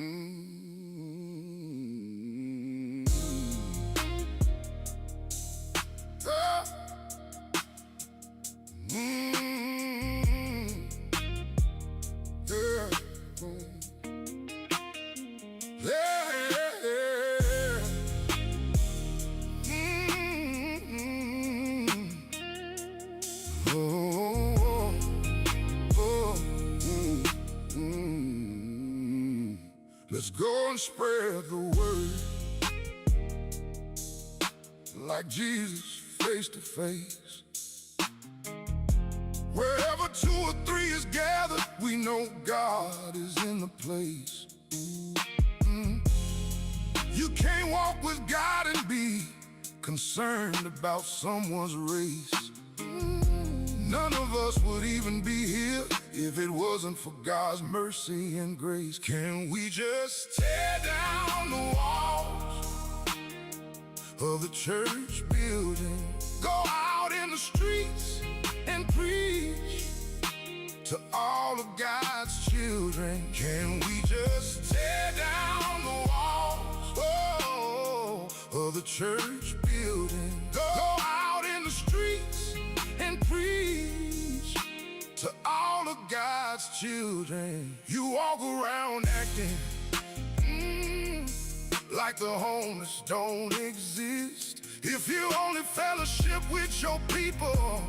Mm. Ah. Mm. Yeah. Yeah. Mm. Oh. Oh. Mm. Let's go and spread the word like Jesus face to face. Wherever two or three is gathered, we know God is in the place. You can't walk with God and be concerned about someone's race. None of us would even be here if it wasn't for God's mercy and grace. Can we just tear down the walls of the church building? Go out in the streets and preach to all of God's children. Can we just tear down the walls of the church building? Go out in the streets and preach to all of God's children. You walk around acting like the homeless don't exist. If you only fellowship with your people,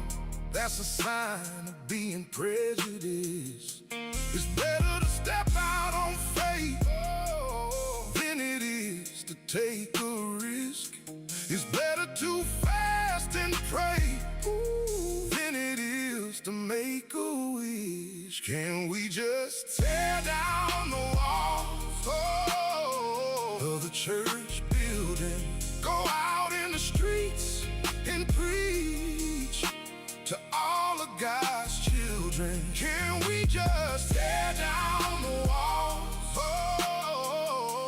that's a sign of being prejudiced. It's better to step out on faith than it is to take a risk. It's better to fast and pray than it is to make a wish. Can we just tear down the walls of the church building? Go out in the streets and preach to all of God's children. Can we just tear down the walls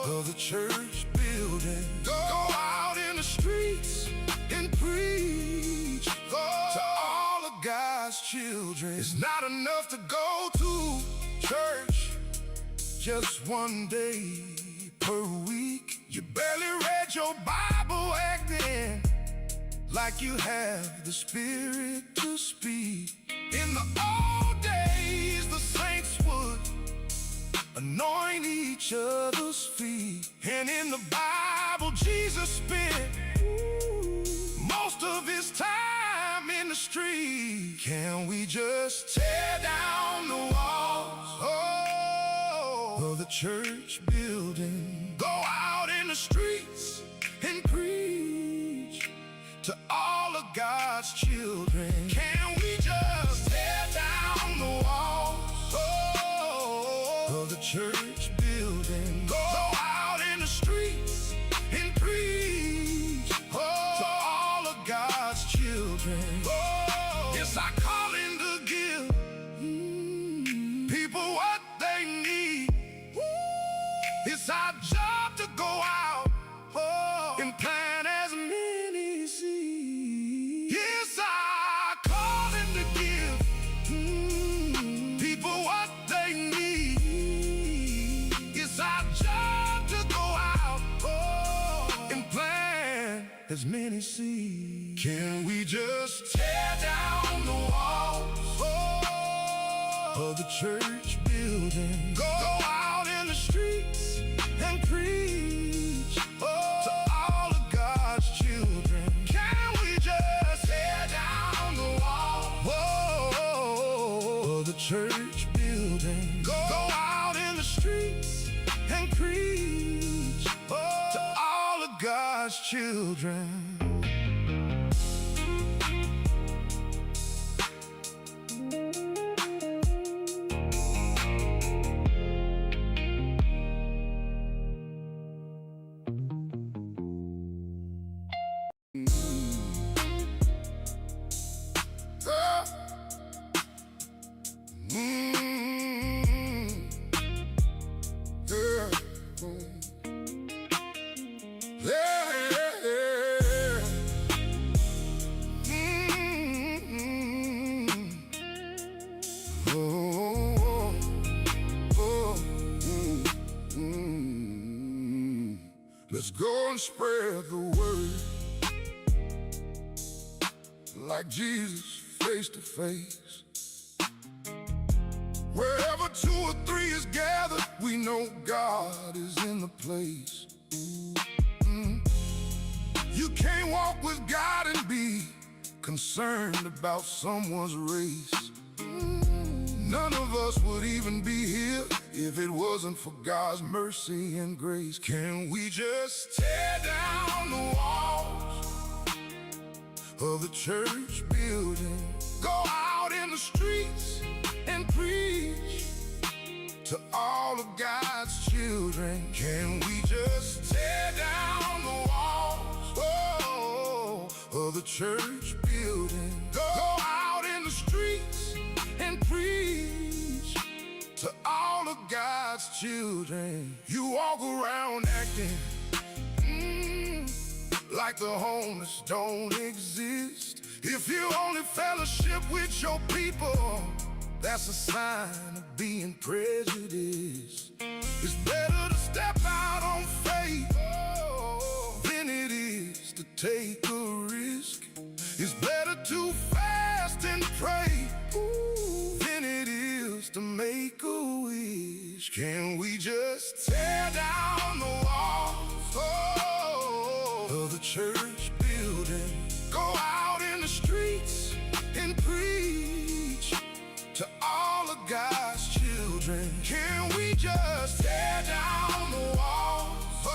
of the church building? Go out in the streets and preach to all of God's children. It's not enough to go to church just one day per week. You barely read your Bible acting like you have the Spirit to speak. In the old days, the saints would anoint each other's feet. And in the Bible, Jesus spent most of his time in the street. Can we just tear down the walls of the church building? Go out in the streets and preach to all of God's children. Can we just tear down the walls of the church building? Go out in the streets and preach to all of God's children. It's our calling to give people what they need. It's our job to go out and plant as many seeds. It's our calling to give people what they need. It's our job to go out and plant as many seeds. Can we just tear down the walls of the church building? Go out in the streets and preach to all of God's children. Can we just tear down the wall of the church building? Go out in the streets and preach to all of God's children. Yeah. go and spread the word like Jesus face to face. Wherever 2 or 3 is gathered, we know God is in the place. You can't walk with God and be concerned about someone's race. None of us would even be here if it wasn't for God's mercy and grace. Can we just tear down the walls of the church building, go out in the streets and preach to all of God's children? Can we just tear down the walls of the church building, go out in the streets and preach to all of God's children? You walk around acting like the homeless don't exist. If you only fellowship with your people, that's a sign of being prejudiced. It's better to step out on faith than it is to take a risk. It's better to fast and pray than it is to make a wish. Can we just tear down the walls of the church building, go out in the streets and preach to all of God's children? Can we just tear down the walls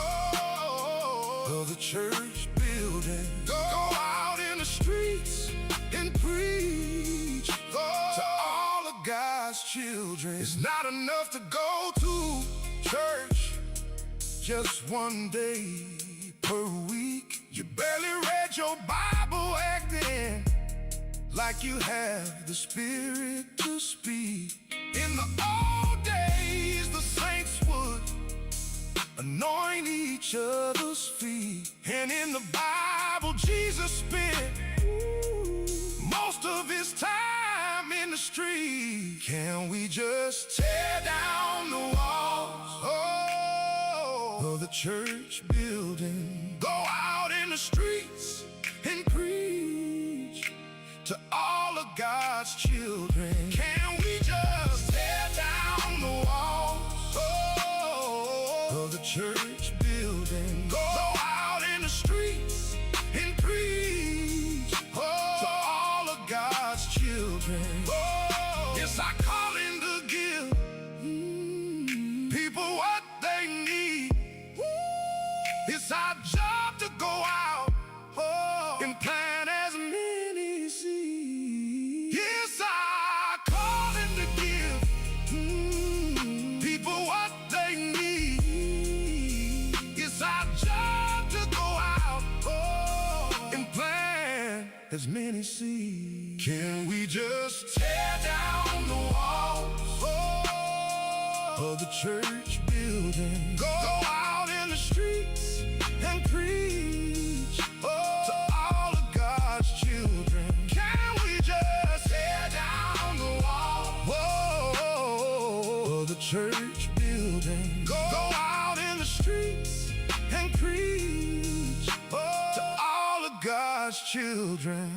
of the church building, go out in the streets and preach to all of God's children? It's not enough to go to church just one day per week. You barely read your Bible acting like you have the Spirit to speak. In the old days, the saints would anoint each other's feet, and in the Bible, Jesus spent most of his time in the street. Can we just tear down the walls of the church building, go out in the streets and preach to all of God's children? Can we just tear down the walls of the church building, go out in the streets and preach to all of God's children? Yes, I call in to give people what they need. It's our job to go out and plant as many seeds. Yes, I call in to give people what they need. It's our job to go out and plant as many seeds. Can we just tear down the walls of the church building, go out in the streets and preach to all of God's children? Can we just tear down the wall of the church building, go out in the streets and preach to all of God's children?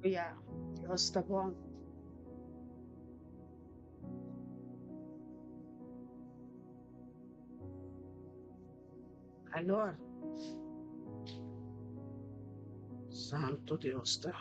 Aleluia. Deus está bom. Alô? Santo Deus está.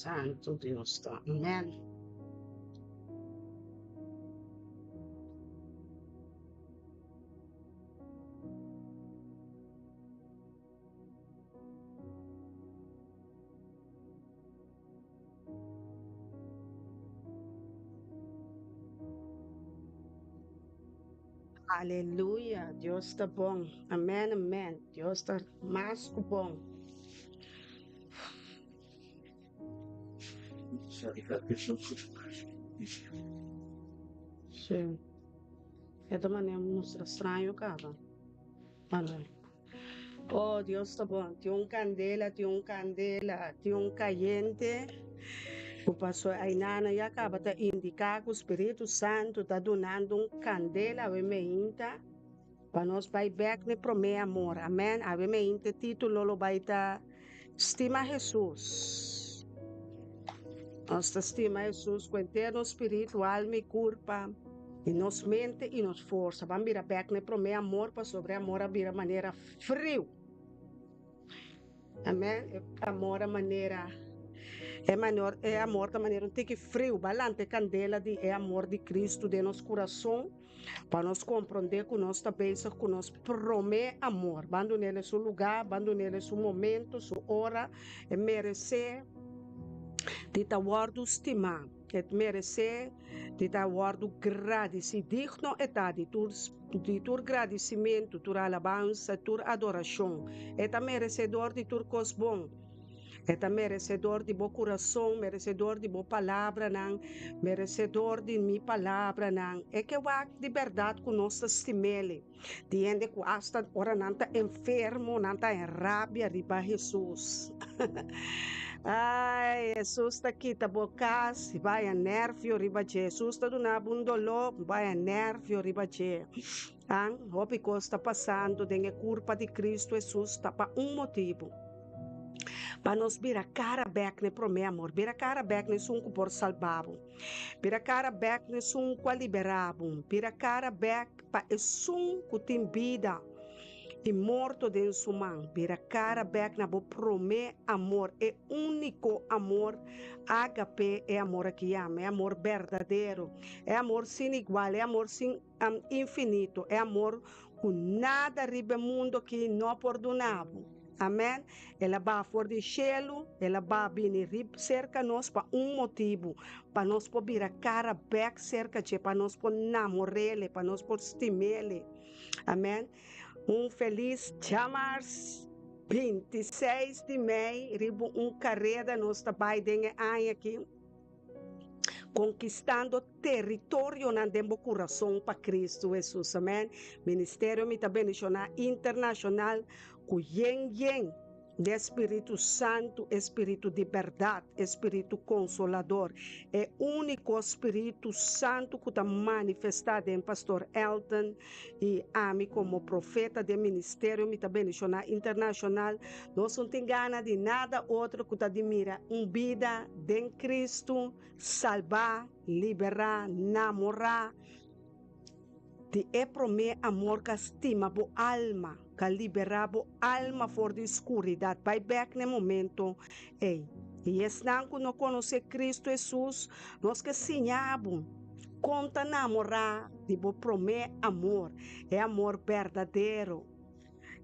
Santo Deus está. Amém. Aleluia. Deus está bom. Amém, amém. Deus está mais que bom. Sim. É da maneira muito estranho, cara. Amém. Oh, Deus está bom. Tem candela, tem caliente. O pastor Ainana já acaba de indicar que o Espírito Santo está dando candela a meinta para nós vai back ne pro meu amor. Amém. A meinta título lo vai estar estima Jesus. Nós estima Jesus com eterno espírito, alma e corpo. E nos mente e nos força. Vamos vir back ne pro meu amor para sobre amor a vir maneira frio. Amém. Amor a maneira é amor da maneira um tique frio, balante candela de é amor de Cristo de nosso coração, para nós compreender que nós também que nós promete amor, bando nele seu lugar, bando nele seu momento, sua hora, e merecer de ta guardo estimar, e merecer de ta guardo gradeci, digno e ta de tur agradecimento, tur alabança, tur adoração, e ta merecedor de tur cos bom. É merecedor de bom coração, merecedor de boa palavra, não, merecedor de minha palavra, não. É que eu acho de verdade que nós estimele. Diante que hasta ora não está enfermo, não está em rabia, riba Jesus. Ai, Jesus está aqui, está bocas, vai a nervio, riba Jesus está do nabundolo, vai a nervio, riba Jesus. O que está passando, tem a culpa de Cristo Jesus, está para motivo. Para nós vir a cara back ne pro meu amor, vir a cara back ne sunco por salvavo, vir a cara back ne sunco a liberavo, vir a cara back para e sunco tem vida e morto dentro sua mão, vir a cara back na bo prome amor, é único amor, HP é amor que ama, é amor verdadeiro, é amor sem igual, é amor sem infinito, é amor com nada ribe mundo que não perdonava. Amém? Ela vai fora do cielo, ela vai vir cerca nós para motivo, para nós poder a cara back cerca de, para nós poder namorar, para nós poder estimar. Amém? Feliz chamars 26 de maio, ribo carreira nós trabalhamos aqui, conquistando território na dembo coração para Cristo Jesus, amém? Ministério me também internacional, com yen de Espírito Santo, Espírito de verdade, Espírito Consolador, é único Espírito Santo que está manifestado em Pastor Elton e a mim como profeta de Ministério me também internacional, nós não temos gana de nada outro que admira vida de Cristo, salvar, liberar, namorar, de promê amor que estima bo alma, que libera bo alma fora da escuridão, vai back no momento, ei, e esse não que não conhece Cristo Jesus, nós que sonhamos, conta namorar, de bo promê amor, é amor verdadeiro,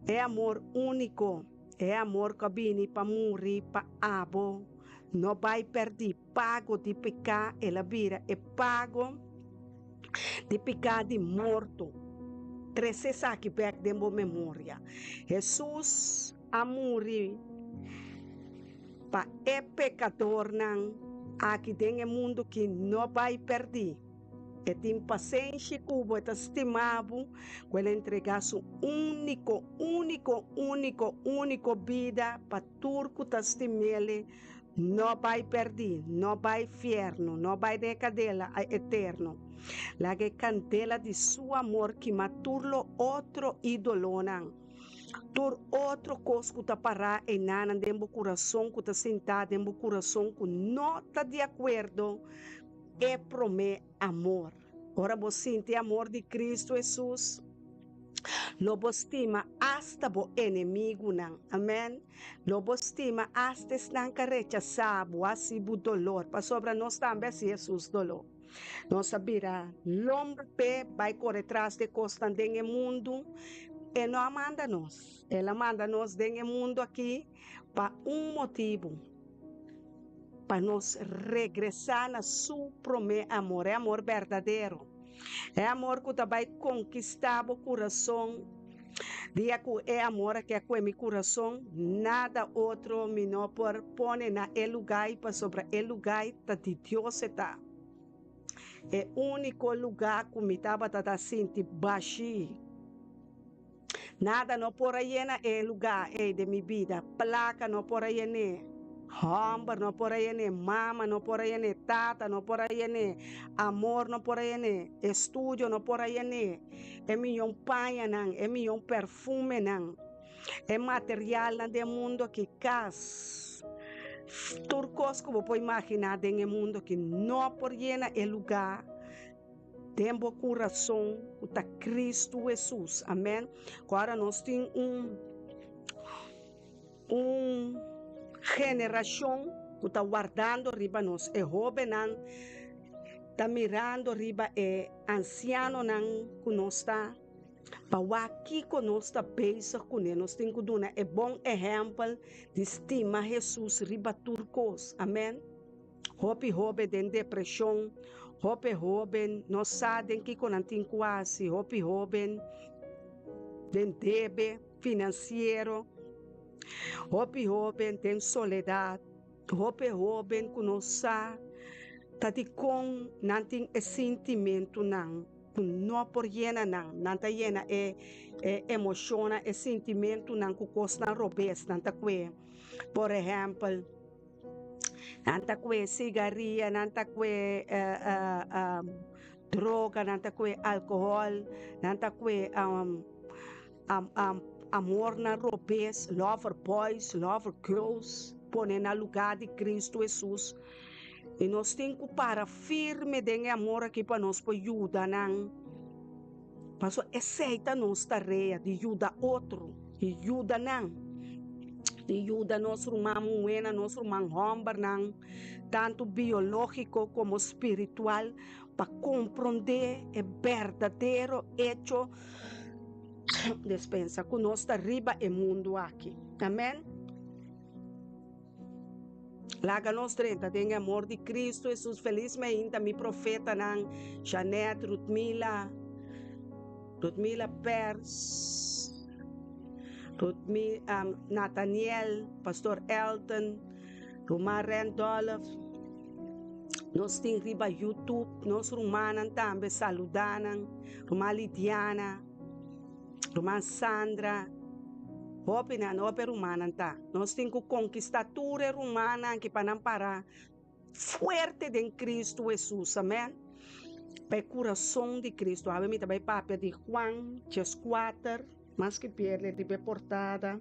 é amor único, é amor que vem para morrer, para abo, não vai perder, pago de pecar, ela vira, é pago de pecado e morto. Precisa que back de boa memória. Jesus a morrer para é pecador não aqui tem mundo que não vai perder. E impaciência que o está estimado, que ele entregar sua único vida para turco tá estimele, não vai perder, não vai inferno, não vai de cadela eterno. La que cantela de su amor que maturlo outro ídolo não. Tur outro coisa que tá parar em nana dentro do coração, que tá sentado dentro do coração, que não tá de acordo, é promer amor. Ora você sente amor de Cristo Jesus, lobo estima hasta bo inimigo não, amém? Lobo estima hasta não que rechazado, assim bu dolor, para sobre nós também se Jesus dolor. Nós sabirá, l'hombre vai correr atrás de costa no mundo, e não manda nós. Ela manda nós no mundo aqui para motivo. Para nós regressar na seu primeiro amor. É amor verdadeiro. É amor que vai conquistar o coração. Dia que é amor que é com meu coração, nada outro me não por pôr na lugar para sobre o lugar de Deus está. É o único lugar que me estava a sentir baixo. Nada não por aí na lugar de minha vida. Placa não por aí ne. Hamber não por aí ne. Mama não por aí ne. Tata não por aí ne. Amor não por aí ne. Estúdio não por aí ne. É meu panha não. É meu perfume não. É material não do mundo que cas. Turcos que você imaginar no mundo que não por aí na lugar. Tempo coração está Cristo Jesus, amém? Agora nós temos geração que está guardando riba nós, é jovem está mirando riba é anciano que nós está, para aqui que nós está pensa com ele, nós temos que dar um bom exemplo de estima Jesus riba turcos, amém? Jovem de depressão, jovem, nós sabemos que quando tem quase, jovem, tem débito financeiro, jovem tem soledade, jovem que nós sabemos, tá de com, não tem sentimento não por llena não tá llena emoção, sentimento não que costa robes, não tá que, por exemplo, nanta kwe cigarrilha, nanta kwe droga, nanta kwe alcohol, nanta kwe amor na robes, lover boys, lover girls, pone na lugar de Cristo Jesus. E nós temos que para firme de amor aqui para nós para ajudar não. Passo aceita nossa tarefa de ajudar outro, de ajudar não. De ajuda nosso irmão moena, nosso irmão homem, tanto biológico como espiritual, para compreender o verdadeiro hecho dispensa que nós está arriba o mundo aqui. Amém? Laga nós 30, tem amor de Cristo Jesus, felizmente, mi profeta, Janet, Rutmila Pers, Nathaniel, Pastor Elton, Romar Randolph, nós temos riba YouTube, nós romanan também saludanan, Romar Lidiana, Romar Sandra, opinan, romanan tá. Nós temos que conquistar tudo romana que para não parar forte em Cristo Jesus, amém? Para o coração de Cristo, a mim também papel de Juan, 4, mas que perde de portada.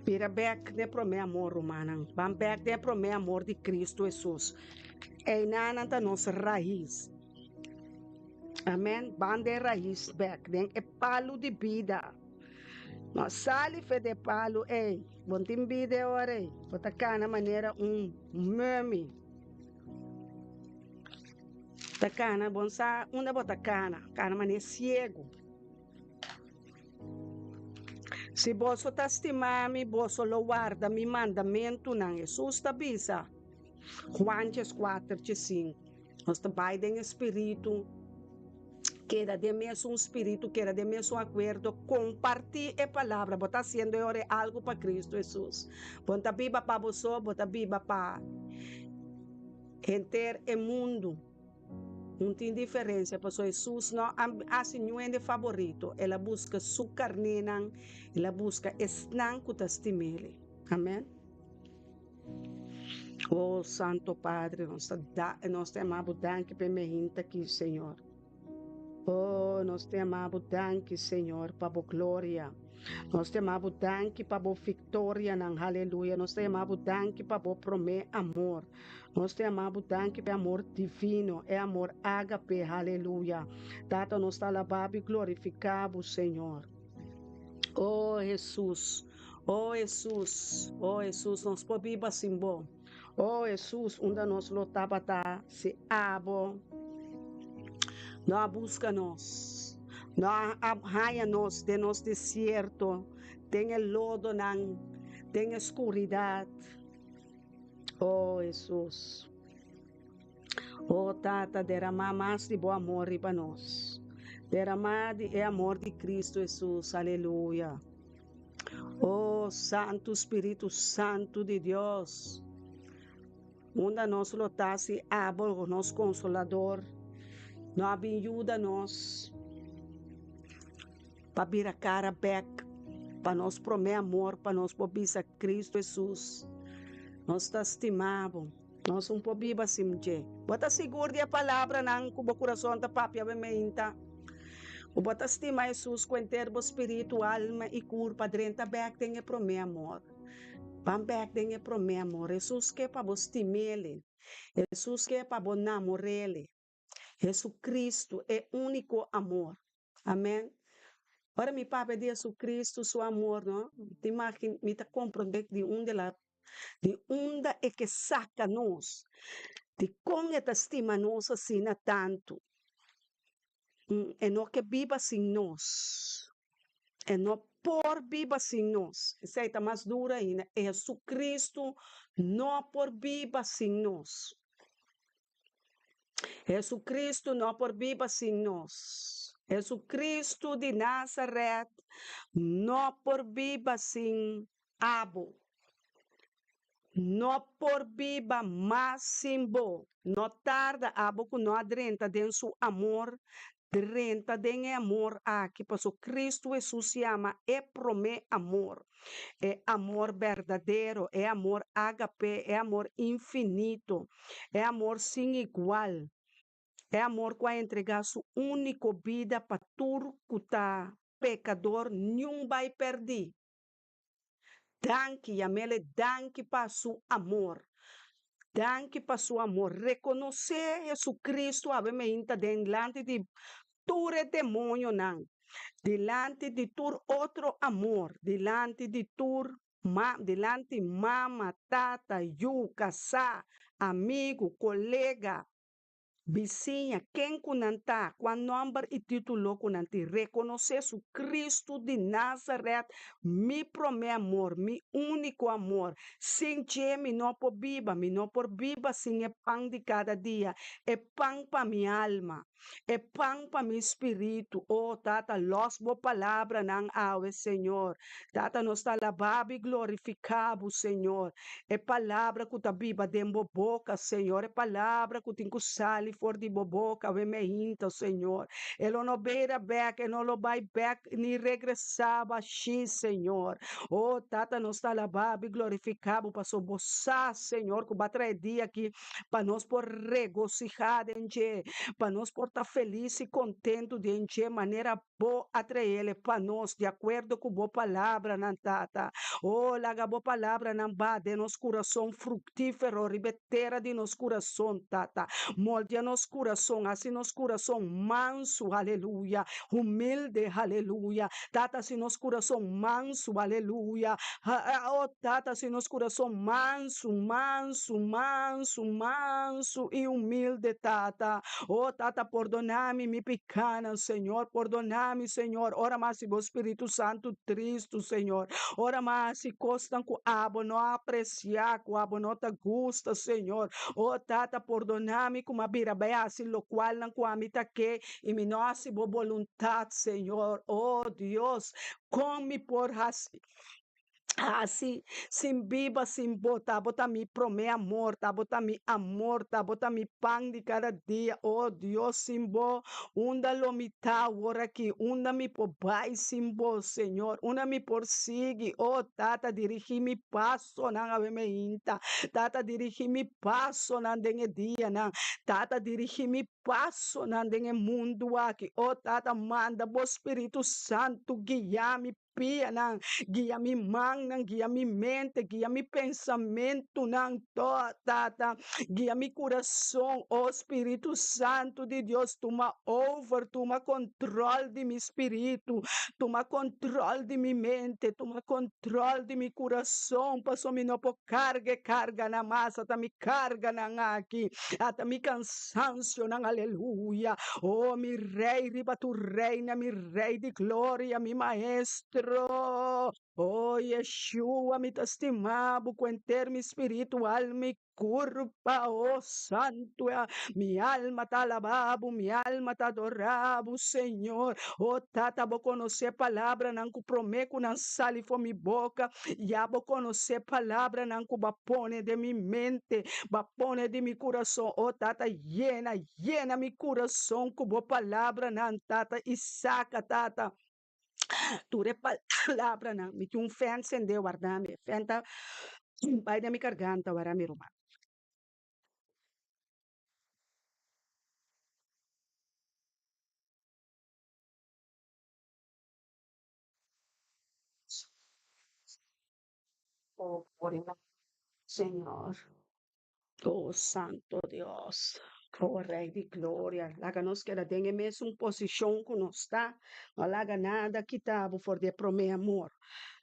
Pira back de pro meu amor romano. Van back de pro meu amor de Cristo Jesus. É nada nossa raiz. Amém? Van de raiz back. Den é palo de vida. Mas sali fe de palo, ei. Bom tem vida ora, ei. Bota cá na maneira meme. Tacana, bom sa, uma bota cana maneira cego. Se você está estimando, você lo guarda, mi mandamento não. Jesus está bisa. Juan 4:5. Nós está em espírito. queda de mesmo espírito, queda de mesmo acordo, compartir a palavra, botar sendo algo para Cristo Jesus. Bota biba para você, bota biba para enter o mundo. Não tem diferença, porque Jesus não assim não é de favorito. Ela busca su carne, ela busca esnan kutastimele. Amém? Oh, Santo Padre, nós te amamos, danke por me hinta aqui, Senhor. Oh, nós te amamos, danke, Senhor, para a glória. Nós te amamos, danke para a vitória, aleluia. Nós te amamos, danke para o promê amor. Nós te amamos, danke para amor divino, é amor ágape, aleluia. Tata, nós está alabado e glorificado, Senhor. Oh, Jesus. Oh, Jesus. Oh, Jesus, nós podemos assim bom. Oh, Jesus, onde nós lotava tá, se abo. Não busca-nos, não arranha-nos de nos deserto, tem lodo, tem escuridade. Oh, Jesus. Oh, Tata, derramar mais de bom amor para nós. Derramar de amor de Cristo Jesus, aleluia. Oh, Santo Espírito Santo de Deus. Onde nós lotasse, abo, nosso Consolador. Não ajuda-nos para vir a cara back, para nós prometer amor, para nós pobisa Cristo Jesus. Nós está estimado, nós um pobiba assim, bota seguro de a palavra nang kubo coração ta papia bementa. O bota estima Jesus com termo espírito, alma e corpo, drenta back tem prometer amor. Pam back tem prometer amor. Jesus que para vos estimele, Jesus que para vos namorele. Jesus Cristo é único amor. Amém? Ora, mi papa de Jesus Cristo, seu amor, não? Te imagina, me tá compreendendo de onde é que saca nós, de como é que estima nós assim tanto. É não que viva sem nós. É não por viva sem nós. Essa é a mais dura ainda. É Jesus Cristo não por viva sem nós. Jesus Cristo não por viva sem nós. Jesus Cristo de Nazaré não por viva sem abo. Não por viva mais sem bo. Não tarda abo que não adrenta de seu amor. Drenta de amor aqui. Porque Cristo Jesus se ama e promete amor. É amor verdadeiro. É amor HP. É amor infinito. É amor sem igual. É amor que vai entregar sua única vida para tudo que está pecador, não vai perder. Danke, Yamele, danke para seu amor. Danke para seu amor. Reconhecer Jesus Cristo, obviamente, delante de todo demônio, não. Delante de todo outro amor. Delante de todo, delante mama, tata, yu, casá, amigo, colega, vizinha, quem kunanta, quando nombre e título kunanti, reconhecer o Cristo de Nazaré, mi promete amor, mi único amor, sem me não por viva, me não por viva, sem é pão de cada dia, é pão para minha alma, é pão para meu espírito, oh tata, los bo palavra não ave, Senhor, tata, nos está lavado e glorificado, Senhor, é palavra que está viva dentro da boca, Senhor, é palavra que tem que sair for de boboca, ve me hinta, Senhor. Ele não beira back, ele não vai back, nem regressava, Senhor. Oh, tata, nos está lavado e glorificado, para soboçar, Senhor, que vai trazer dia aqui, para nós por regocijar, para nós por estar feliz e contento, de maneira boa, atrair ele para nós, de acordo com a boa palavra, não, tata. Oh, la boa palavra, não vai de nos coração fructífero, ribetera de nos coração, tata. Molde nos coração, assim nos coração manso, aleluia. Humilde, aleluia. Tata, assim nos coração manso, aleluia. Oh, tata, assim nos coração manso, manso, manso, manso e humilde, tata. Oh, tata, perdona-me, me pecana, Senhor, perdona-me, Senhor. Ora mais, o Espírito Santo, Cristo, Senhor. Ora mais, se costam com abo, não apreciar, com abo não te gusta, Senhor. Oh, tata, perdona-me, como a bira trabalhasse lo qual não coamita que e me nossa boa vontade, Senhor, oh Deus, come por assim, sim viva, sim bota, bota mi prome amor, tá bota mi pão de cada dia, oh Deus, sim bo, unda lo mi tá, agora aqui, unda mi por bai, sim bo, Senhor, unda mi por sigue, oh tata, dirigi mi passo, não ave me inta, tata, dirigi mi passo, não dengue dia, não, tata, dirigi mi passo, não dengue mundo aqui, oh tata, manda, bo Espírito Santo, guia mi pia, não, guia mi mang, nang guia mi mente, guia mi pensamento, nang to, tata, guia mi coração, oh Espírito Santo de Deus, toma over, toma controle de mi espírito, toma controle de mi mente, toma controle de mi coração, passou me não por carga na massa, tá me carga na aqui, até mi cansancio, nang aleluia, oh mi rei, riba tu reina, mi rei de glória, mi maestro, oh, Yeshua, mi testimabo, cuenter mi espíritu, alma y curva, oh, santo, mi alma te alababo, mi alma te adorabo, Senhor, oh, tata, vou conhecer palavra, não que prometo, não sale for mi boca, já vou conhecer palavra, não que bapone de mi mente, bapone de mi coração, oh, tata, llena mi coração, com boa palavra, não, tata, e saca, tata, ture palavra na mi um fan sendeu guardame fenta vai da mi garganta wara mi ruma. Oh, oremos, Señor. Oh, Santo Dios. Oh, Rei de Glória. Laga nos que ela tenha mesmo posição que nós está. Não laga nada que tá por de promer amor.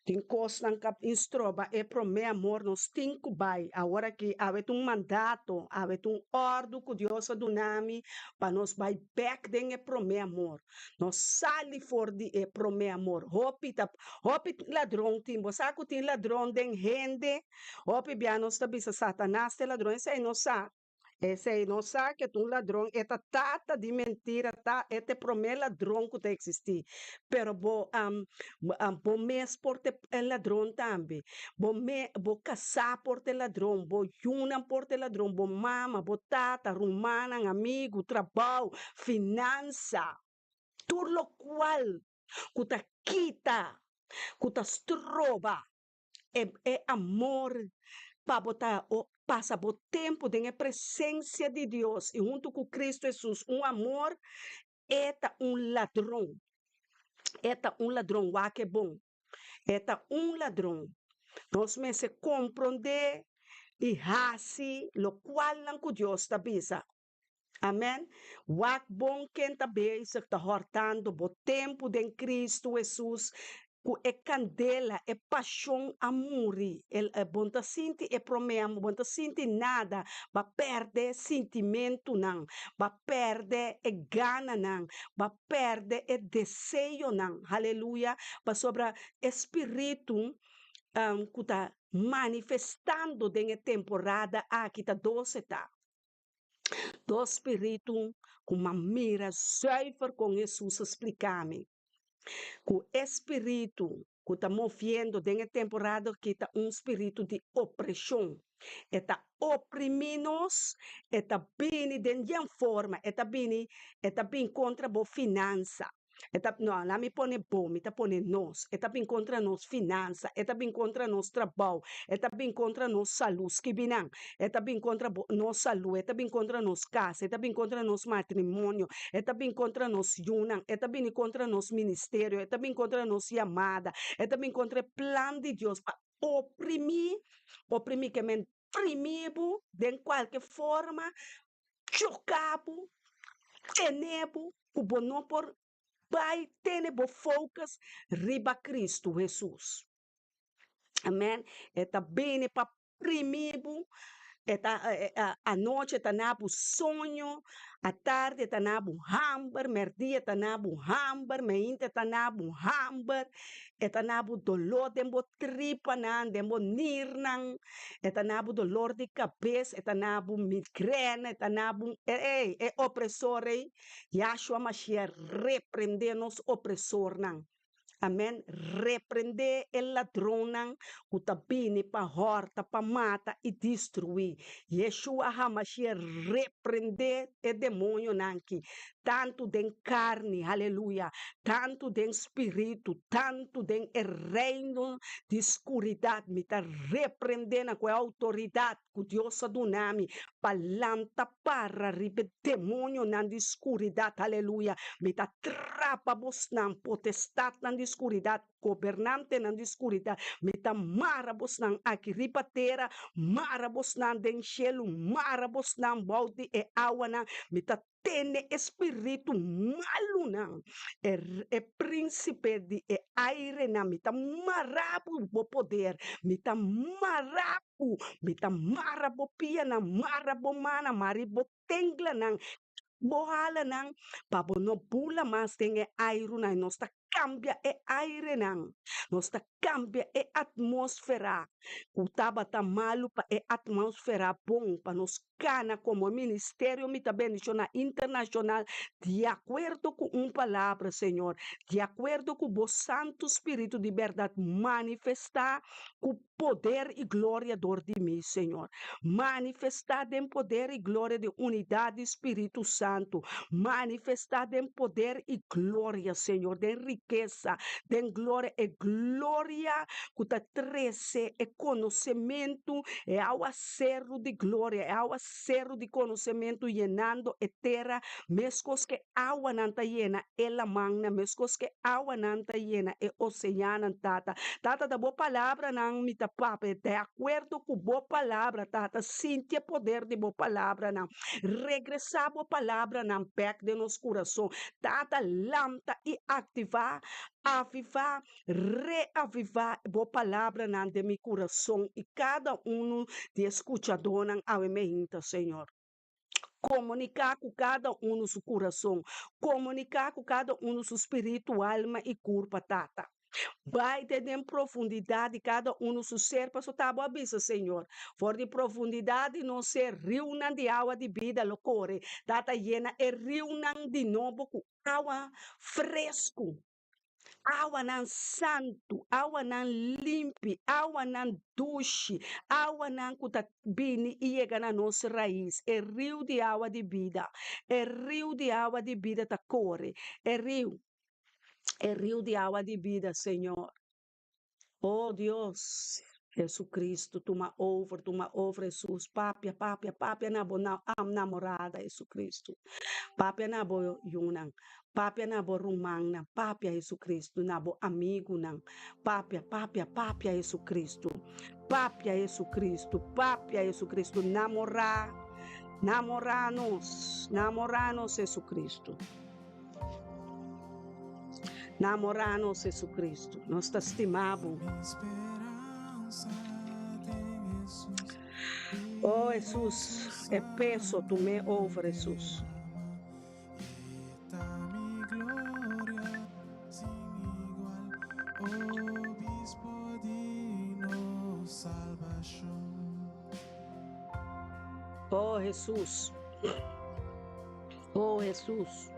Tem coisa que instroba é promer amor nos cinco bai. Agora que havet mandato, havet ordem que Deus do nome para nós vai back den é promer amor. Nós sali for de é promer amor. Hopi ladrão tem, você que tem ladrão den rende. Hopi bia nós tá bisa Satanás tem ladrão, esse aí não sabe. Esse aí não sabe que um ladrão é tata de mentira, tá? É te promer ladrão que existe. Pero bo mes porte el ladrón también, bo casar porte ladrón, bo yunan porte ladrón, bo mama, bo tata, rumana, amigo, trabajo, finanza, todo lo cual, kuta quita, kuta stroba, amor, para botar passa o tempo de presença de Deus e junto com Cristo Jesus, amor, é ladrão, o que é bom. Eta ladrão. Nós me se compreender e hasi, lo qual não que Deus está bisa. Amém? Wak bom quem está bisa, está hortando o tempo de Cristo Jesus, ku é candela, é paixão, amori, é bom tá sinti, é promessa, bom tá sinti nada, va perder sentimento não, va perder é gana não, va perder é desejo não, aleluia, va sobra espírito que está manifestando na temporada aqui está 12 tá, do espírito com uma mira zuiver com Jesus explicar-me, que o espírito que está movendo na temporada que está espírito de opressão, está oprimindo-nos, está vindo de uma forma, está vindo contra a finança. Não, lá me põe bom, me põe nós, bem contra nós finança, bem contra nós trabalho, bem contra nós saúde, que binang, bem contra nós saúde, bem contra nós casa, bem contra nós matrimônio, bem contra nós yunang, bem contra nós ministério, bem contra nós chamada, bem contra o plano de Deus para oprimir que me primibo de qualquer forma, chocabo, tenebo, o não por vai ter focus riba Cristo Jesus. Amém? Está bem para primibo A noite está nabo sonho, a tarde está nabo hamber, merdia está nabo hamber, meinte está nabo hamber, está nabo dolor dembo tripa nan, dembo nirnan, está nabo dolor de cabeça, está nabo migraine, está nabo opressor, Yahshua Mashiach repreende nos opressor nan. Amém. Repreender el ladrão que está vindo para horta, para matar e destruir. Yeshua HaMashiach repreender o demônio nanki. Tanto de carne, aleluia. Tanto de espírito, tanto de reino de escuridade. Me está repreendendo com a autoridade que Deus do nome. Palanta para ribe demônio na escuridade, aleluia. Me está trapa bos nan potestade na escuridade, governante na escuridade, meta marabos nan akiripateira, marabos nan den shelu, marabos nan balde e awana, meta tene espírito malo não, príncipe de aire na meta marabu bo poder, meta marabu pia na marabu mana maribo tengla nang bohala nang pabo no pula mas tem aire na nós tá cambia aire nang nós tá cambia atmosfera o taba tá malo pa atmosfera bom para nos cana como ministério me também na internacional de acordo com palavra Senhor de acordo com o Santo Espírito de verdade manifestar o poder e glória de mim Senhor manifestar em poder e glória de unidade Espírito Santo manifestar em poder e glória Senhor de riqueza de glória que tá trece é conhecimento é ao acerro de glória é ao acerro de conhecimento llenando a terra mescos que água não tá llena ela magna mescos que água não tá llena é oceano tata da boa palavra não me tá pape de acordo com boa palavra tata sentir poder de boa palavra não regressar boa palavra não pec de nos coração tata lamta e ativar avivar, reavivar boa palavra não de meu coração e cada de escuchador não ao ementa, Senhor. Comunicar com cada no seu coração, comunicar com cada no seu espírito, alma e corpo, tata. Vai ter em profundidade cada no seu ser, para sua tábua abisa, Senhor. For de profundidade não ser rio não de água de vida, loucore. Tata llena é rio não de novo com água fresco. Água não santo, água não limpe, água não duche, água não que bini e chega na nossa raiz. É rio de água de vida, é rio de água de vida tá corre, é rio de água de vida, Senhor. Oh Deus, Jesus Cristo, toma over, Jesus, papia, namorada, Jesus Cristo. Papia na bo yunang, papia na bo rumang nang, papia Jesus Cristo, na bo amigo nang, papia Jesus Cristo, papia Jesus Cristo, namoranos Jesus Cristo. Namoranos Jesus Cristo, nós te estimamos. Oh Jesus, é peso tu me over Jesus. Oh Jesus, oh Jesus.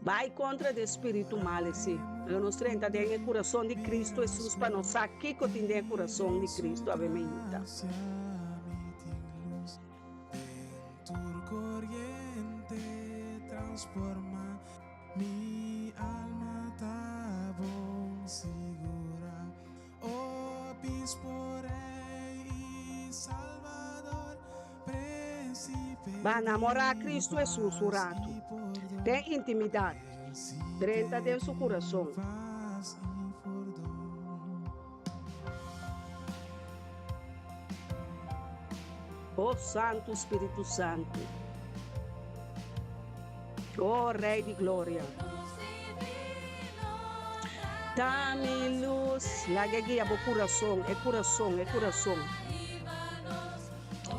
Vai contra o espírito mal esse. Eu nos trenta de o coração de Cristo Jesus para nós aqui que tem o coração de Cristo. Ave Maria. Transforma mi alma tá bom segura. Oh Bispo Rei e Salvador, Príncipe. Vai namorar Cristo Jesus, o rato. Tem intimidade. Trenta de seu coração. Oh Santo Espírito Santo. Oh Rei de Glória. Dá-me luz. Laga guia o coração, é coração, é coração.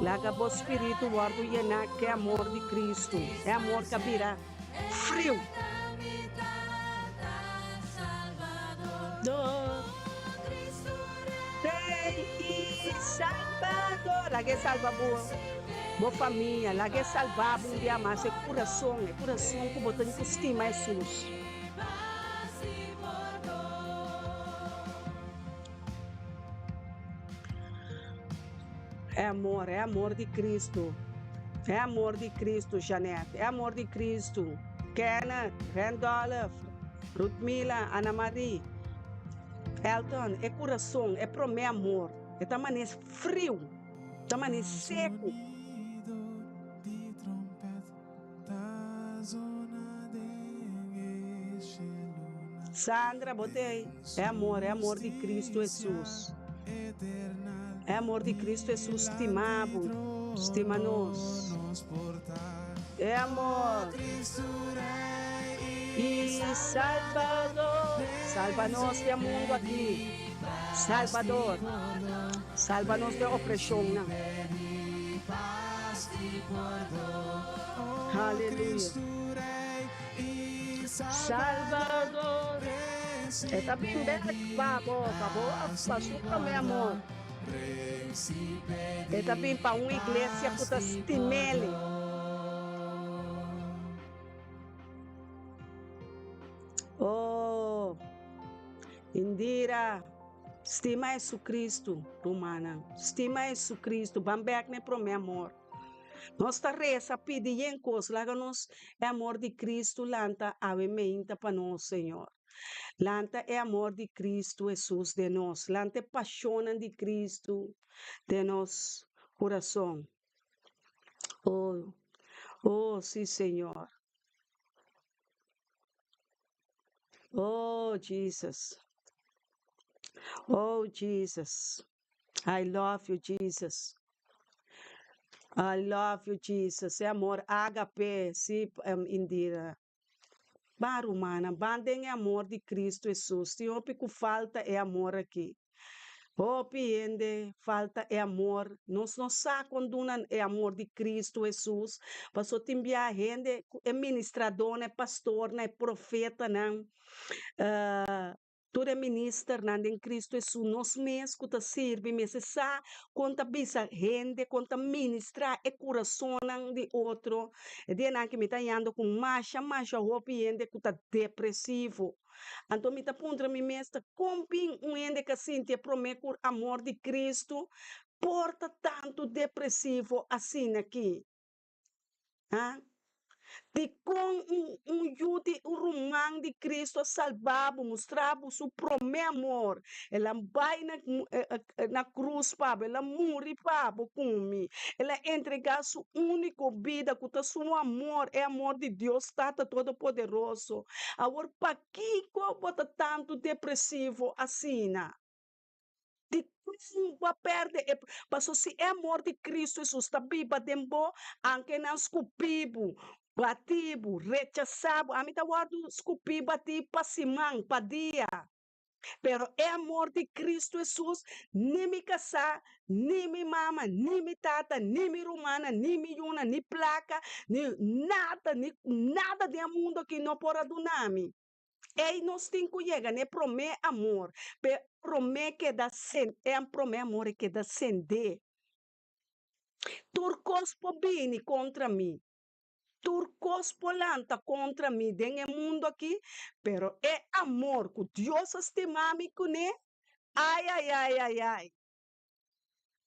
Laga o espírito guardo llenar que é amor de Cristo. É amor que virá frio. Do Rei e Salvador. Laga salvador. Boa família, laga salvar um dia mais. É coração que botam em estima Jesus. É amor de Cristo. É amor de Cristo, Janete. É amor de Cristo. Kenneth, Randolph, Rudmila, Ana Marie, Elton, é coração, é pro meu amor. É tamanho frio, tamanho seco. Sonido di trompeta da zona de Sheluna. Sandra, botei. É amor de Cristo Jesus. Eternal. É amor de Cristo Jesus, estimado, estima-nos. É amor. Cristo Rei E Salvador, salva-nos do mundo aqui. Salvador, salva-nos da opressão. Não? Aleluia. Salvador. É também bem, babo, passou para meu amor. É também para uma igreja que está estimele. Oh, Indira, estima Jesus Cristo, romana. Estima Jesus Cristo, bambek ne pro meu amor. Nós está reza pedir em coisa, lá nós é amor de Cristo, lanta ave meinta para nós, Senhor. Lanta é amor de Cristo, Jesus de nós. Lanta é paixão de Cristo de nosso coração. Oh, sim, Senhor. Oh, Jesus. Oh, Jesus. I love you, Jesus. I love you, Jesus. É amor HP, sim, Indira. Barumana, bandem é amor de Cristo Jesus. Se o que falta é amor aqui. O piende, falta é amor. Nós não sabemos é amor de Cristo Jesus. Passou a enviar gente, é ministrador, é pastor, é profeta, não. Tudo é ministro, não em Cristo Jesus. Nós mesmos que serve, mas sa conta bisa gente, conta ministrar é coração de outro. E de não que me está indo com marcha, o piende que está depressivo. Então, me está pondo me mestra, compim ende que assim te promete o amor de Cristo, porta tanto depressivo assim aqui. Ah? De com yudi rumang de Cristo salvavo, mostrava o promê amor. Ela vai na cruz, pabo, ela morre, pabo, comi. Ela entregar sua única vida, que o seu amor é amor de Deus, Tata Todo-Poderoso. Agora, para que bota tanto depressivo assim, na? De va perde, passou se é amor de Cristo Jesus, está biba dembo, anche não escupibo. Batibo, rechaçado, a mim tá guardo escupi, bati, passimang, padia. Pero é amor de Cristo Jesus, nem me casar, nem me mama, nem me tata, nem me romana, nem me yuna, nem placa, nem nada de mundo que não pode donami. E nós temos que chegar, né? Promê amor, promê que dá sen, é promê amor que dá sender. Turcos pobini contra mim. Turcos polanta contra mim, tem mundo aqui, pero é amor que Deus estima me né? Ai, ai, ai, ai, ai.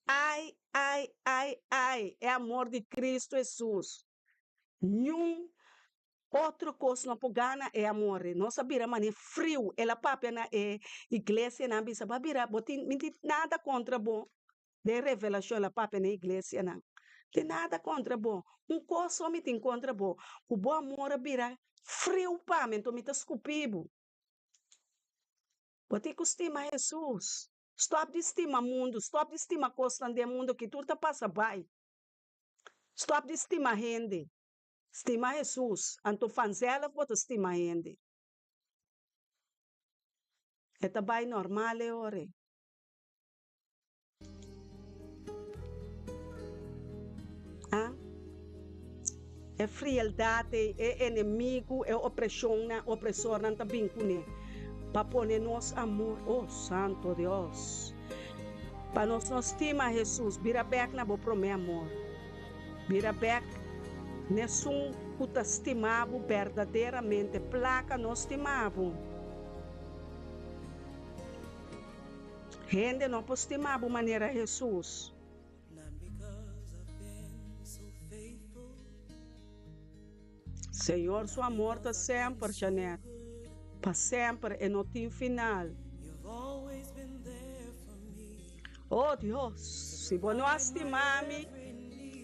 Ai, ai, ai, ai. É amor de Cristo Jesus. Nenhum outro coisa não pogana é amor. Nossa bira mane frio. Ela papia na igreja na bisa babira, botin nada contra bom. De revelação ela papia na igreja na. Tem nada contra bom. Coisa me tem contra bom. O bom amor vira frio para mim, então me tá escupido. Você que estima Jesus. Stop de estima mundo, stop de estima coisa do mundo que tudo passa bem. Stop de estima gente. Estima Jesus. Anto fanzela, você estima gente. Eta bai normale ore. Ah? É frialdade, é inimigo, é opressor não tá bem com ele. Para pôr nos amor, oh Santo Deus. Para nós estima Jesus, vira back na bo pro meu amor. Vira back, nessun puta estimavo verdadeiramente, placa nós estimavo. Gente não pode estimar de maneira Jesus. Senhor, sua amor está sempre, Janet. Para sempre e não tem final. Oh Deus, se você não estimar-me,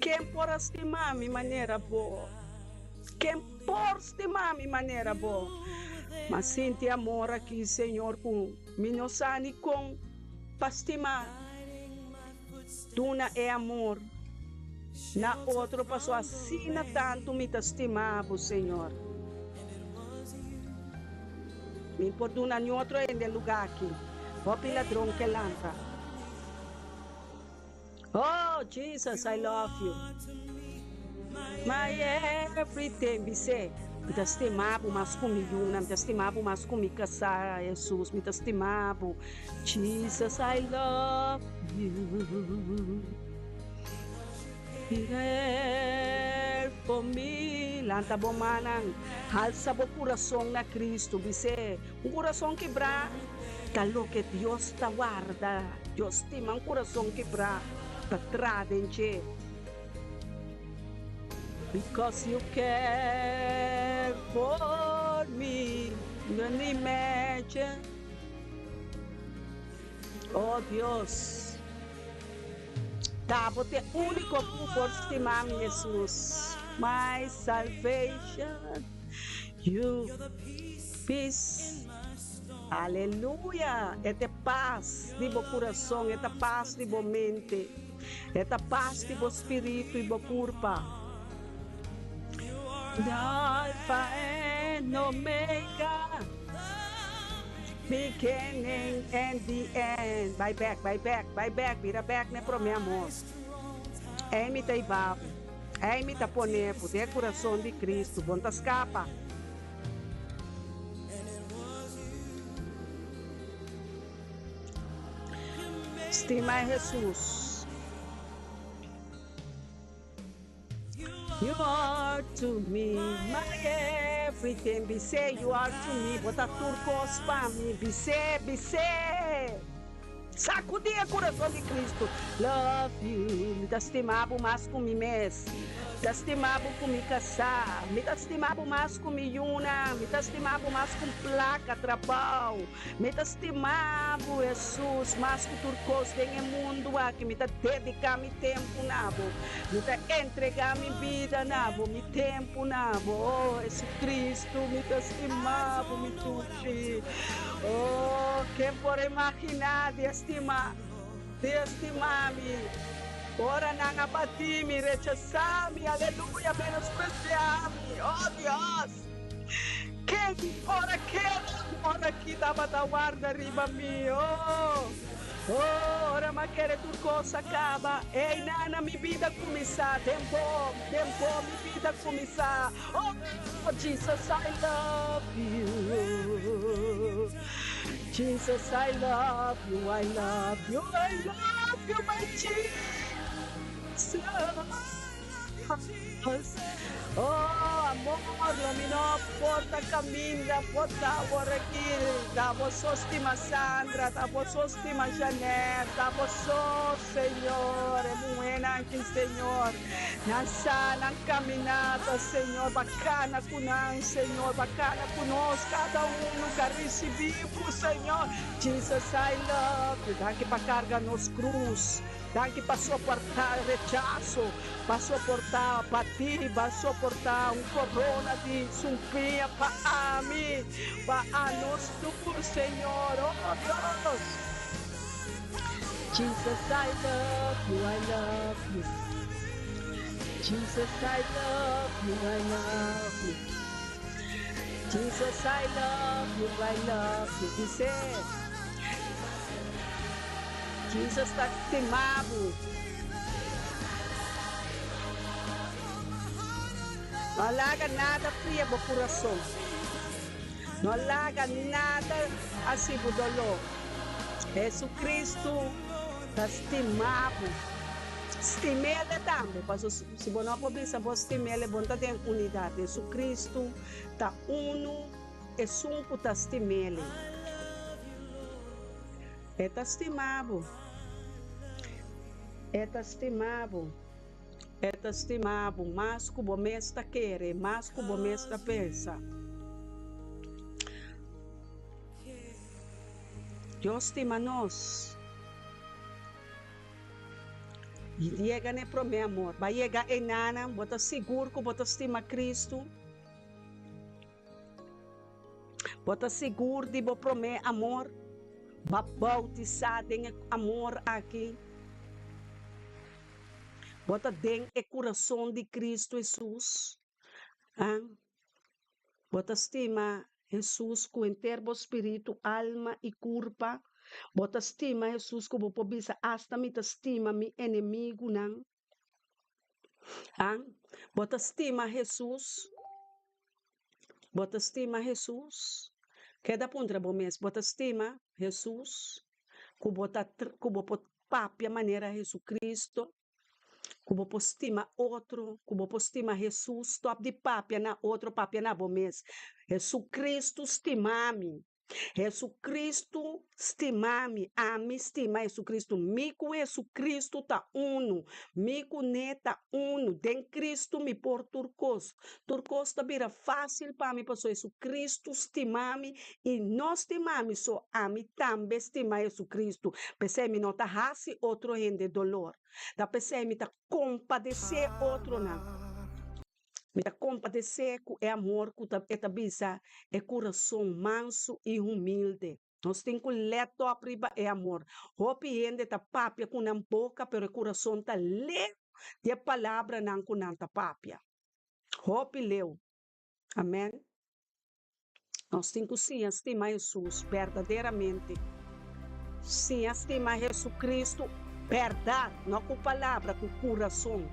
quem pode estimar-me de maneira boa? Quem pode estimar-me de maneira boa? Mas sinto amor aqui, Senhor, com minosani com para estimar. Tuna é amor. Na outra pessoa assina tanto me estimava, Senhor. Me importa em outro lugar aqui. O ladrão que lança. Oh, Jesus, I love you. My everything, we say. Me estimava mais comigo, me estimava mais comigo, casar, Jesus, me estimava. Jesus, I love you. There for me, lanta bomanang, alza bo coração na Cristo, bise, coração quebrar, talo que Deus te guarda, Deus te man coração quebrar, te tradence, because you care for me, don't imagine, oh Deus. Tá, você é o único que pode estimar Jesus. My salvation, you peace. Aleluia. É paz de meu coração, é paz de minha mente, é paz de meu espírito e meu corpo. Alpha and Omega, beginning and the end. Vai back, vira back, né, pro meu amor. É me tá ibabo, é me tá ponepo, de coração de Cristo, bom tá escapa. Estima Jesus. You are to me, my everything. Be say you are to me. Bota turcos para mim. Be say. Sacudir o coração de Cristo. Love you. Me estimava mais com mim mesmo. Me estimava com me casar. Me estimava mais com me una. Me estimava mais com placa, trabalho. Me estimava, Jesus, mais com turcos em mundo aqui. Me dedicar meu tempo nabo. Me entregar minha vida nabo. Meu tempo nabo. Oh, Jesus Cristo, me estimava, me tuche. Oh, quem pode imaginar de estimar-me. Ora não abati-me, rechazar-me, aleluia, menospreciar-me, oh Deus. Quem ora que dava da guarda riba mim, oh, ora mas quer tu coisa acaba, ei nana, minha vida começar, tempo, minha vida começar, oh Jesus, I love you. Jesus, I love you, I love you, I love you, my Jesus. Oh, amor, lumino, porta caminha, porta aqui, dava sostima Sandra, dava sostima Janet, dava só, Senhor, é buena aqui, Senhor, nessa, na caminhada, Senhor, bacana com nós, Senhor, bacana conosco, cada nunca recebemos, Senhor, Jesus, I love you, dá que para carga nos cruz, dá que para suportar rechaço, para suportar apatia, para suportar corona de sumpia para mim, para nós tudo, Senhor, oh Deus. Jesus, I love you, I love you. Jesus, I love you, I love you. Jesus, I love you, I love you. Dice, Jesus está estimado. Não alaga nada fria no coração. Não alaga nada assim o dolor. Jesus Cristo está estimado. Estimele também. Se você não pode saber estimele, você tem unidade. Jesus Cristo está uno e sunco está estimele. Está estimado. Está estimado. Está estimado. Mas que você está querendo, mas que você está pensando. Deus estima nós. Chega ne pro meu amor. Vai chegar em nana, bota seguro que bota estima Cristo. Bota seguro de bo pro meu amor. Ba bautizado em amor aqui. Bota dentro o coração de Cristo Jesus. Bota estima Jesus com inteiro espírito, alma e corpo. Bota estima Jesus que vou bisa hasta me estima mi inimigo não. Bota estima Jesus. Bota estima Jesus. Queda pontra bom mês. Bota estima Jesus. Que bota papia maneira Jesus Cristo. Que vou estima outro. Que vou estima Jesus. Top de papia na outro papia na bom mês. Jesus Cristo estima-me. Jesus Cristo estima-me. A mim estima Jesus Cristo. Me com Jesus Cristo tá uno. Me com neta uno. Den Cristo me por turcos. Turcos tá vira fácil para mim. Porque Jesus Cristo estima-me. E nós estima-me. So a mim também estima Jesus Cristo. Pensei me não tá raci outro rende dolor. Da pensei me tá compadecer outro não. Me dá compadecer com é amor, com é bisa, é coração manso e humilde. Nós temos que ler a priba é amor. Hopi ende ta papia com a boca, pero o coração tá leu de palavra não com a papia. Hopi leu. Amém? Nós temos que sim estimar Jesus verdadeiramente. Sim estimar Jesus Cristo, verdade, não com palavra, com coração.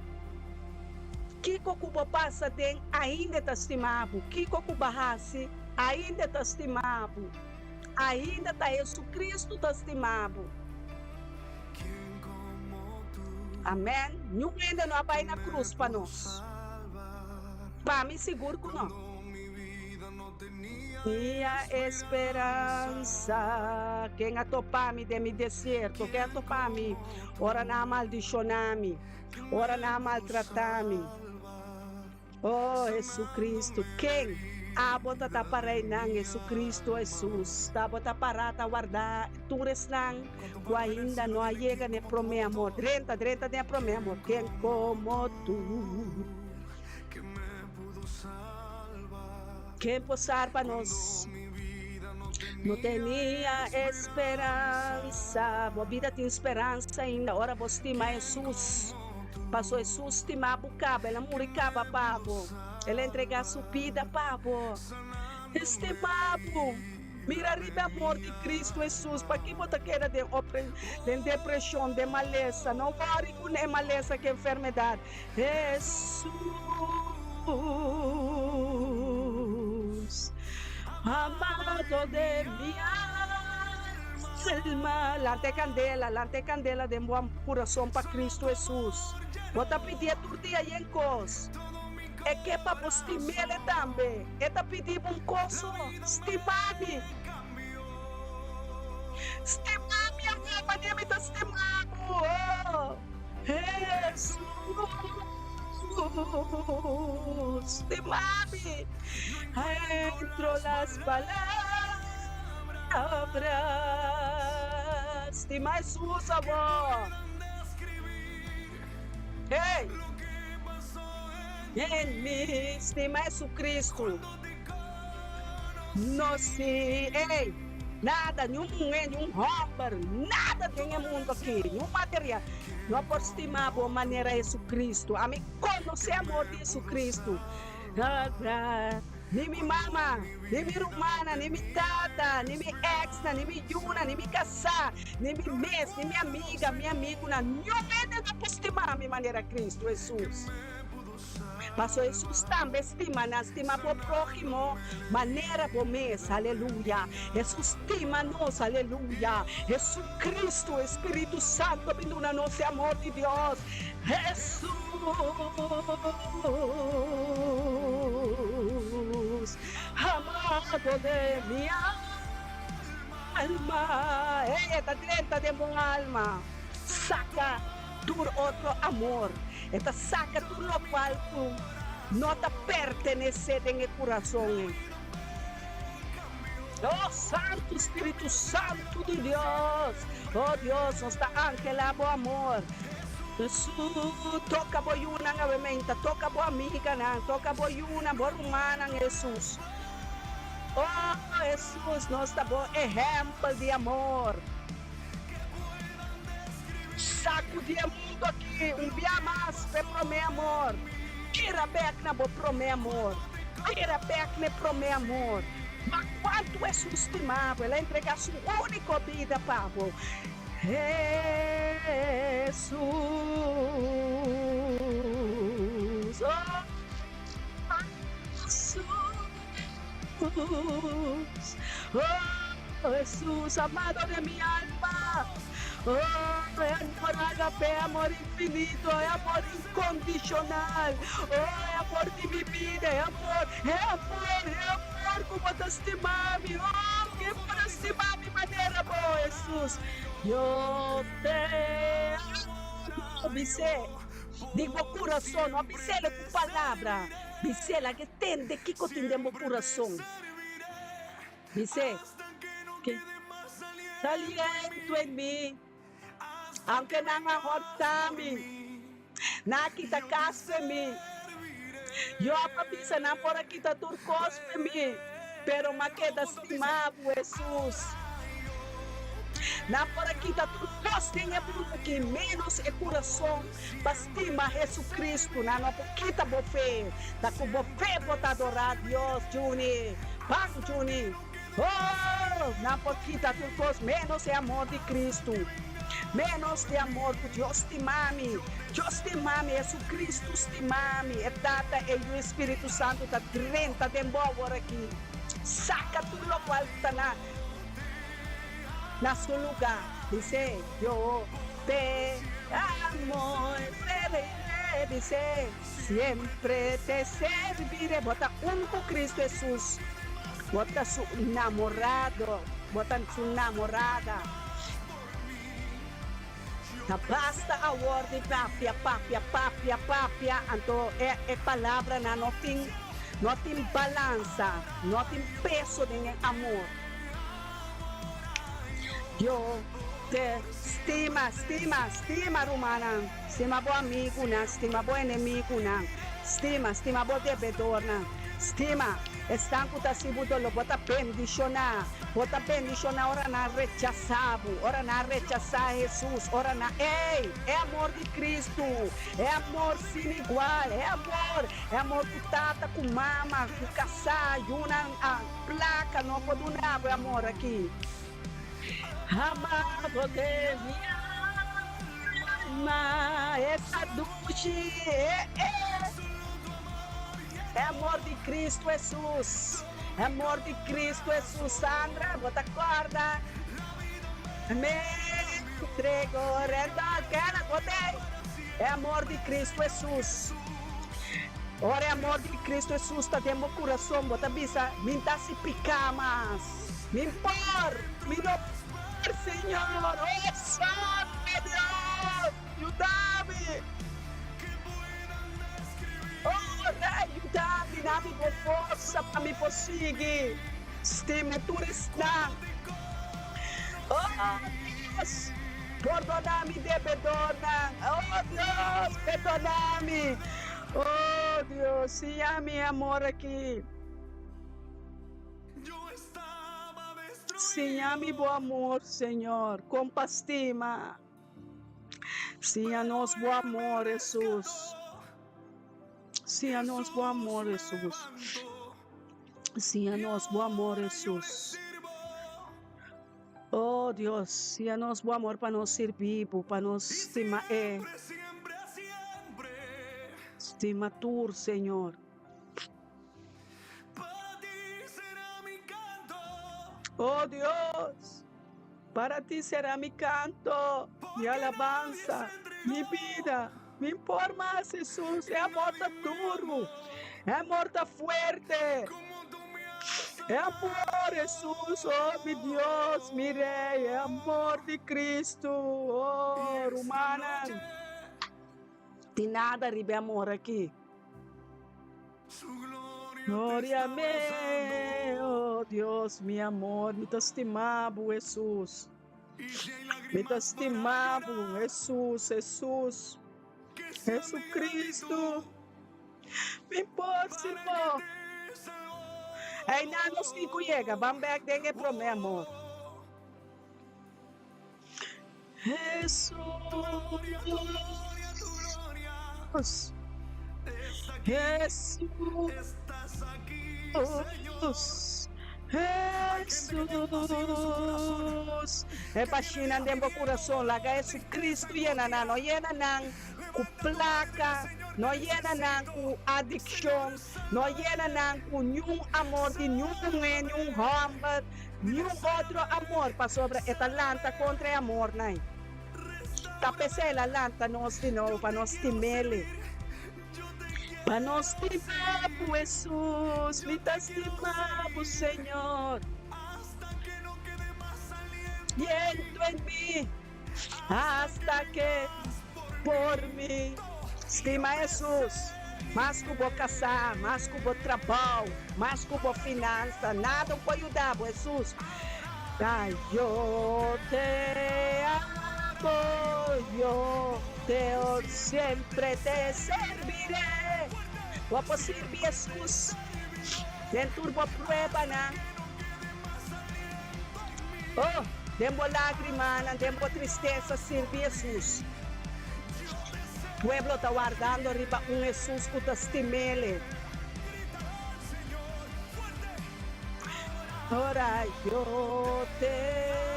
Kiko kuba passa den ainda está estimado. Kiko kuba hasi ainda está estimado. Ainda está Jesus Cristo está estimado. Amém? Não ainda não vai na cruz para nós. Para mim seguro que não. Minha esperança, quem atopar-me de me deserto, quem atopar-me, ora não maldicionar-me, ora não maltratar-me. Oh, Jesus Cristo, quem? Bota tá para nang Jesus Cristo, Jesus. Tá bota para tá guardar, tures nang, o ainda não chega ne pro meu amor. Drenta ne pro meu amor. Quem como tu? Quem pode salvar nós? Não tinha esperança. A vida tem esperança ainda. Ora você estima Jesus. Passou Jesus estimar o cabo. Ela muricava pavo. Ela entregar sua vida pavo. Estimado. Mira arriba amor de Cristo Jesus. Para que você queira de depressão, de maleza. Não vale com maleza que enfermidade. Jesus. Amado de mi alma, lante candela de bom coração para Cristo Jesus. Bota pedir a tortilha e encos. É que para estimar também. É para pedir um coço, estimar-me. Estimar-me, amor, me está estimando. Jesus. Estimar-me. Entro las palabras de mais Jesus, amor. Ei, em mim, estima Jesus Cristo. Não sei, ei, nada, nenhum roubar, nada tem no mundo aqui, nenhum material. Não posso estimar a maneira de Jesus Cristo. A mim conhecer o amor de Jesus Cristo. Nem minha mama, nem minha irmã, nem minha tata, tata, ni mi ex na, ni mi yuna, ni mi kasa, ni mi mes, ni mi amiga, mi amigo na, nyumene na postima mi maneira Cristo Jesus. Mas Jesus também estima por próximo, maneira por mês, aleluia. Jesus estima nós, aleluia. Jesus Cristo, Espírito Santo, vindo na nosso amor de Deus. Jesus, amado de minha alma, está dentro de minha alma. Saca tu outro amor. Esta saca tu lo cual tu no te pertenece en el corazón. Oh Santo Espíritu Santo de Dios. Oh Dios, nuestra ángel abo amor. Jesús, toca boyuna nuevamente, toca bo amiga, toca boyuna, bo humana, Jesús. Oh Jesús, nuestra bo ejemplo de amor. Sacudir mundo aqui, dia mais pro meu amor. Tira back na bo pro meu amor. Tira back na pro meu amor. Mas quanto é estimável, ela entregar sua única vida, Pablo. Jesus, oh Jesus, oh Jesus, amado de minha alma. Oh, é amor agape, é amor infinito, é amor incondicional. Oh, é amor de minha vida, é amor como te estimar-me. Oh, que por estimar-me maneira boa, Jesus. Eu te amo, Bicé. Digo coração, não Bicé com palavra. Bicé, la que tem de que tem meu coração. Bicé, que aliento em mim. Aunque nangahortami, nakita kaspe yo papisa na por kita turcospe mi, pero maqueda estimado Jesus. Na por kita turcos tenha que menos é coração, bastima Jesus Cristo, na no kita bofé, da que bofé bota adorar Deus, Juni, Pang Juni. Oh, na por kita turcos menos é amor de Cristo. Menos de amor por Deus te mami, Jesus Cristo te mami, e data e o Espírito Santo está dentro de nós aqui, saca tudo o qual está na seu lugar, dice, eu te amo, dice, sempre te serviré, bota com Cristo Jesus, bota su namorado, bota su namorada, na basta a word papia, então é palavra na não tem balança, não tem peso de amor. Eu te estima romana, estima bo amigo, estima bo inimigo, estima bo devedor, estima, estanco tá se budolo, bota bendicionar, ora na rechazar Jesus, ora na, ei, é amor de Cristo, é amor sem igual, é amor com tata, com mama, com casar, uma placa, não pode é amor aqui. Amado de minha alma, essa dulce é amor de Cristo Jesus, é amor de Cristo Jesus. Sandra, bota corda, me entrego, é amor de Cristo Jesus. Ora é amor de Cristo Jesus, está dentro do coração, bota bisa, minta se picar mais, me impor, Senhor, oh Santo Deus, ajuda-me. Oh, ajuda-me, dá-me força para me conseguir. Estima tu está. Oh, Deus, perdona-me, devedora. Oh, Deus, perdona-me. Oh, Deus, se ame amor aqui. Sim-me bom amor, Senhor, compastima. Sim-nos bom amor, Jesus. Sim-nos bom amor, Jesus. Sim-nos bom amor, Jesus. Oh Dios, ya nos bu amor para nos servir, para nos estima, Siempre, siempre, siempre. estima tur, Señor. Para ti será mi canto. Oh Dios, para ti será mi canto, mi alabanza, mi vida. Me importa más, Jesús, é amor da turbo, é amor da fuerte. Como tú me amas. É amor, Jesus, oh meu Deus, mi rei, é amor de Cristo, oh, humana. Tem nada de amor aqui. Su gloria Glória a te está me, abrazando. oh Deus, meu amor, me te estimavo, Jesus. Y si hay Me te lágrimas para estimavo, llorar, Jesus, Jesus, que sea Jesus mi Cristo. gratitud Me importa, para irmão. que te deseo. Aí nada nos fico chega, vamos ver que pro meu amor. Jesus. Tu gloria, tu gloria, tu gloria. Está aquí, Jesus. estás aquí, Señor. Jesus. É baixina dentro do coração, laga Jesus Cristo yena na, não yena nang com placa, não yena nang com addiction, não yena nang com nenhum amor de nenhum hammer, nenhum outro amor para sobre esta lanta contra amor, não. Tapese la lanta nos de novo para nos timele. Para nos estimamos, Jesus, me estimamos, Senhor. Hasta que no quede más aliento Viento en mí, hasta que por mí. Estima Jesus, mais que vou caçar, mais que vou trabalho, mais que vou finança, nada pode ajudar, Jesus. Ai, eu te amo, eu sempre te serviré. Vou servir Jesus. Dentro da prueba, né? Oh, dentro da lágrima, dentro da tristeza, servir Jesus. O pueblo está guardando arriba Jesus que te estimele. Ora, eu te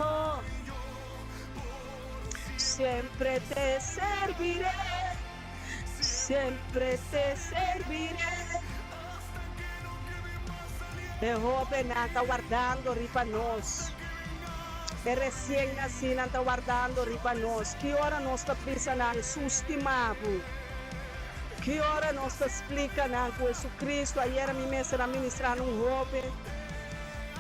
amo. Siempre te serviré. Siempre te serviré. El joven está guardando ripa nós. El recién nacido está guardando ripa nós. Que hora nós está pensando Jesus estimado? Que hora nós está explicando com Jesus Cristo? Ayer a mim me será ministrando joven.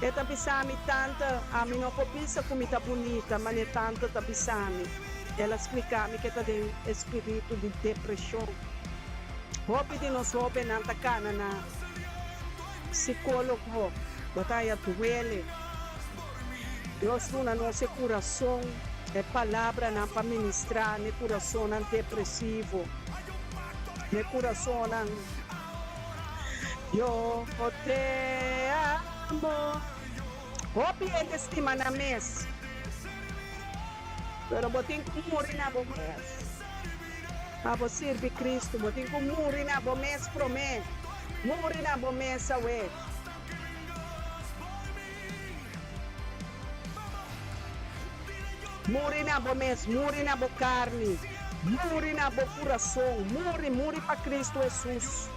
Ele está pensando tanto, a mim não pode pensar como está bonita, mas é tanto está pensando. Ela explica-me que está tem espírito de depressão. Hope de nós hope não está cana na psicólogo, batalha duele. Deus no nosso coração, é palavra não para ministrar, no coração não depressivo, no coração não. Eu te amo. Hope ele estima na mesa. Pero botin ko muri na bo mes. Abo sirvi Cristo, botin ko muri na bo mes pro me. Muri na bo mesa we. Muri na bo mes, muri na bo carne. Muri na bo coração, muri para Cristo Jesus.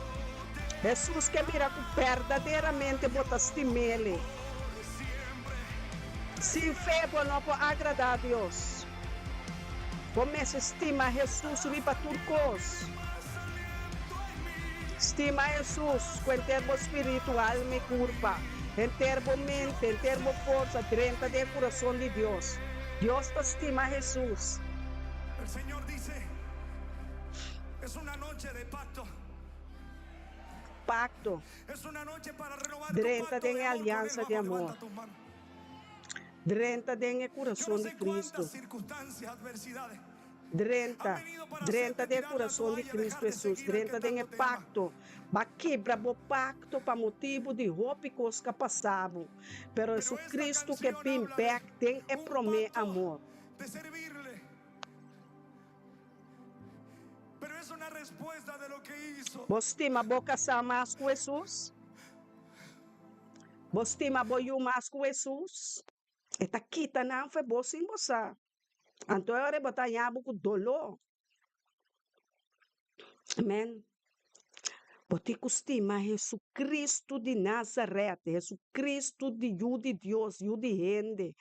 Jesus que mira que verdadeiramente botaste mele. Sem fé, não pode agradar a Deus. Começa a estimar Jesus, riba turcos. Estima Jesus, com termo espiritual, me curva. Em termo mente, em termo força, dentro do coração de Deus. Deus te estima Jesus. El Señor dice, es una noche de pacto. Pacto. Es una noche para renovar Dentro tu pacto de de amor aliança con de el bajo. amor. Levanta tus manos. Dentro do Yo no coração de sé Cristo. cuántas circunstancias, adversidades. Dentro do coração de Cristo Jesus. Dentro do pacto. Ba quebra o pacto para motivo de roupa e cosca passado. Pero Jesus Cristo que bem back tem é promer amor. De servirle. Pero es una respuesta de lo que hizo. Você estima boca mais com Jesus? Você estima boiu mais com Jesus? Eta kita não foi bom sim bossa. Então eu botar nhabo com dolor. Amém. Boti costima Jesus Cristo de Nazaré, Jesus Cristo de Deus, de gente.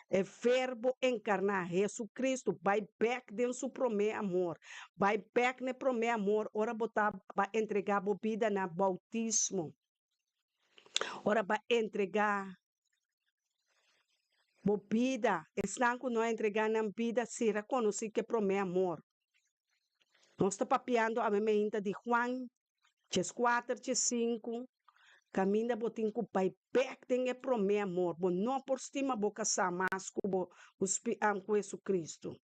É verbo encarnar, Jesus Cristo, vai back de su promê amor. Vai back ne promê amor, ora botar, vai entregar a vida na bautismo. Ora vai entregar bebida, estanco não entregar na vida, se reconhece que promê amor. Nós está papiando a mementa de Juan, 4, 5, caminha botin com pai pek tem e promê amor, bo não por estima boca samas com com Jesus Cristo.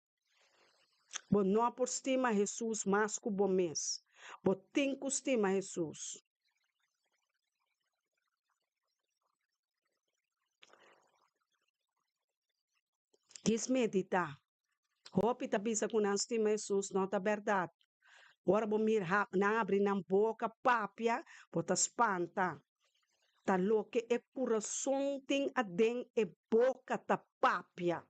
Bo não por estima Jesus mas com bo mês. Bo tem que estima Jesus. Quis meditar. Hope tá bisa com não estima Jesus, não tá verdade. Ora bo mir na abre na boca papia, bo tá espanta. Ta loke e coração tem aden e boca ta papia.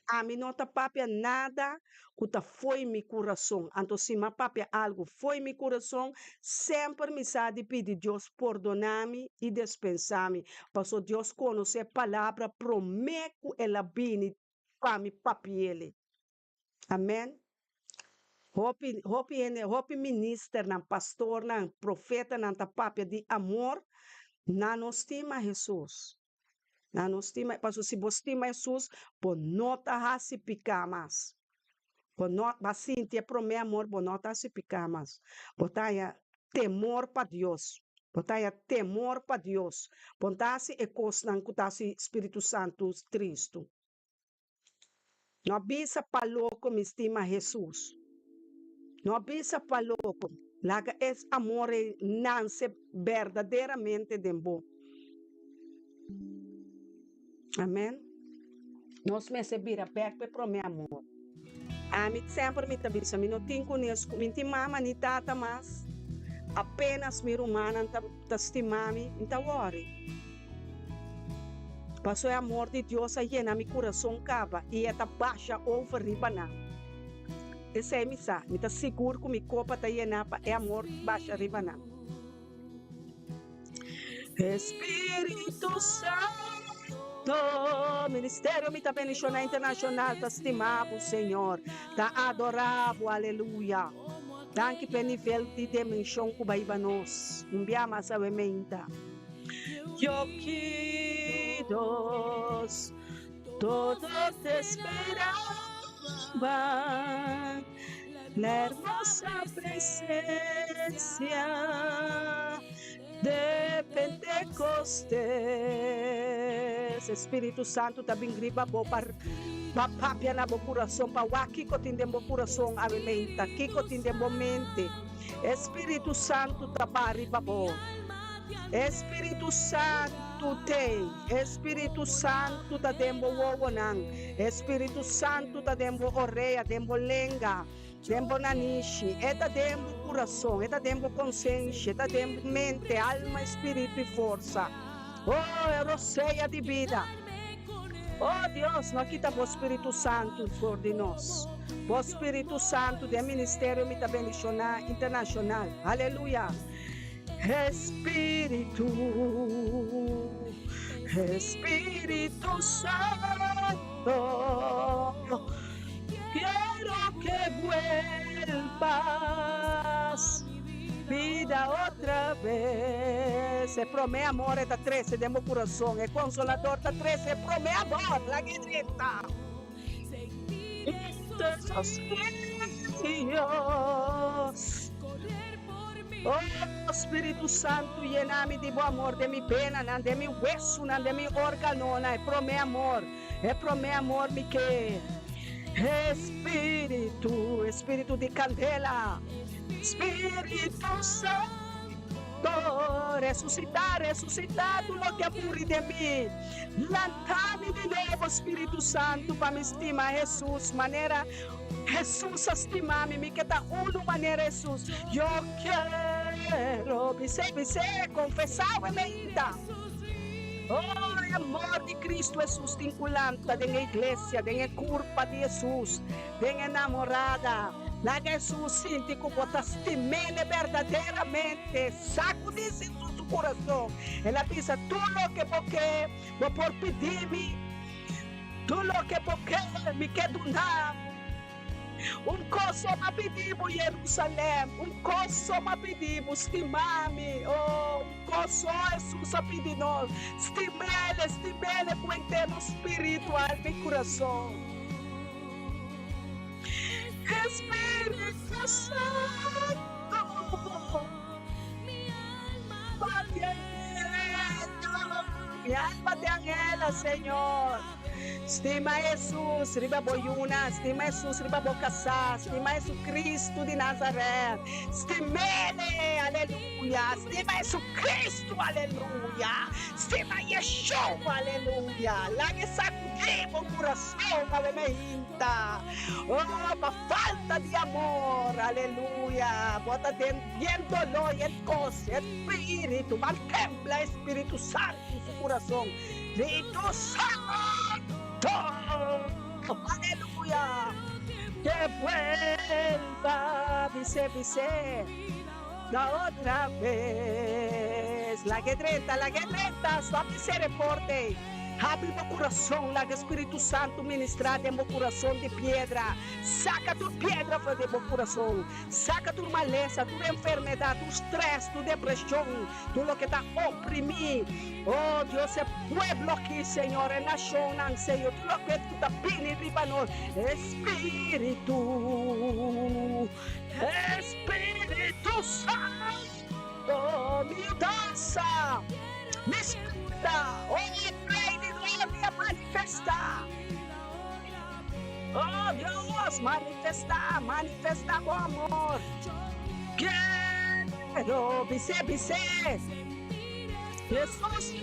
A mim não ta papia nada, que ta foi mi coração. Então se ma papia algo foi mi coração, sempre me sabe pedir Deus perdonar-me e dispensar-me. Porque Deus conhece a palavra, prometo ela bine para mi papiele. Amém? Hope minister, nan pastor, nan profeta, nan ta papia de amor, na nos estima Jesus. Na nos estima, porque se você estima Jesus, por nota se picar mais. Por nota, sentir promê amor, por nota se picar mais. Botaia temor para Deus. Botaia temor para Deus. Botasse e cosnan kutasi Espírito Santo Cristo. Não avisa para louco, me estima Jesus. Não avisa para louco. Laga es amor nance verdadeiramente dembo. Amém? Nós me servir a perpe pro meu amor. A mim sempre me tabisa, me não tenho conheço, me tem mama ni tata mas apenas me humana ta estimami, então worry. Passou o amor de Deus a llenar mi coração cava e esta baixa over ribana. Esse é misa, me tá seguro que mi copa tá llena é amor baixa ribana. Espírito Santo, ministério me tá bendicionar internacional, tá estimado, Senhor, tá adorado, aleluia. Danke per nível de dimensão que vai nos. Enviamos a mementa. Eu quiero todo te esperaba, la hermosa presencia de Pentecostés. Espírito Santo também griba bo para papapia na bo coração, para waki ko tindem bo coração a mementa, kiko tindem bo mente. Espírito Santo tabari babo. Espírito Santo tem, Espírito Santo tá dembo wowonan, Espírito Santo tá dembo oreia, dembo lenga, dembo nanishi, tá dembo coração, tá dembo consciência, tá dembo mente, alma, espírito e força. Oh, eu roceia de vida. Oh Deus, nós quita o Espírito Santo por de nós. O Espírito Santo do Ministério me tá bendicionar internacional. Aleluia. Espírito, Espírito Santo, quero que vuelvas vida outra vez. É promê amor, é da 13, de meu coração, é consolador da 13, é promê amor, la guidrita. Dios. Oh Espírito Santo, llena-me de bom amor, de mi pena, não de mi hueso, não de mi órgano, é promê amor, me quer. Espírito, Espírito de candela, Espírito Santo, ressuscitar tudo o que apure de mim. Lantame de novo, Espírito Santo, para me estimar Jesus, maneira Jesus estima-me, me que tá uma maneira Jesus. Eu quero, me confessar, me ainda. Oh, amor de Cristo Jesus vinculanta de la iglesia, de la curva de Jesus, de la enamorada. La Jesus sinti que botas temele verdadeiramente, sacudice em tu coração. Ela pensa, tu lo que porque, vou por pedir-me, tu lo que porque me quer donar. Coso mapidimos Jerusalém, coso mapidimos estimame, coso Jesus a pedir nós, estimele com inteiro espiritual e coração. Espírito Santo, mi alma te anhela, Senhor. Estima Jesus, riba boyuna, estima Jesus, riba bocasá, estima Jesus Cristo de Nazaré, estimele, aleluia, estima Jesus Cristo, aleluia, estima Yeshua, aleluia, lá que sacudir o coração, aleluia, a falta de amor, aleluia, bota dentro, bien dolor, e coisa, espírito, mal tembla, Espírito Santo em seu coração, Espírito Santo. Aleluya, que vuelva, vice, la otra vez. La que 30, só misericordia. Abre meu coração, lá que Espírito Santo ministrar de meu coração de pedra. Saca tua pedra de meu coração. Saca tua maleza, tua enfermidade, tua estresse, tua depressão, tudo que está oprimido. Oh, Deus é pueblo aqui, Senhor, é nação, Senhor. Tudo que está bem riba nós. Espírito Santo, me dança, me escuta, manifestar. Oh Deus, manifestar o amor. Quero vice. Jesus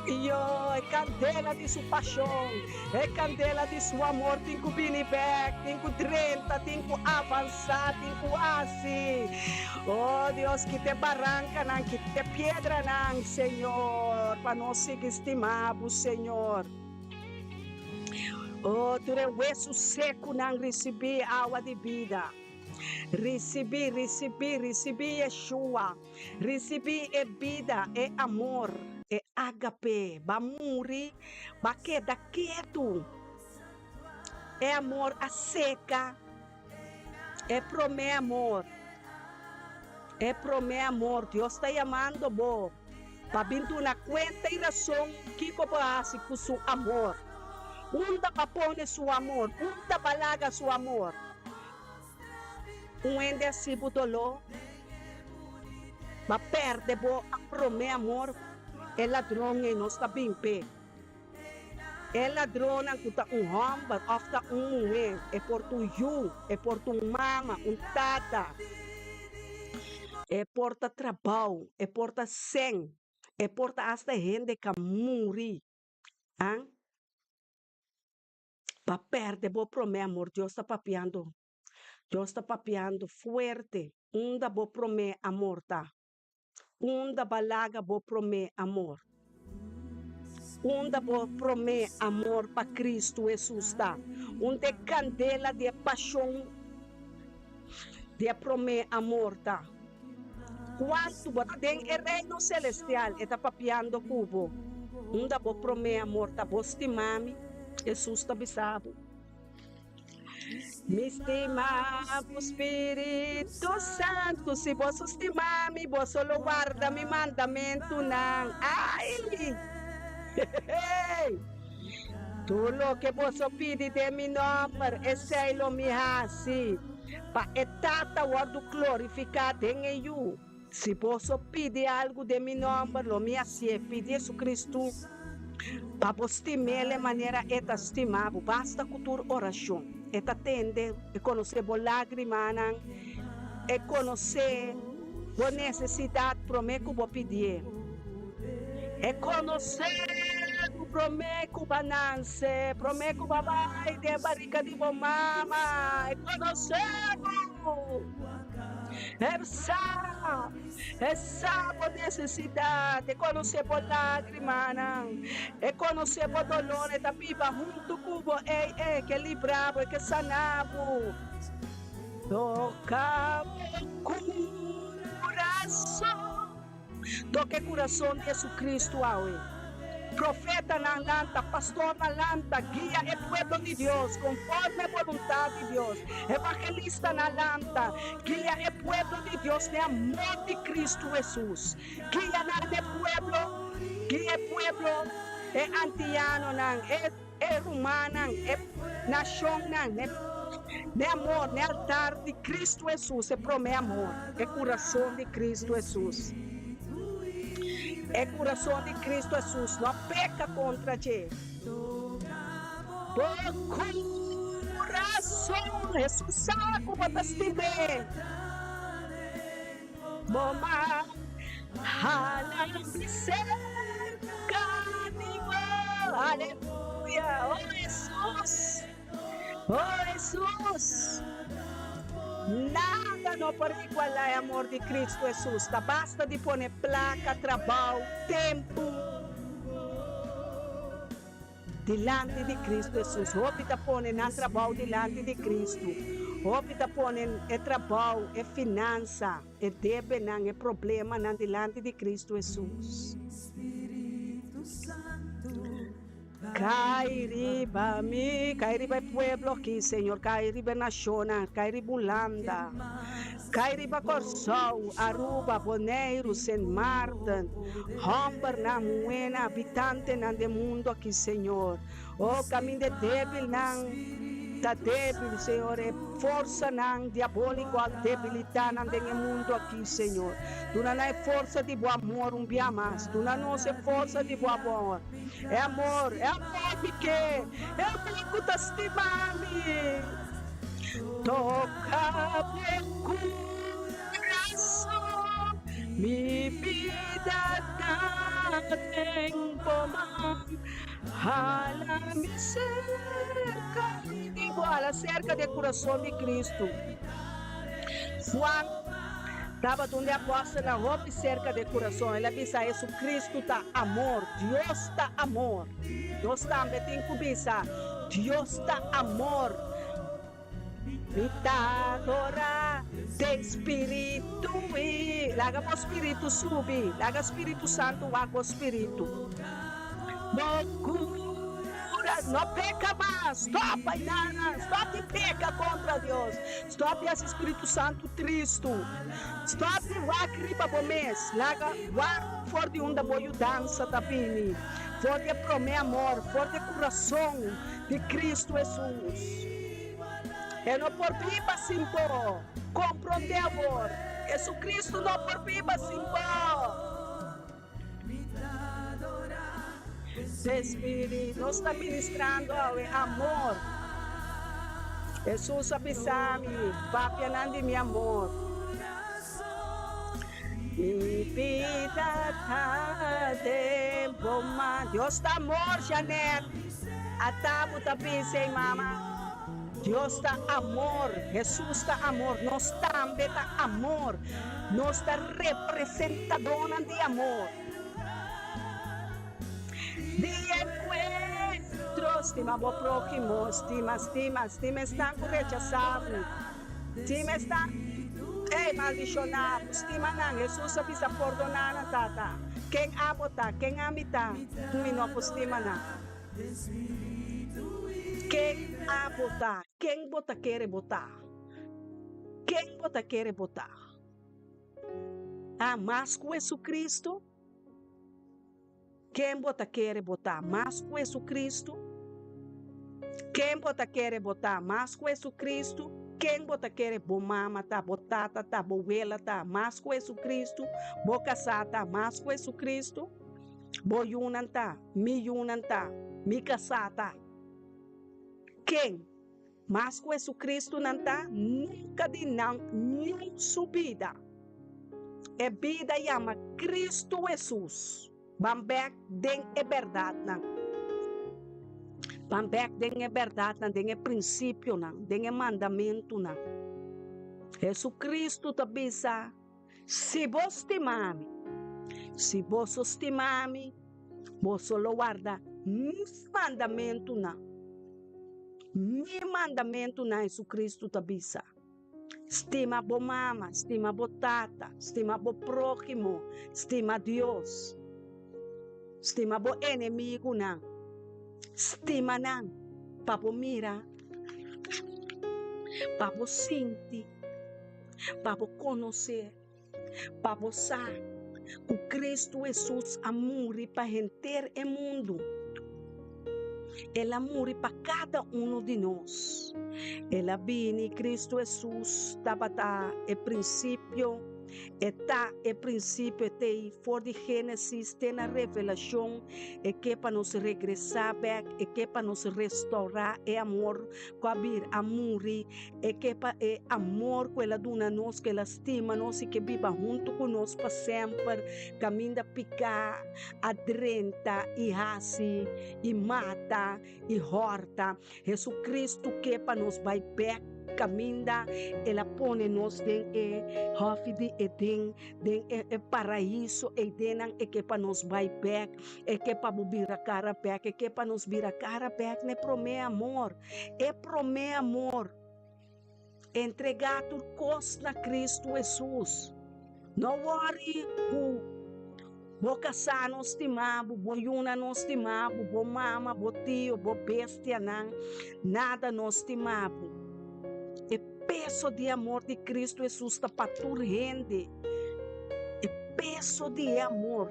Io é candela de sua paixão, é candela de seu amor. Tenho que vir back, tenho que 30, tenho que avançar, tenho que assim. Oh Deus, que te barranca, não, que te pedra, não, Senhor, para nós seguir estimado, Senhor. Oh, tu é hueso seco, não recebi água de vida. Recebi Yeshua, recebi vida, é amor, é agape, vai morrer, vai quedar quieto, é amor a seca, é promé amor, Deus está chamando bo, para vir na conta e razão que cobrasse com seu amor, para pôr seu amor, para balaga seu amor. Ende assim dolor, mas perde bo a promé amor, é ladrão e não está bem pé. É ladrão que está homem, ofta mulher, é por tu yu, é por tu mama, tata, é por tu trabalho, é por tu sem, é por tu hasta gente que morre, para perde bo promé amor, Deus está papiando. Deus está papiando fuerte. Da bo promé amor, tá? Da balaga bo promé amor. Da bo promé amor para Cristo Jesus, tá? De candela de paixão de promé amor, tá? Quanto bota tem o reino celestial, está papiando cubo. Da bo promé amor, tá? Bo estimame, Jesus está bisabo. Me estima, Espírito Santo, se você estimar-me, você lo guarda mi mandamento, não. Ai! Tudo que você pede de mi nome, esse lo me hace. Para etata guardo glorificado em eu. Se você pede algo de mi nome, lo me hace, pede Jesus Cristo. Para você estimar de maneira eta estimado, basta com tua oração. Eta tende e conhecer boa lágrima, e conhecer boa necessidade, promete que vou pedir. E conhecer promete que vai nascer, promete que vai de barriga de boa mama, conhecemos essa necessidade, conhecemos lágrimas, conhecemos dolor, e viva junto com você, que libramos, que sanamos. Toca coração, toque coração de Jesus-Cristo hoje. Profeta na lanta, pastor na lanta, guia o pueblo de Deus, conforme a vontade de Deus. Evangelista na lanta, guia o pueblo de Deus, no amor de Cristo Jesus. Guia na pueblo, guia o pueblo, antiano, romano, nação, de amor, no altar de Cristo Jesus, promete amor, coração de Cristo Jesus. Coração de Cristo Jesus, não peca contra ti. Coração, Jesus sabe como estás bem. Mama, hala-me cerca de mim. Aleluia, oh Jesus. Oh Jesus, nada não pode igualar o amor de Cristo Jesus. Basta de pôr placa, trabalho, tempo delante de Cristo Jesus. Opta pôr na trabalho delante de Cristo. Opta pôr trabalho, finança, débito, não problema não delante de Cristo Jesus. Cairiba mi, Cairiba pueblo aqui, Senhor, Cairiba nacional, Cairiba Holanda, Cairiba Corsol, Aruba, Bonaire, Saint Martin, Humber, na Moena, habitante do mundo aqui, Senhor. Oh, caminho de débil, não. Está débil, Senhor, força não, diabólico, debilidade não tem mundo aqui, Senhor. Tu não é força de bom amor, dia mais. Tu não é força de bom amor. É amor de quê? É amor que te estimame. Toca meu coração, minha vida dá tempo, hala-me cerca, igual a cerca do coração de Cristo. Juan estava onde apóstolo na roupa cerca do coração. Ele avisa Jesus Cristo está amor, Deus está amor. Deus também tem que avisar, Deus está amor. Vitadora de Espírito e laga o Espírito subir, laga o Espírito Santo vai com o Espírito. Não peca mais, stop, nada, stop peca contra Deus, stop esse Espírito Santo triste, stop vai riba pro mês, laga vai for de onda boa dança tapini, for de promessa amor, for de coração de Cristo Jesus. Eu não por pipa simpo, compreende amor, Jesus Cristo não por pipa simpo. Espírito, nós está ministrando amor. Jesus avisame, papi nandi mi amor. Mi vida tá de bom, Deus está amor, Janete. Atabo tapi sei mama. Deus está amor, Jesus está amor, nós também está amor, nós está representadora de amor. De encuentro, estima o próximo, estima está rechazado, estima está maldicionado, estima não, Jesus avisa perdonar, tata. Quem abota, quem amita, tu não estima não. Quem abota, quem bota quer botar, quem bota quer botar. Mas com Jesus Cristo. Quem bota quer botar mais com Jesus Cristo? Quem bota quer botar mais com Jesus Cristo? Quem bota quer bomama tá, botata tá, boela tá, mais com Jesus Cristo? Bocasá tá, mais com Jesus Cristo? Boyunan tá, miyunan tá, mikasá tá. Quem? Mais com Jesus Cristo não tá? Nunca de não, nenhuma subida. É vida e ama Cristo Jesus. Bambek den é verdade não. Pambek dengue verdade, não dengue princípio, não dengue mandamento, não. Jesus Cristo te bisa, se vos estimame, se vos estimame, vos solo guarda mis mandamento, não. Mi mandamento, não, Jesus Cristo te bisa. Estima bo mama, estima bo tata, estima bo prójimo, estima Deus, estima bo inimigo, não. Estima não, papo mira, papo sentir, papo conhecer, papo saber que Cristo Jesus amor para gente o mundo. Ele amor para cada de nós. Ele vem, Cristo Jesus, estava o princípio, está o princípio, tem for de Gênesis, tem a revelação, e que para nos regressar back, e que para nos restaurar, é amor, cabir amor, e que para é amor que ela dona nós, que ela estima nós, e que viva junto conosco para sempre, caminha picar, adrenta, e raci, e mata, e horta, Jesus Cristo que para nos vai back, caminha, ela põe nos den hof de Eden, den paraíso, Eden e que para nos vai back, e que para vira cara back, e que para nos vira cara back, ne promê amor, entregar tu costa na Cristo Jesus. Não worry vou casar nos estimado, vou yuna nos estimado, vou mama, vou tio, vou bestia, não, nada nos estimado. O peso de amor de Cristo Jesus está para tu rende. O peso de amor.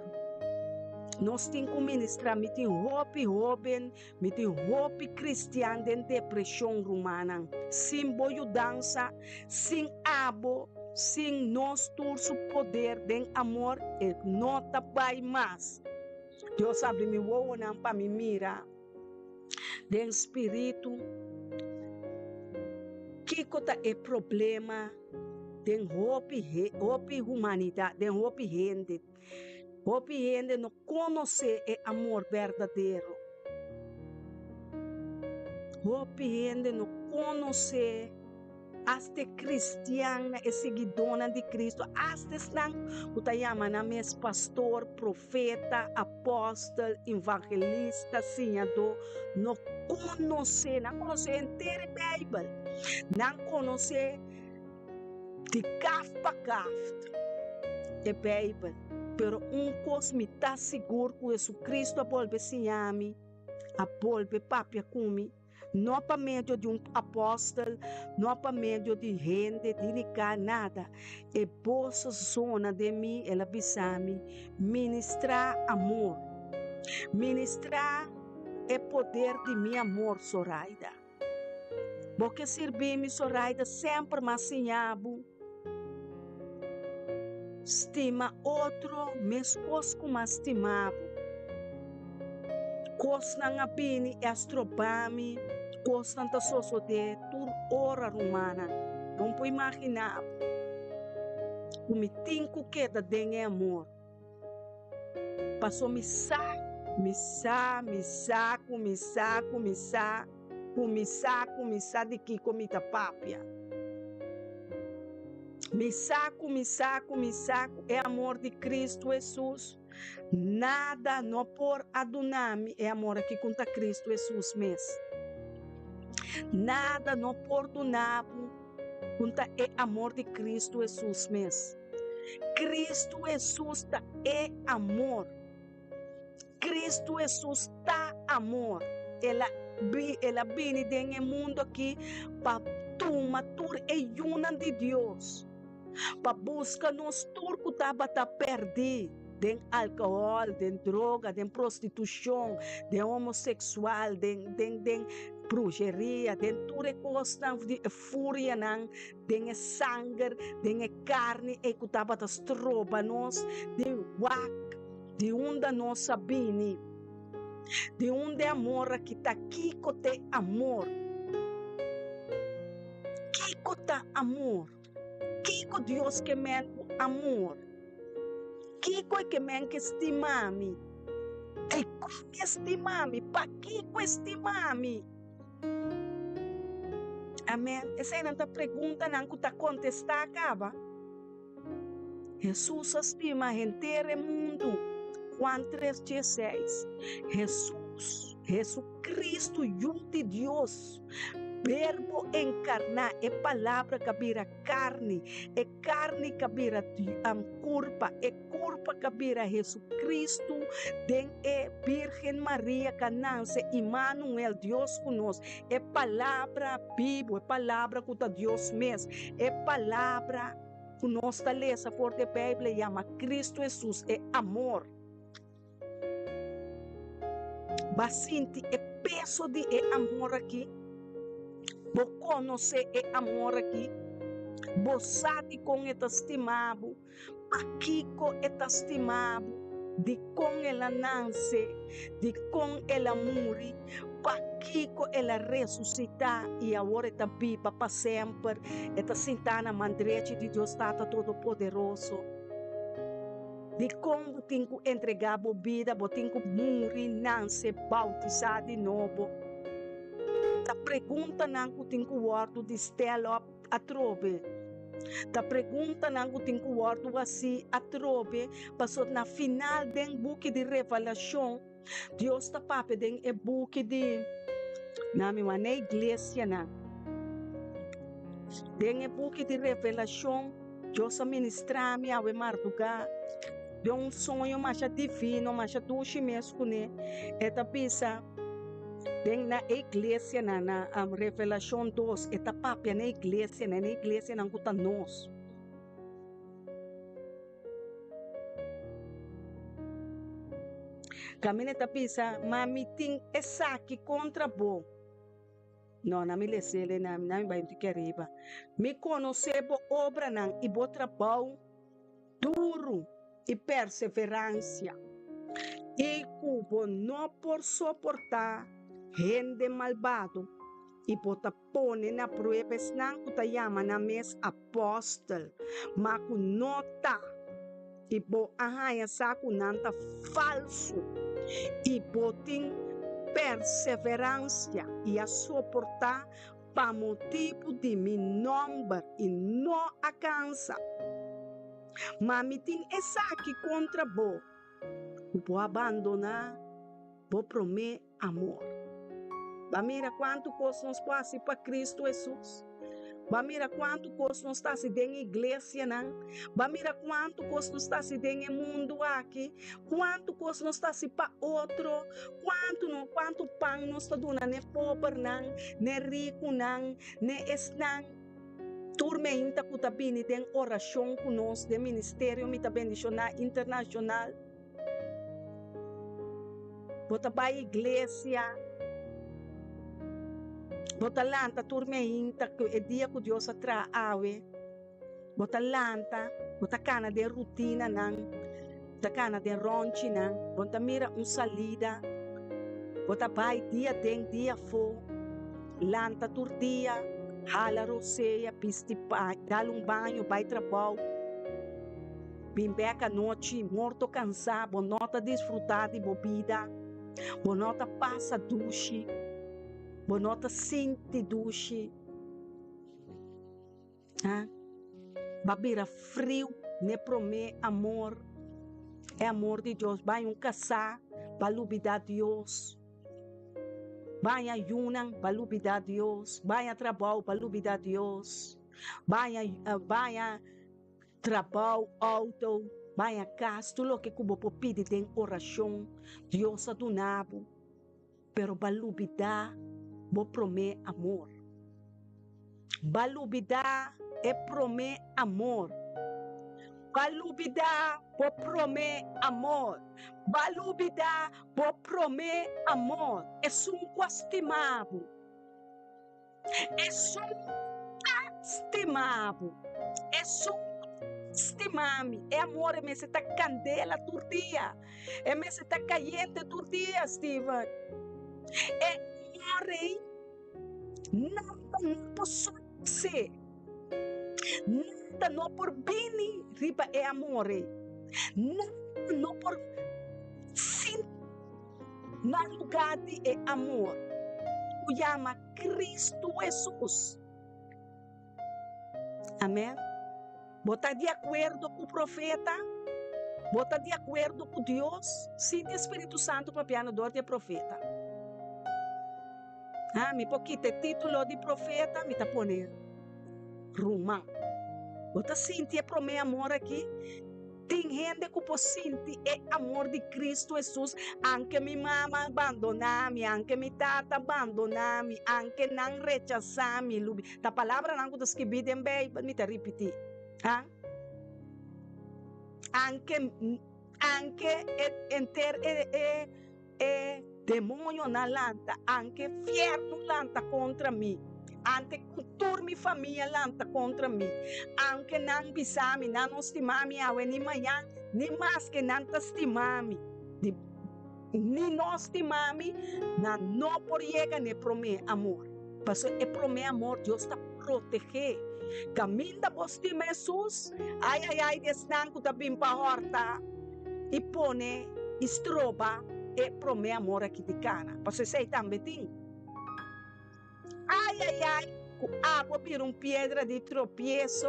Nós temos que ministrar, me tem roupa jovem, me tem roupa cristiana de depressão romana. Sem boa dança, sem abo, sem nós ter o poder de amor, e nota vai mais. Deus abre me voa para me mirar. De espírito, que é problema de roupa humanidade, de roupa gente. Roupa gente não conhece o amor verdadeiro. Roupa gente não conhece hasta cristiana e seguidora de Cristo, hasta estão o que chama na mes pastor, profeta, apóstolo, evangelista, senhador, não conhece inteira a Bíblia, não conhece de caf para caf a Bíblia, pero coisa me está seguro que Jesus Cristo a volver se ame, a volver papia comigo. Não para meio de apóstolo, não para meio de gente, de ninguém, nada. É bolsa zona de mim, ela bisame, ministrar amor. Ministrar é poder de meu amor, Soraida. Porque servir-me, Soraida, sempre mais sinhabo. Estima outro, mesmo mais estimado. Costa na bini e astrobami, costa na soso de tur hora romana. Não pode imaginar. O me tinco que da dengue amor. Passou me sa de que comita papia. Me saco, é amor de Cristo Jesus. Nada não por adunami é amor aqui contra Cristo Jesus mesmo. Nada não por dunabo contra é amor de Cristo Jesus mesmo. Cristo Jesus é amor. Cristo Jesus está amor. Ela vem dentro do mundo aqui para tomar é una de Deus. Para buscar nos tudo que estava perdido. De álcool, de droga, de prostituição, de homossexual, de bruxeria, de tudo que de fúria, de sangue, de carne, e que estava estroba nós, de wak, de onde nós sabemos, de onde amor que está aqui, que amor. Que amor. Que Deus que me amor. Kiko que men que estimami. E como estimami, pa que estimami? Amém. Essa é a pergunta não que está contestar acaba. Jesus estima o mundo. Juan 3:16. Jesus Cristo, Hijo de Deus, verbo encarnar, é palavra que vira carne, é carne que vira curpa, é curpa que vira Jesus Cristo, den é Virgem Maria que nasce, Emmanuel, Deus conosco, é palavra viva, é palavra que está Deus mesmo, é palavra que nós está lendo, porque a Bíblia chama Cristo Jesus, é amor. Basinti é peso de amor aqui. Vou conhecer o amor aqui. Vou sabe com o estimado. Aqui com o estimado. De com ela nasce. De com ela morre. Aqui com ela ressuscitar. E agora está viva para sempre. Está sentada na mão direita de Deus Tata Todo-Poderoso. De como tenho que entregar a vida, tenho que morrer, nascer, bautizar de novo. A pergunta não que tenho que guardar de estela a trove. A pergunta não que tenho que guardar assim a trove, passou na final do book de revelação. Deus está pedindo o book de na minha igreja na. Den o book de revelação, Deus ministrar-me a martugar. De sonho mais divino, mais doce mesmo, né? Eta pisa, na igreja, na revelação 2, eta papia na igreja não custa nós. Caminha eta pisa, mami tem essa aqui contra bo. Não me lesele, não me vai te arriba. Me conhecer bo obra não, e bo trabalho duro. E perseverança. E cubo não por suportar gente malvado. E bota pone na pruebas não que te chama na mes apóstolo. Mas que nota. E bo arranha saco nanta falso. E botin perseverança. E a suportar para motivo de meu nome. E não alcança. Mami tem essa aqui contra bo. Vou abandonar, vou prometer amor. Vai mira quanto coisa nós passamos para Cristo Jesus. Vai mira quanto coisa nós está se dando em igreja, não. Vai mira quanto coisa nós está se dando em mundo aqui. Quanto coisa nós está se para outro. Quanto pão nós está dando, nem pobre, não, nem rico, não, nem não. Turma ainda que está vindo tem oração conosco, do Ministério Mitabendicional Internacional. Bota para a igreja. Bota lanta, turma ainda, que é dia que Deus atrai awe. Bota lanta, bota cana de rotina, não. Bota cana de ronchi, não. Bota mira salida. Bota vai dia tem, dia for. Lanta turdia. Hala roceia, piste pai, dá banho, vai trabalho. Bimbeca noite, morto cansado, bonota desfrutar de bebida, bonota passa duche, bonota sente duche. Babira frio, ne promete amor, é amor de Deus. Vai casar, vai lubidar Deus. Vai a Yunan, vai lubidar Deus. Vai a trabalho, vai lubidar Deus. Vai a trabalho, auto, vai a casa, tudo o que cubo pede tem oração. Deus adunabo. Pero vai lubidar, vou prometer amor. Vai lubidar é prometer amor. Balubida, vou prometer amor. Balubida, vou prometer amor. É um estimado. É um estimado. É um estimame. É amor, mas está candela todo dia. É mas está caliente todo dia, Steven. É amor, hein? Não posso ser. Nada não por bem, riba é amor. Nada não por sim, na lugar de amor, o chama Cristo Jesus. Amém? Bota de acordo com o profeta? Bota de acordo com Deus? Sim, o Espírito Santo para piano de profeta. Me pouquinho título de profeta, me tá poner Romã. Bota sentir pro meu amor aqui. Tem gente que pode sentir o amor de Cristo Jesus. Anche minha mama abandonar-me, anche minha tata abandonar-me, anche não rechazar-me. A palavra não que escrevi em bem, me tá repetir. Anche enter demônio na lanta, anche fierno lanta contra mim. Ante cultura minha família lanta contra mim. Anche não bisami, não estimami, nem manhã, nem mais que não estimami. Ni não estimami, não por chegar nem pro meu amor. Porque é pro meu amor, Deus está proteger. Caminho da postima Jesus, ai, desnanco da bimpa horta, e pone, estroba, é pro meu amor aqui de cana. Porque sei também tem. Ai, água vira pedra de tropeço,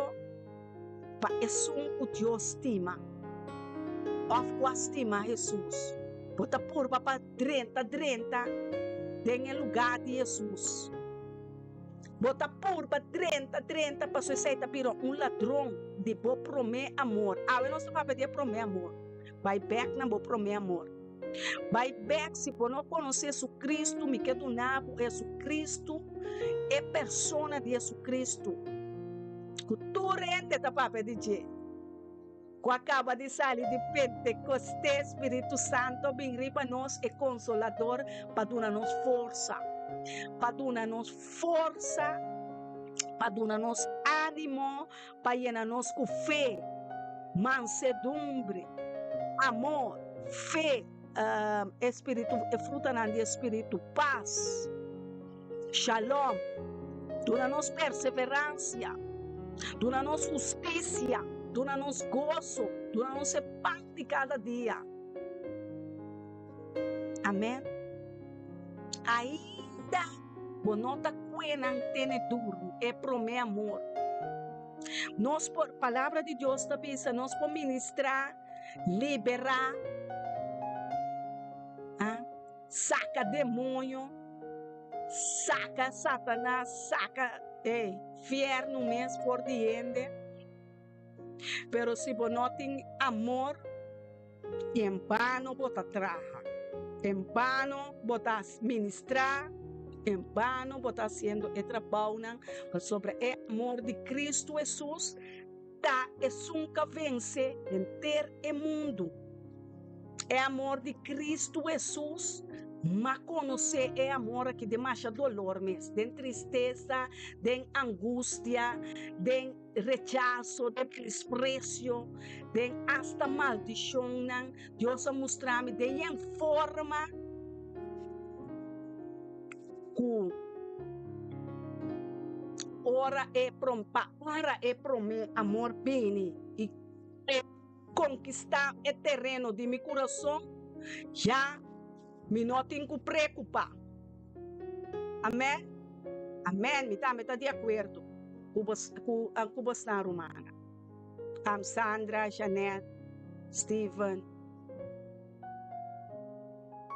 para isso que Deus estima. Ou estima Jesus. Bota purba para 30, tem lugar de Jesus. Bota purba 30, para você piro ladrão de bo promê amor. Eu não estou pedir promê amor. Vai back na bo promê amor. Vai back se por não conhecer Jesus Cristo, me quedo nabo Jesus Cristo, é persona de Jesus Cristo. Que tu rende da papa de Deus. Que acaba de sair de Pentecostes, Espírito Santo, vem para nós é consolador, para dar-nos força. Para dar-nos força, para dar-nos ânimo, para llenar-nos com fé, mansedumbre, amor, fé, espírito, fruta de espírito, paz, shalom, dá-nos perseverança, dá-nos justiça, dá-nos gozo, dá-nos paz de cada dia. Amém? Ainda, bonota cuena antene duro, é pro meu amor. Nós, por palavra de Deus, pensa, nós por ministrar, liberar, saca demônio, saca Satanás, saca inferno mesmo por diante. Pero se você não tem amor, em vano bota traja, em vano bota ministrar, em vano bota sendo trabalho sobre o amor de Cristo Jesus, tá nunca vence em ter o mundo. É amor de Cristo Jesus, mas conhecer é amor que demasiado dolor mesmo, de tristeza, de angústia, de rechazo, de desprezo, de hasta maldição. Deus a mostrar-me de em forma que ora é pro meu amor bem e conquistar o terreno de meu coração, já me não tenho que preocupar. Amém? Amém? Me está de acordo com a cubação romana. Sandra, Janete, Steven.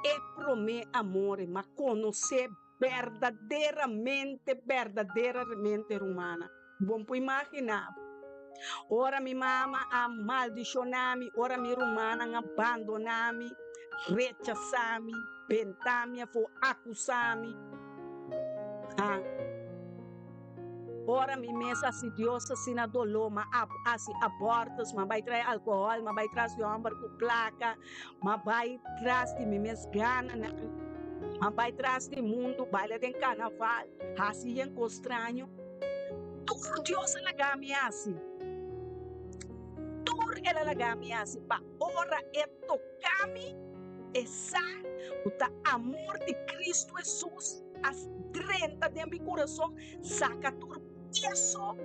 É pro meu amor, mas conhecer verdadeiramente romana. Bom para imaginar. Ora minha mama amaldiçonar-me, ora minha romana abandonar-me, rechazar-me, pentar-me, acusar-me. Ora minha mesa se Deus assina dolor, mas assim abortos, mas vai trazer álcool, mas vai trazer homem com placa, mas vai trazer minha mesa gana, mas vai trazer mundo, baile de carnaval, assim é estranho. Tudo Deus é assim. Ela lagami assim, para ora é tocar-me, essa o amor de Cristo Jesus, as 30 de meu coração, saca tudo isso,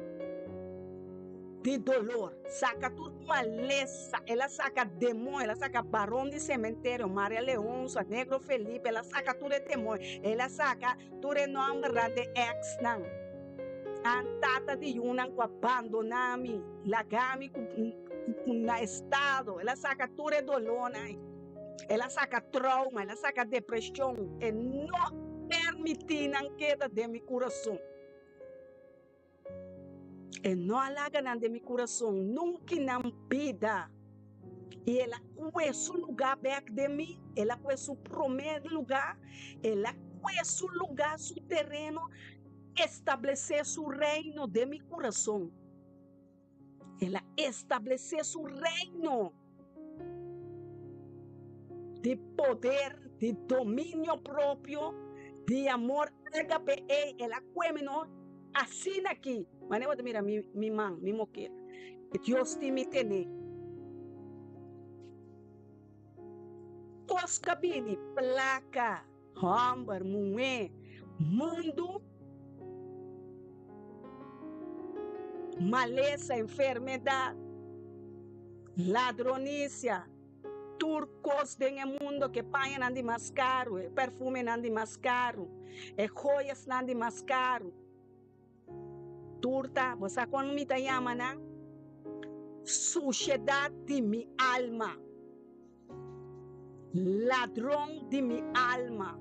de dolor, saca tudo maleza, ela saca demônio, ela saca barão de cemitério, Maria Leonça, Negro Felipe, ela saca tudo de demônio, ela saca tudo em nome de ex, não. Antata de Yunan com abandonami, lagami na estado, ela saca tudo de dolor, não. Ela saca trauma, ela saca depressão, e não permitem queda de meu coração. E não alaga de meu coração, nunca na vida. E ela é o lugar back de mim, ela é o primeiro lugar, ela é o lugar, o terreno, estabelecer o reino de meu coração. Ela estabelecer o reino de poder, de domínio próprio, de amor agape. Ela come assim aqui. Mas eu vou mirar minha mãe, minha moqueira. Deus te me tem. Os cabine, placa, hambar, mué, mundo, maleza, enfermidade, ladronícia, turcos de mundo que pagan nandi mais caro, perfume nandi mais caro, joias nandi mais caro. Turta, você quando me chama na suciedade de minha alma, ladrão de minha alma.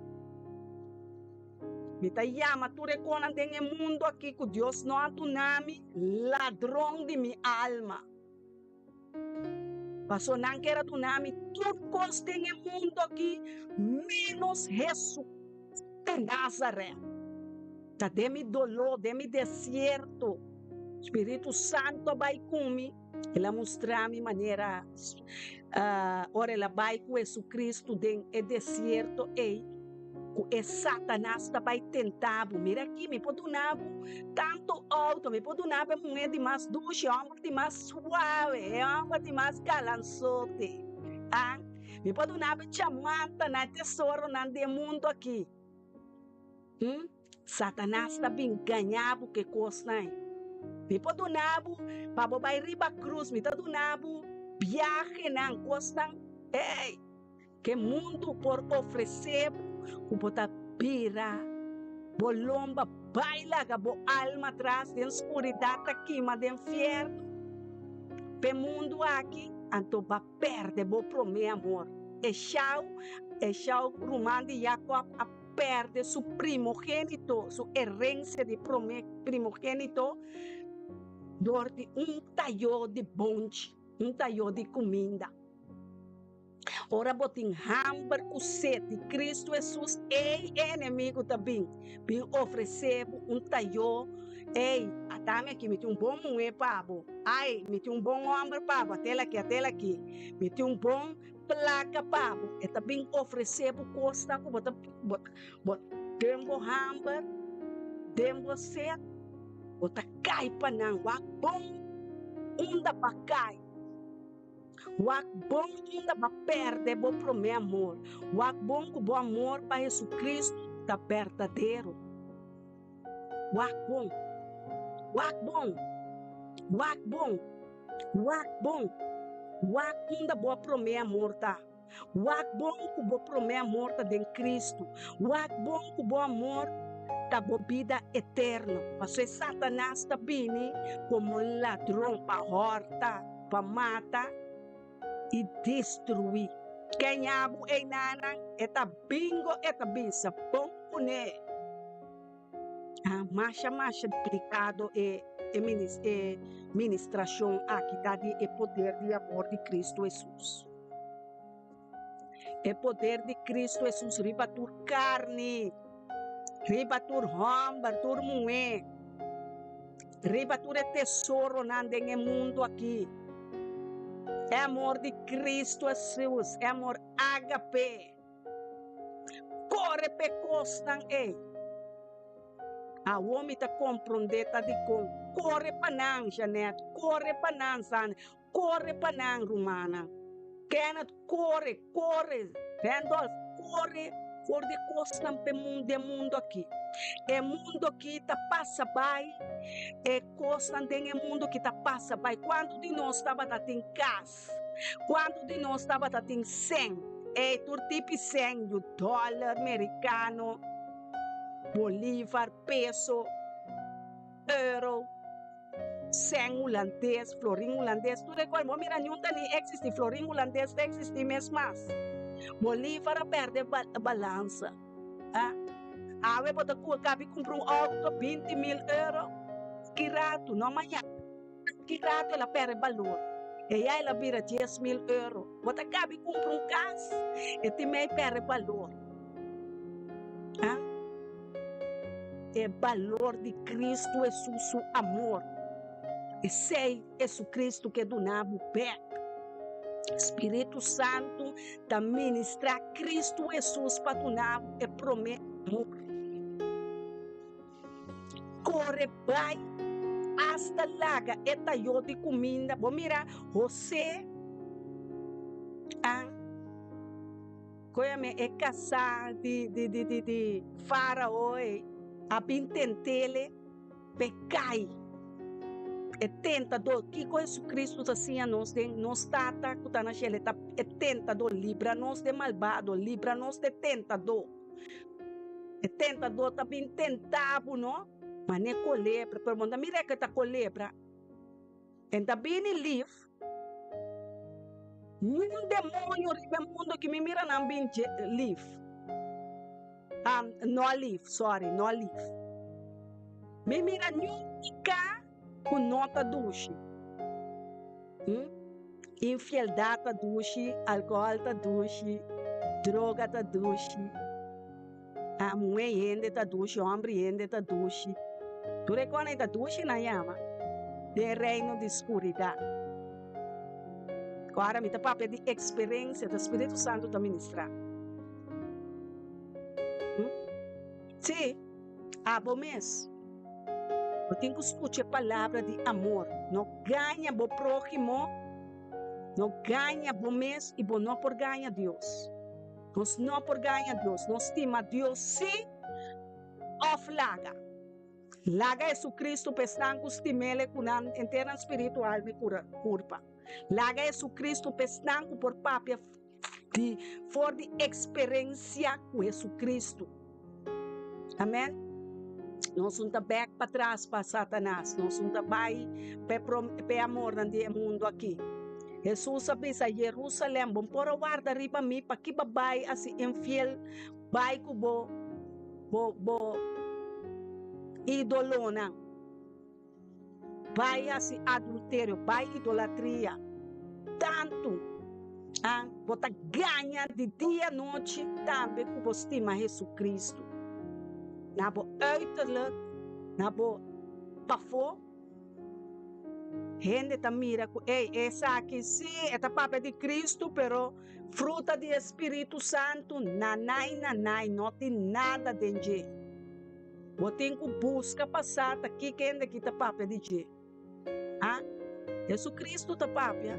Me chama, tu reconhece tem mundo aqui que Deus não atunami, ladrão de minha alma. Passou não quer atunami, turcos tem mundo aqui, menos Jesus de Nazaré. Tá de mi dolor, de mi deserto. Espírito Santo vai comigo. Ela mostra a maneira. Ora, ela vai com Jesus Cristo dentro do deserto. E Satanás vai tentar. Mira aqui, me pode dar tanto alto, me pode dar mulher de mais doce, homem de mais suave, homem de mais galançote. Me pode dar chamada na tesouro no mundo aqui. Satanás está bem ganhado que coisa. Me pode dar para vai riba cruz, me pode dar viagem na costa. Ei, que mundo por oferecer, o bota pira, bolomba, baila, bo alma atrás, de escuridade aqui, mas de inferno. Pe mundo aqui, então vai perder, bo promer amor. Echau, Romano de Jacob, perde su primogênito, su herencia de primogênito, durante tallo de bonche, tallo de comida. Ora botin hambar com sede, Cristo Jesus é inimigo também. Bem oferecer tallo, atame aqui, me tem bom moe pabo, me tem bom hambar pabo, até aqui, me tem bom placa pabo, e também oferecer por costa, tempo hambar, tempo set, bota cai panang, wak bom, unda pa cai, wak bom unda pa perde, bo pro meu amor, wak bom com bom amor para Jesus Cristo, tá verdadeiro, wak bom, wak bom, wak bom, wak bom. Wak unda boa pro meu amor tá. Wak bom que boa pro meu amor tá em Cristo. Wak bom que boa amor tá boa vida eterna. Mas Satanás tá vindo como ladrão para horta, para matar e destruir. Quem abo é nana, eta bingo, eta bisa, bom né. Marcha duplicado ministração aqui dá de poder de amor de Cristo Jesus. É poder de Cristo Jesus, ribatur carne, ribatur homem, ribatur mulher, ribatur tesouro no mundo aqui. É amor de Cristo Jesus, é amor agape. Corre pecostan a homem está compreendendo, tá de com. Corre para não, Janete. Corre para não, Sane. Corre para não, Romana. Kenneth, corre. Randolph, corre. For de costa pe mundo aqui. É mundo que tá passa by, é costa tem é mundo que tá passa by. Quando de nós estava em casa, quando de nós estava em 100, é tur tipo 100 do dólar americano, bolívar, peso, euro, 100 holandês, florim holandês. Tu recorda, mira, não existe florim holandês, existe mesmo mais. Bolívar perde balança. Ave bota ku cabe comprar um auto 20 mil euros. Que rato, não mas que rato ela perde valor. E aí ela vira 10 mil euros. Bota cabe comprar um casa e também perde valor. É valor de Cristo Jesus, o amor. E sei Jesus Cristo que do nabo pé. Espírito Santo da ministrar Cristo Jesus para do nabo e promete. Corre, vai, hasta laga, eta yo de comida. Bom, mira, José, é casado de faraó, a bintentele, pecai. É tentador, que com Jesus Cristo assim a nós tata, que tá na xeleta, é tentador, livra-nos de malvado, livra-nos de tentador. É tentador, tá bem tentado, não? Mas nem colebra, pero manda mira que tá colebra. Então bem livre. Um demônio ribe mundo que me mira não bem livre. No livre, sorry, no livre. Me mira nunca com nota duche. Infialdade tá duche, álcool tá duche, droga tá duche. A mulher ainda tá duche, homem ainda tá duche. Tu reconhece a duche na yama? De reino de escuridão. Agora, me papel de experiência do Espírito Santo da ministrar. Sim, bom mês. Eu tenho que escutar a palavra de amor. Não ganha o próximo, não ganha bom mês e bom não por ganha Deus. Nós não por ganha Deus, nós estima Deus sim, of laga. Laga Jesus Cristo pestanco stimele kunan interna espiritual me curpa. Laga Jesus Cristo pestanco por papia de for de experiência com Jesus Cristo. Amém? Nós não tá back para trás para Satanás, nós não tá vai pe amor nande mundo aqui. Jesus sabe sa Jerusalém, bom por guarda riba mi pa que babai assim infiel, bai ko bo idolona, vai assim adultério, vai idolatria, tanto, bota ganha de dia e noite, também com estima Jesus Cristo, na bo uiterlijk, na bo pafo, gente tá mira, essa aqui sim, é papel de Cristo, pero fruta de Espírito Santo, nanai, não tem nada de Botem que busca passar aqui que ainda que tá papia de je. Jesus Cristo tá papia.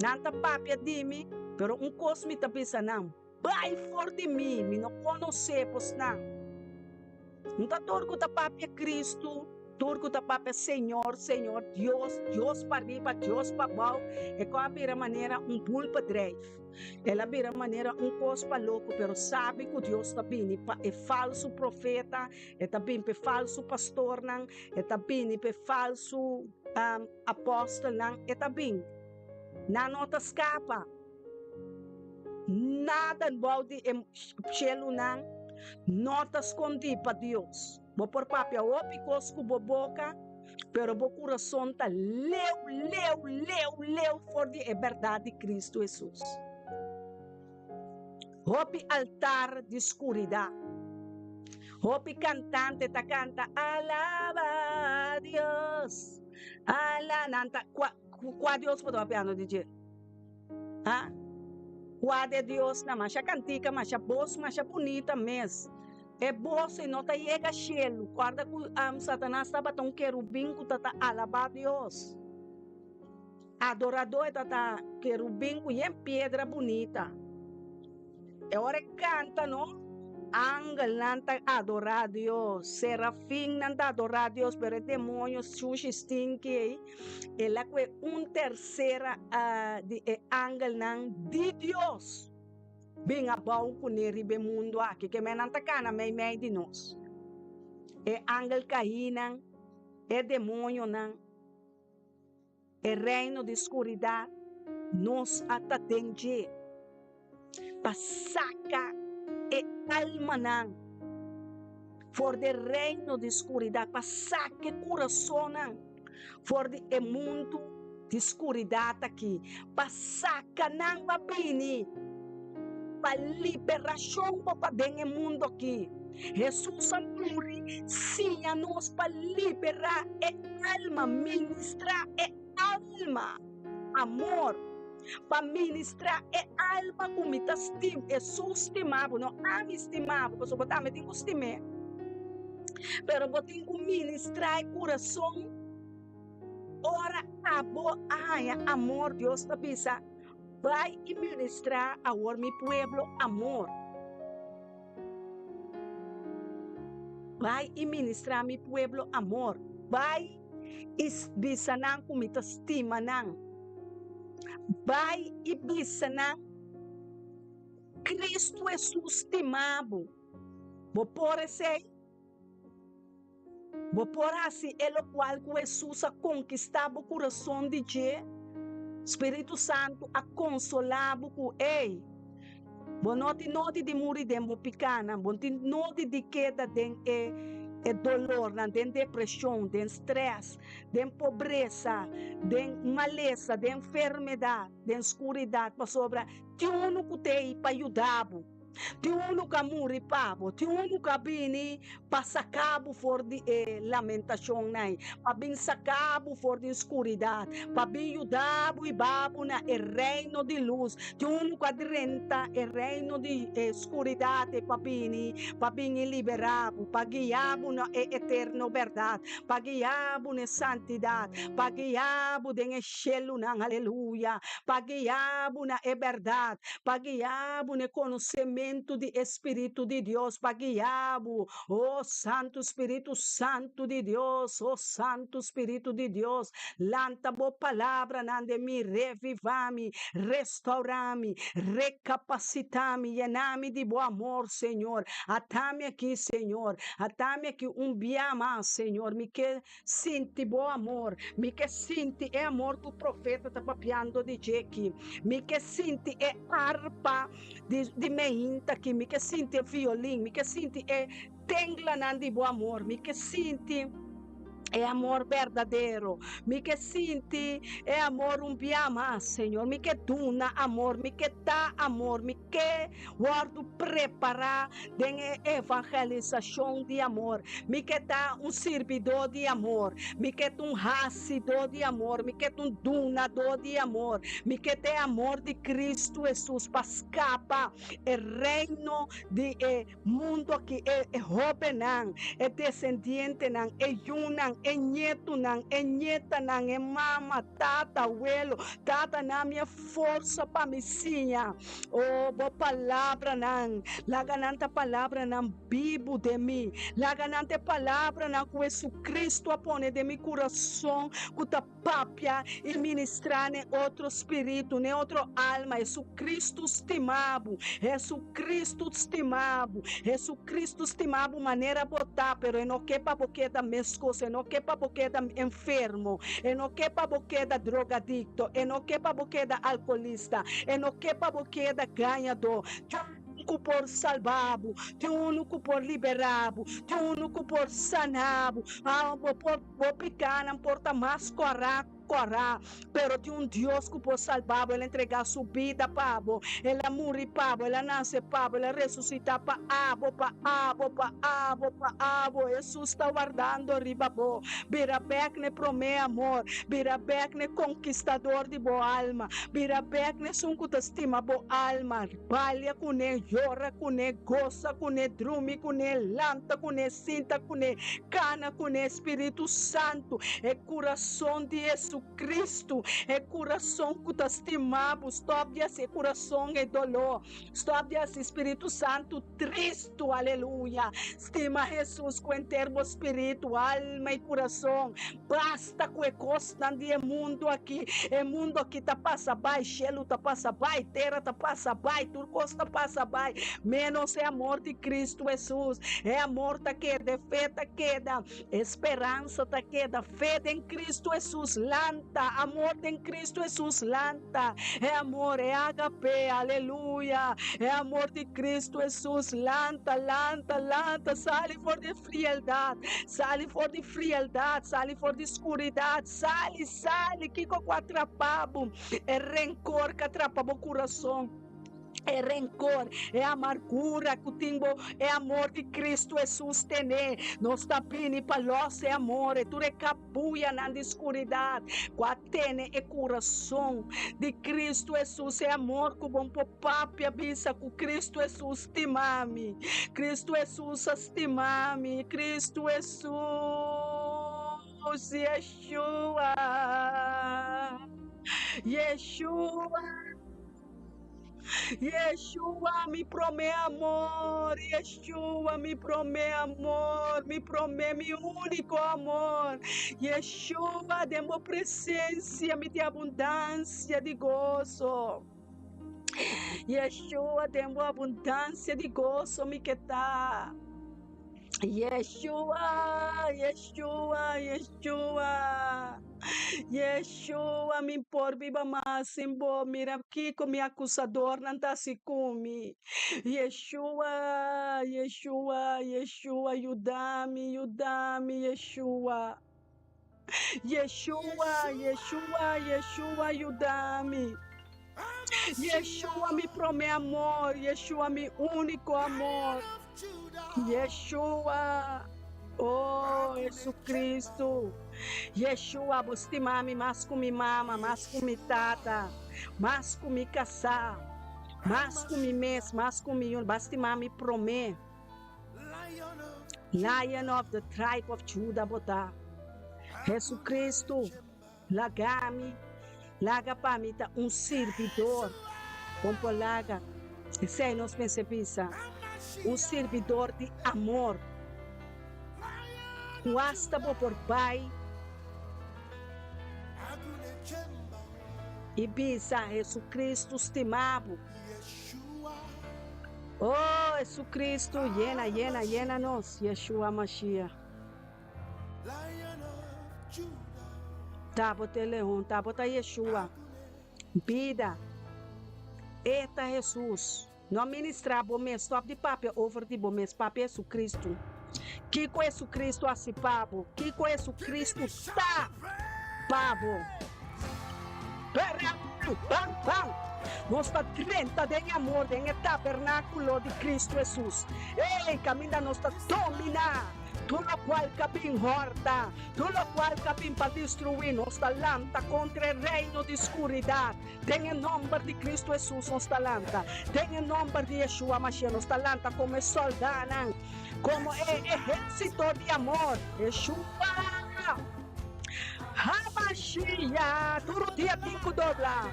Não tá papia de mim, pero cosme tá pensa não. Vai for de mim, me não conhece pois não. Não tá turco tá papia Cristo, turco tá papia Senhor, Deus para riba, Deus para baixo. É com a maneira pulpa drive. Ela vira maneira cospa louco, pero sabe que Deus está bem, é falso profeta, é também é falso pastor, é também é falso apóstolo, é também. Não nota escapa. Nada balde cielo não, nota escondi para Deus. Vou por papel, o picos com boca, pero o coração está leu, for de verdade de Cristo Jesus. Hopi altar de escuridão. Hopi cantante ta canta, alaba a Deus. Nanta, qua Deus pode piano dizer? Qua de Deus na masha cantica, masha voz, masha bonita mesmo. É voz e não tá chega cielo. Guarda que Satanás estava tão querubim que tá alaba a Deus. Adorador tá querubim e em pedra bonita. E ora canta, no? Ángel nanta adorar a Dios, serafín nanta adorar a Dios, pero el demonio sushi stinky, ela que terceira ángel nan de Dios. Bem a bom kuneri be mundo aqui, que menanta cana mei de nós. É ángel caínan, é demônio nan, é reino de escuridade, nos atende, passaca é alma nan, for de reino de escuridade, passaca coração nan, for de mundo de escuridade aqui, passaca nan babini, para liberação para dentro do mundo aqui. Jesus morre, sim, a nós para liberar a alma, ministrar a alma, amor, para ministrar a alma como está estimado, é sustimado, não há estimado, porque eu também tenho estimado, mas eu tenho que ministrar o coração, ora, amor, Deus está pensando, vai ministrar a meu pueblo amor. Vai ministrar mi pueblo amor. Vai bisanan como ita estima nan. Vai bisanan Cristo é sustimado. Vou por esse. Vou por assim, ele qual que Jesus a conquistar o coração de Deus. Espírito Santo a consolar com ei. Bom noti de morrer dentro picana, bom noti de queda dentro dolor, dentro depressão, dentro estresse, dentro pobreza, dentro maleza, dentro enfermidade, dentro escuridade, para sobra. Tem um que tem para ajudar. Tem um que morre pabo, tem um que vem para sacar fora de lamentação, para vir sacar fora de escuridade, para vir ajudar e babo na reino de luz. Tem um que renta o reino de escuridade para vir liberar, para guiar na eterna verdade, para guiar na santidade, para guiar na cielo, aleluia, para guiar na verdade, para guiar no conhecimento de Espírito de Deus, para guiar, oh Santo Espírito Santo de Deus, oh Santo Espírito de Deus, lanta boa palavra, nande me revivame, restaurame, recapacitame, llename de bom amor, Senhor, atame aqui, Senhor, atame aqui dia mais, Senhor, me que sinta bom amor, me que sinta amor que o profeta está papiando de aqui, me que sinta harpa de meinta que me que sinta violino, me que sinta tengla de bom amor, me que sinta amor verdadeiro, me que sinti amor mais, Senhor, me que duna amor, me que dá amor, me que guardo preparar de evangelização de amor, me que dá servidor de amor, me que racidor de amor, me que donador de amor, me que tem amor de Cristo Jesus para escapar reino de mundo que Robenan, descendiente nan, yunan, nieto nan, nieta nan, mama, tata, abuelo, tata na minha força para me sinha. Oh, boa palavra nan, la gananta palavra nan, bibo de mim, la ganante palavra nan, com Jesus Cristo apone de mi coração, cuta papia e ministrar ne outro espírito, ne outro alma, Jesus Cristo estimado, Jesus Cristo estimado, Jesus Cristo estimado, maneira botar, pero não que para porque da mescosa, não que para porque da enfermo, não que para porque da drogadicto, não que para porque da alcoolista, não que para porque da ganhador. Por salvabo, tem único por liberabo, tem único por sanabo, por picar, não porta mais correr, pero tem Deus que pode salvar, ele entregar sua vida para abo, ele morre para abo, ele nasce para abo, ele ressuscita para abo, Jesus está guardando ribabo, Birabek ne promê amor, Birabek ne conquistador de boa alma, Birabek ne sunco estima boa alma, balha com ele, llora com ele, goza com ele, drume com ele, lanta com ele, sinta com ele, cana com ele, Espírito Santo, é coração de Jesus Jesus Cristo, é coração que te estimamos, stop de esse coração e dolor, stop de esse Espírito Santo triste, aleluia, estima Jesus com termo espírito, alma e coração, basta com a costa de mundo aqui tá passa by, cielo tá passa by, terra tá passa by, turcos tá passa by, menos é amor de Cristo Jesus, é amor tá queda, fé tá queda, esperança tá queda, fé em Cristo Jesus, lanta, amor em Cristo Jesus, lanta, é amor, é HP, aleluia, é amor de Cristo Jesus, lanta, sale for de frialdade, sale for de frialdade, sale for de escuridade, sale, que com atrapabo, é rancor que atrapava o coração, é rancor, é amargura que timbo, é amor de Cristo Jesus tener, nós tapini palos é amor, e tu recapuia na escuridade, quatene é coração de Cristo Jesus, é amor que bom papi abisa com Cristo Jesus estimame, Cristo Jesus estimame, Cristo Jesus, Yeshua me promete amor, Yeshua me promete amor, me promete meu único amor, Yeshua demo presença, me de abundância de gozo, Yeshua demo abundância de gozo, me que tá. Yeshua, me por viva mais simbo, mira aqui com meu acusador, não tá se come. Yeshua, ajuda-me, Yeshua. Yeshua, ajuda-me. Yeshua me promete amor, Yeshua me único amor. Yeshua, oh Jesus Cristo, Yeshua, você mami mais com minha mama, mais com minha tata, mais com minha casa, mais com minha mês, mais com minha, basta mami promete. Lion of the tribe of Judah, botar Jesus Cristo, laga-me, laga para mim servidor, como laga, esse aí nós pensamos. Servidor de amor, basta por pai e bisa Jesus Cristo estimado. Oh Jesus Cristo, llena nos, Yeshua Mashiach. Tábota leão, tábota Yeshua, vida, eta Jesus. Não ministrar bom mês, stop de papel, over de bom mês, papel Jesus Cristo. Que com Jesus Cristo assim, pabo? Que com Jesus Cristo tá, pabo? Pam. Nós está 30 de amor, de tabernáculo de Cristo Jesus. Ei, caminha nós está dominar. Tudo qual capim horta, tudo qual capim para destruir, nós está lanta contra o reino de escuridade. Tem o nome de Cristo Jesus, nós está lanta. Tem o nome de Yeshua Mashiach, nós está lanta como soldado, como exército de amor. Yeshua, Hamashiach, todo dia tem que dobrar.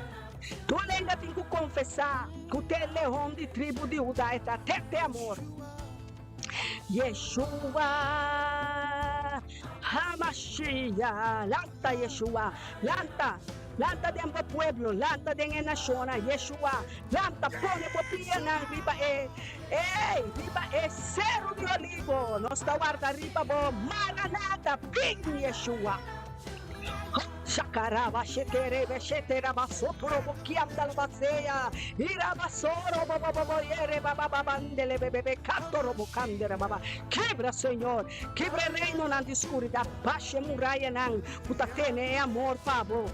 Tu ainda tem que confessar que o teu leão de tribo de Judá está até amor. Yeshua, Hamashiach, lanta Yeshua, lanta dentro do pueblo, lanta dentro da nação, Yeshua, lanta põe popia na riba cero de olivo, nós está guarda riba bo, maranata, big Yeshua. Shakaraba shekerebe sheteraba sotoro bokianda baseya iraba soro baba yere baba bandele bebe katoro bokandera baba quebra Senhor, quebra reino na escuridão, baixa muralha nan putatene é amor pabo.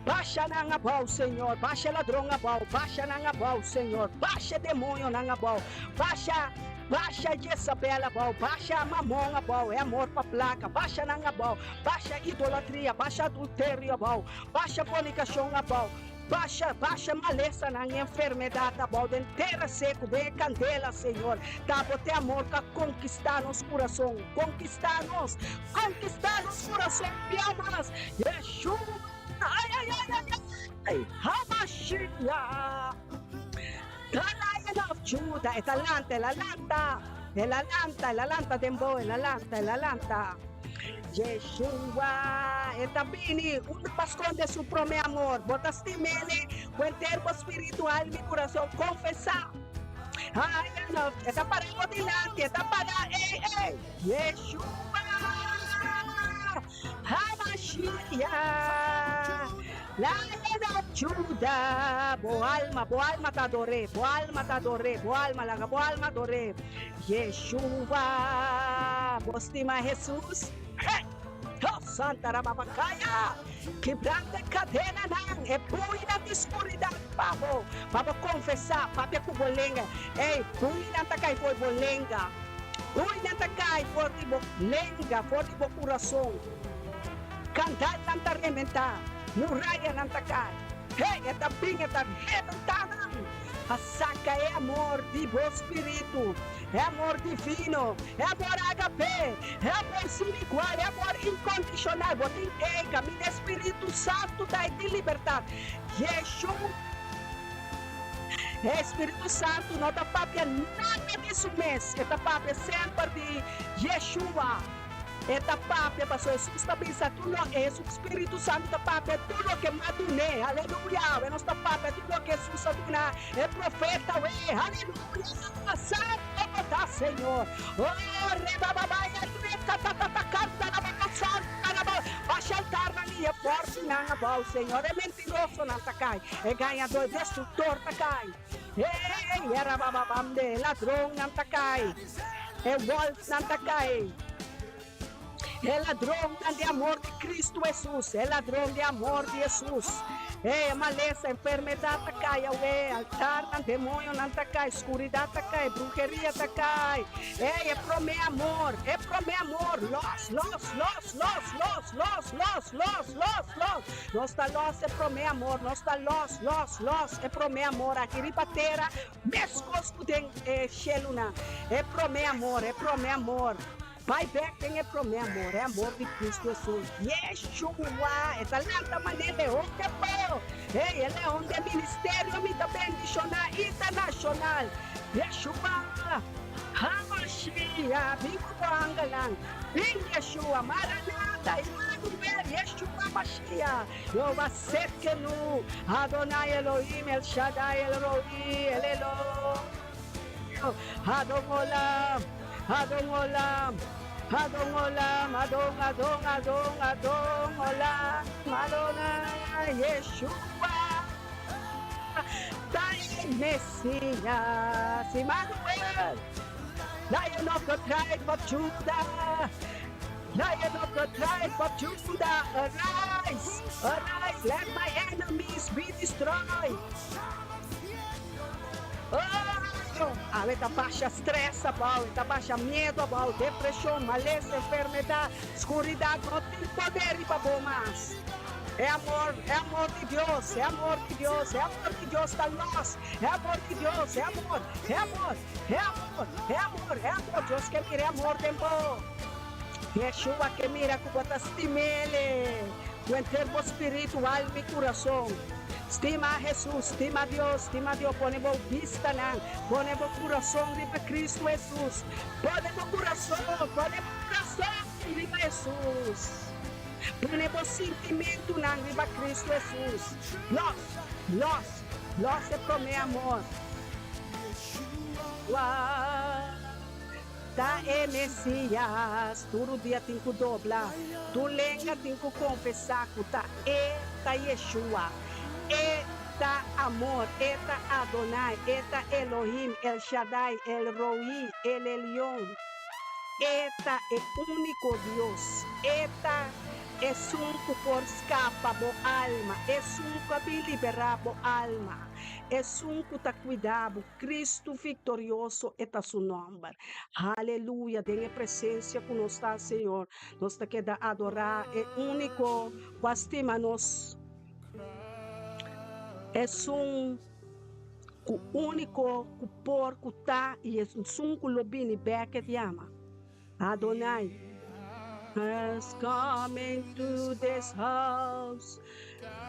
Baixa na ngabau, Senhor, baixa ladrão ngabau, baixa na ngabau, Senhor, baixa demônio na ngabau, baixa Jezabel, baixa mamão, é amor para placa, baixa nangabal, baixa idolatria, baixa adultério, baixa fornicação, baixa maleza na enfermidade, de inteira seco, de candela, Senhor, tá, bote amor para conquistar nos coração, conquistar nos coração, piamas, Yeshua, Hamashiach. The Lion of Judah, el alanta, dembo, el alanta. Yeshua, etabini, un pascón de su prome amor, botas timele, buen termo espiritual, mi corazón, confesar. Ay, no, está para delante, está para, Yeshua, Hamashiach, Lion of Judah, bo alma te adoré, bo alma, adoré, Yeshua, vos estima Jesús, oh, Santa Rababacaya, quebrante cadena, puina de escuridad, pavo, confesar, papi cubolenga, puina takai foi bolenga, puina takai for lenga, for coração, cantar tanta rementar, muralha não takai, esta pinha tá rementada, a saca é amor de bom espírito, é amor divino, é amor HP, é amor sem igual, é amor incondicional. Botem caminho Espírito Santo da de liberdade. Yeshua, Espírito Santo, não está papia nada disso mesmo, está papia sempre de Yeshua. Esta papia, pastor Jesus está pensando, tudo é o Espírito Santo da papia, tudo que madune, aleluia, é nossa papia, tudo que Jesus aduna, é profeta, aleluia, santo tá, Senhor, rebababaia, canta na boca santa, baixa altar na minha forte, na boa, Senhor, é mentiroso, não tá cai, é ganhador, destrutor, tá cai, era bababamde, ladrão, não tá cai, é wolf, não tá cai. É ladrão de amor de Cristo Jesus, é ladrão de amor de Jesus. É maleza, enfermidade cai, altar, demônio não cai, escuridade cai, bruxeria cai. É prome amor, los. Nossa los é prome amor, nossa los, é prome amor. Aqui ribatera, mescos de xeluna, é prome amor. Pai back tem prome amor, é amor de Cristo Jesus. Yeshua, essa lata maneira é onde é bom. Ele é onde é ministério, me também missionar internacional. Yeshua, Hamashiach, Bingo Angalang, Bing Yeshua, Maranatha, Emmanuel, Yeshua Mashiach, Yova Setkenu, Adonai Elohim, El Shaddai, El Roi, El Elo, Adon Olam, Adon Olam, Adonai, Yeshua, Thy Messias, Emmanuel, Lion of the tribe of Judah, arise, let my enemies be destroyed. Esta baixa estressa, esta baixa medo, depressão, maleza, enfermidade, escuridade, não tem poder para bom mais. É amor de Deus, é amor de Deus está nós, é amor de Deus, é amor, Deus quer querer amor de bom. Yeshua que mira com botas timele, o enterro espiritual, alma e coração. Estima Jesus, estima Deus, ponemos vista, ponemos coração para Cristo Jesus, ponemos coração para Jesus, ponemos sentimento para Cristo Jesus, nós é para meu amor, tá Messias, todo dia tem que dobrar, tu lenga tem que confessar que tá Yeshua. Eta amor, eta Adonai, eta Elohim, El Shaddai, El Roi, El Elyon. Eta é único Deus. Eta é sunco por escapa bo alma. É sunco a liberar bo alma. É sunco ta cuidado. Cristo vitorioso eta su nome. Aleluia. Tenha presença conosco, Senhor. Nós te queda adorar. É único. Guastima-nos. É único que porco tá e é um que lobini beke te ama. Adonai, has come into this house,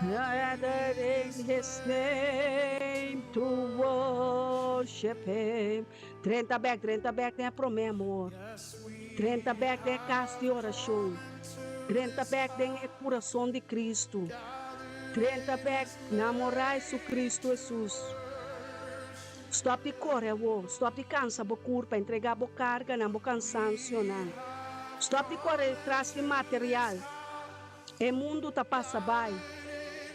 gathered in His name to worship Him. 30 back tem para o meu amor. 30 back tem casa de oração. 30 back tem o coração de Cristo. 30 back namorar o Cristo Jesus. Stop de correr, stop de cansa, bo curva, entregar bo carga, não bo cansancio, não. Stop de correr atrás de material. O mundo tá passa bem.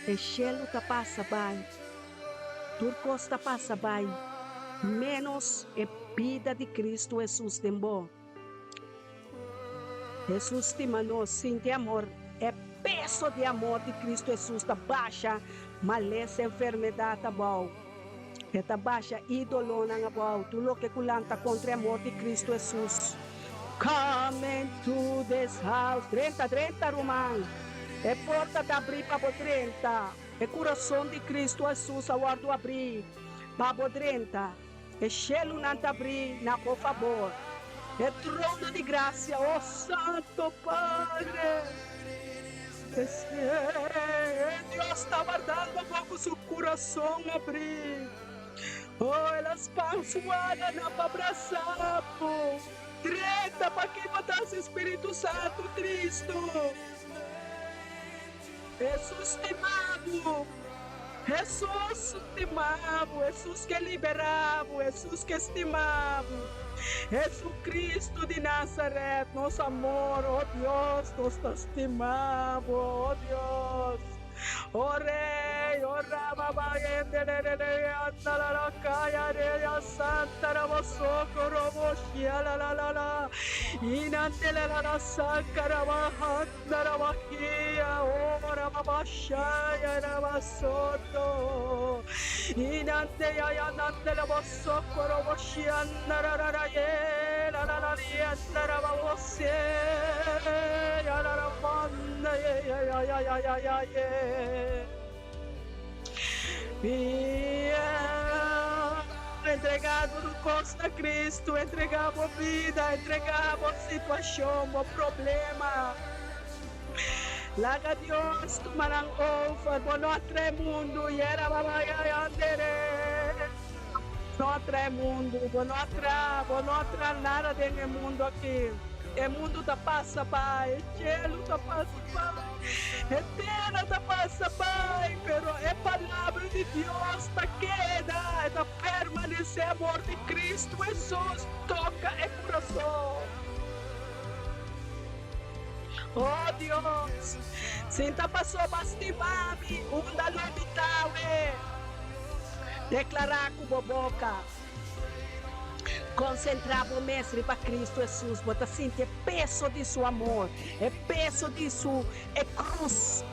O cielo tá passa bem. Turcos tá passa bem. Menos a vida de Cristo Jesus tem bom. Jesus te mandou sim de amor. É peso de amor de Cristo Jesus tá baixa, mas essa enfermidade tá bom. Esta baixa ídolo na bom. Tu lo que culanta contra o amor de Cristo Jesus. Come into this house. 30 Romano. É porta de abrir para 30. É coração de Cristo Jesus aguardo abrir. Para 30. É cielo não te abrir, na por favor. É trono de graça, ó Santo Padre. Deus está guardando um pouco seu coração abrir. Oh, elas pansuadas na para abraçar, pô. 30 para que botasse Espírito Santo, Cristo. Jesus te amado. Jesus te amado. Jesus que liberava. Jesus que estimava. Jesus Cristo de Nazaré, nosso amor, oh Deus, nós te estimamos, oh Deus. Oh Rei, oh Rama, Santa Rabosoko, Roboshia, la, Inantela la Sakaramahat, Naramakia, oh Ramabashaya, Ramasoto, Inantea, Yanantela Bosoko, Roboshia, Nararaye, la Narabose, Yanaramanda, entregado no Costa Cristo, entregamos vida, entregamos situação, o problema. Laga Deus, tu manang over, bonotre mundo, yera babaya andere. Bonotre mundo, bonotra nada dentro do mundo aqui. O mundo tá passa, Pai, o cielo tá passa, Pai, a terra tá passa, Pai, pero a palavra de Deus tá queda, tá permanecer, amor de Cristo Jesus, toca o coração. Oh Deus, sinta passou bastimami, da lobitawe, declarar com a boca. Concentrar o mestre para Cristo Jesus, bota sentir peso de seu amor, é peso de sua cruz,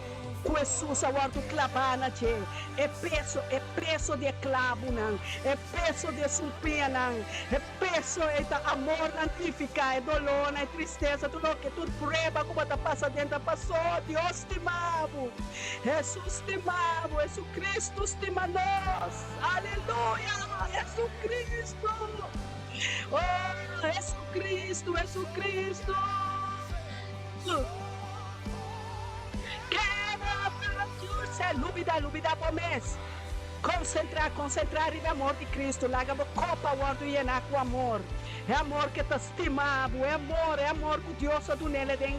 que Jesus agora clavar na che, é peso de clavo não, é peso de sua pena, é peso de amor santificar, é dolor, é tristeza, tudo que tu prueba como está passando dentro passou, Deus te amava, Jesus te amava, Jesus Cristo te ama nós, aleluia, Jesus Cristo. Oh, Jesus Cristo, Jesus Cristo. Quebra para você, lubida, pomés. Concentrar em amor de Cristo. Laga a copa, o ordo llenar com amor. É amor que te estimava, é amor que Deus do nele tem.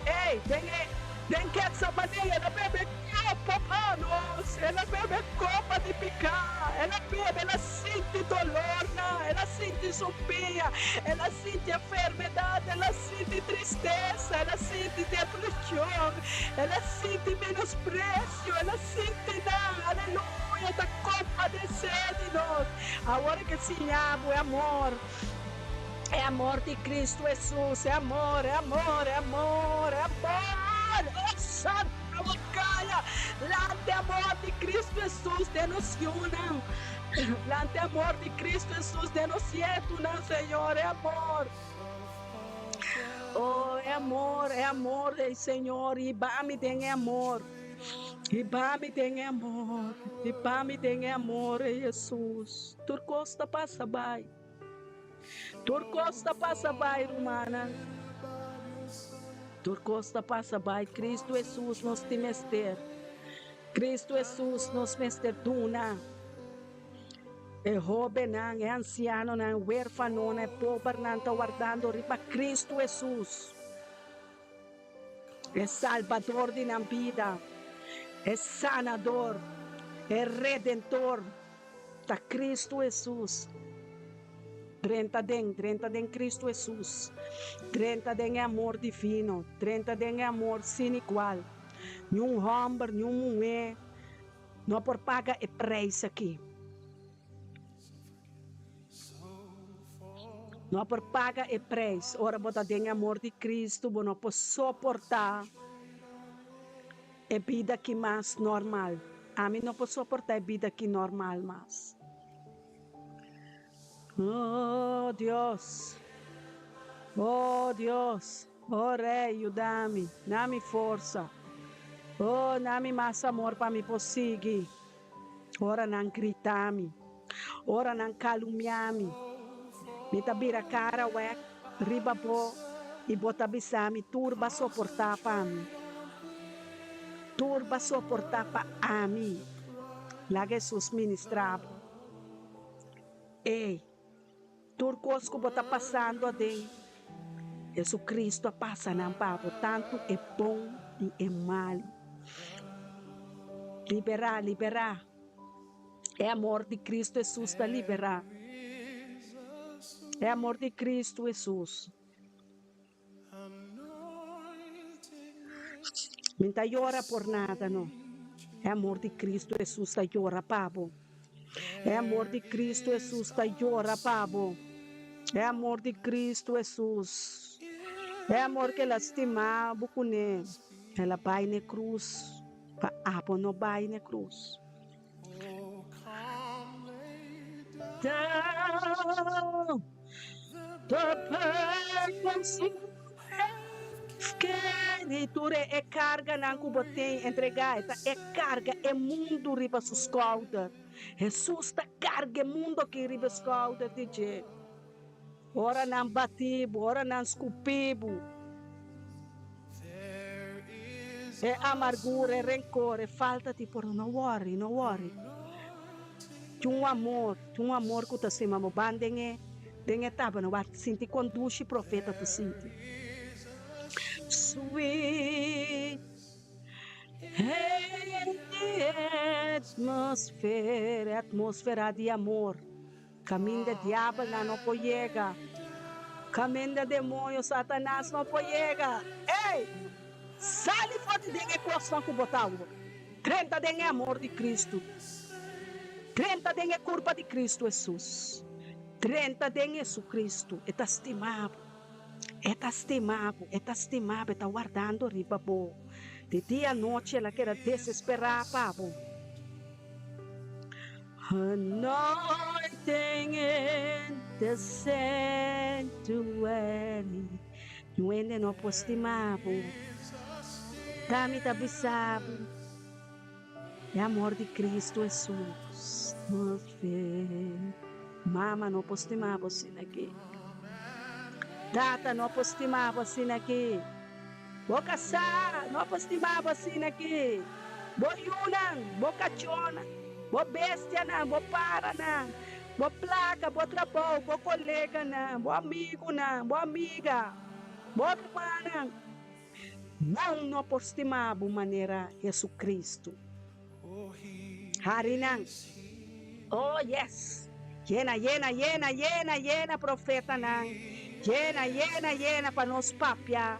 Ei, tem que essa maneira, ela bebe copa, panos, ela bebe copa de picar, ela sente dolor, ela sente sopia, ela sente enfermidade, ela sente tristeza, ela sente depressão, ela sente menosprezo, ela sente aleluia, da copa de sede, nós. Agora que se llama é amor. É amor de Cristo Jesus, é amor. Oh, Santo Macaia, lante amor de Cristo Jesus, denos unam. Lante amor de Cristo Jesus, denos não, Senhor, é amor. Oh, é amor, Senhor, e me tem amor. E me tem amor, Jesus. Turcosta passa bem. Turcosta passa bem, romana. Turcosta passa by Cristo Jesus nos timester. Cristo Jesus nos mester duna. E jovem nang, e anciano nang, huérfano nang, pobre nang, guardando riba Cristo Jesus. É salvador de na vida. É sanador. É redentor. Ta Cristo Jesus. 30 den Cristo Jesus. 30 den amor divino. 30 den amor sin igual. Nenhum homem, nenhum mulher. Não por paga e preço aqui. Não por paga e preço. Ora, bota den amor de Cristo. Não por suportar a vida que mais normal. A mim não posso suportar a vida que normal mais. Oh Deus, oh Deus, oh Rei, ajuda-me, dá-me força, oh, dá-me mais amor para me prosseguir. Ora não gritar-me, ora não caluniar-me, me tabira cara, ué, riba bo, e bota bisame, turba suportar para mim, turba suportar para mim, lá Jesus ministrava. Ei, turcos que está passando ali, Jesus Cristo passa na papo, tanto é bom e é mal. Liberar, liberar. É amor de Cristo Jesus para liberar. É amor de Cristo Jesus. Não está llora por nada, não. É amor de Cristo Jesus está llora, papo. É amor de Cristo Jesus está llora, papo. É amor de Cristo Jesus. É amor que lastimava com ele. Ela vai na cruz. Para não vai na cruz. Down the purpose Escritura é carga na cubotém entregar. É carga, é mundo riba sus cauda. Jesus está carga, é mundo que riba sus cauda, DJ. Ora não batibo, ora não escupibo. É amargura, é rancor, é falta de por não worry, não worry. Tinha um amor que está se mamou bandenge, dengue tava no bar, sinti conduz profeta tu sinti. Sweet atmosfera de amor. Caminho de diabo não pode chegar. Caminho de demônio, Satanás não pode chegar. Ei! Sai fora de equação que botar. 30 de amor de Cristo. 30 de culpa de Cristo Jesus. 30 de Jesus Cristo. É estimado. Está guardando riba bo. De dia à noite ela quer desesperar, pabo. Anointing in the sanctuary. Nuende no postimabo. Dami tabisabo. É amor de Cristo Jesus. Nos vê. Mama no postimabo sin aqui. Data não postimava assim aqui. Vou caçar, não postimava assim aqui. Vou yunan, vou cachona, vou bestia não, vou para não. Vou placa, vou trabalho, vou colega não, vou amigo não, vou amiga, vou irmã não. Não postimava maneira Jesus Cristo. Harinang. Oh yes. Llena, profeta não. Llena para nós papia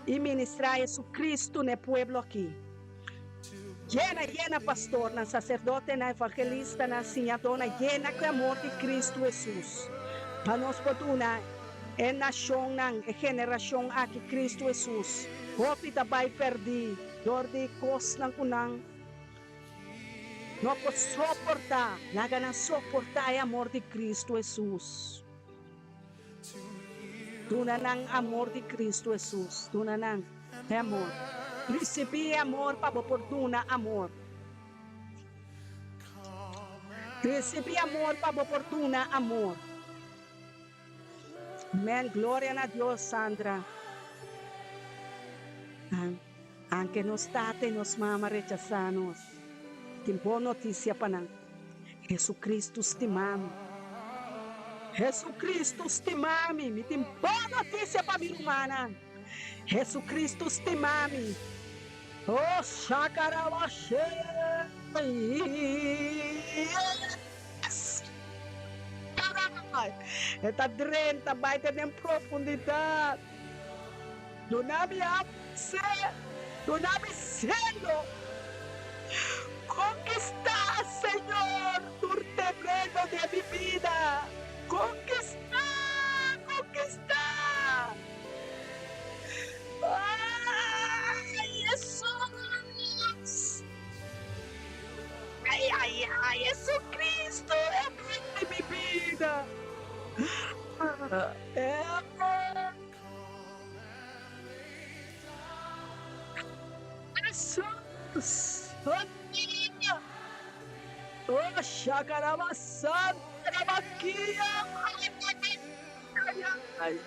e ministrar Jesus Cristo no pueblo aqui. Llena, pastor, na sacerdote, na evangelista, na senhadona, llena com o amor de Cristo Jesus. Para nós poduna, é nação, é geração aqui, Cristo Jesus. Hope da vai perder, dor de cos ng kunang. Não pode suportar, naga na suportar o amor de Cristo Jesus. Tuna ng amor de Cristo Jesus. Tuna ng amor. Recebi amor para oportuna amor. Recebi amor para oportuna amor. Amen. Glória a Deus, Sandra. Anche nos tate, nos mama rechazanos. Tem boa notícia para nós. Jesus Cristo te mama. Jesus Cristo te mama. Me tem boa notícia para minha humana. Jesus Cristo te mama. Oh, Shakarawashi. Esta drenta vai ter em profundidade. Do nome ser, do nome sendo. Conquistar, Senhor, tu terreno de minha vida. Conquistar, conquistar. Ai, Jesus. Ai, Jesus Cristo é de minha vida. Jesus. Oh, Shakaramasan, Ramakia.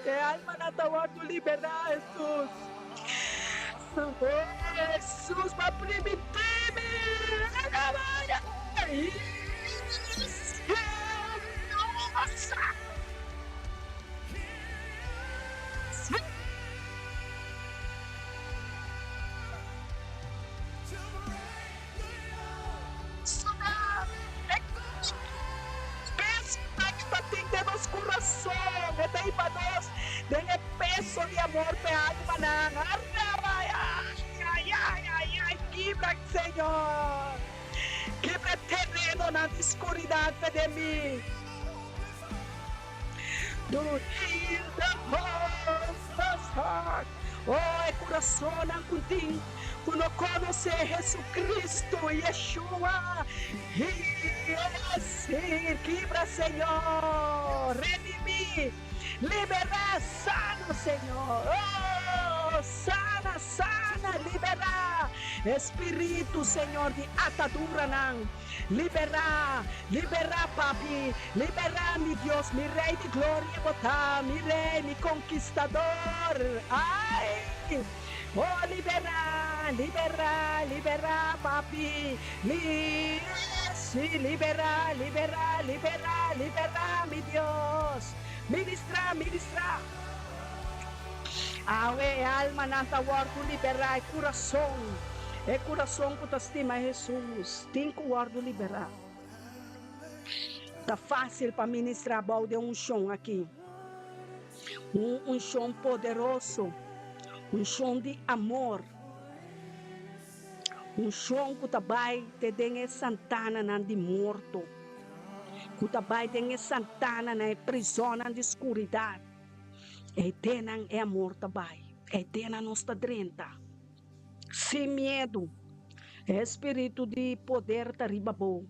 É alma na tua tu liberar, Jesus. Oh, Jesus, para primitir-me. Nossa. Nos coração, até aí para nós, dengue peso de amor para alma na ai, quebra, Senhor, quebra terreno na escuridão de mim. Do heal the heart, oh, é coração não contigo, quando conhece Jesus Cristo, Yeshua, quebra, Senhor, redimir, liberar, sana, Senhor, oh, sana, liberar, Espírito, Senhor, de atadura, não, liberar, papi, liberar, meu Deus, meu Rei de glória, botar, meu Rei, meu conquistador, ai, oh, liberar, papi, liberar, meu Deus, ministrar. Awe, alma, nanta, guardo, liberar, é coração que te estima, Jesus, tem que guardo, liberar. Tá fácil para ministrar, balde um chão aqui, um chão poderoso, um chão de amor, um chão que vai te dengue santana na de morto, que vai dengue santana na prisão na de escuridão, e tenang é amor também, e tenang nos tá drenta, sem medo, espírito de poder tá ribabo,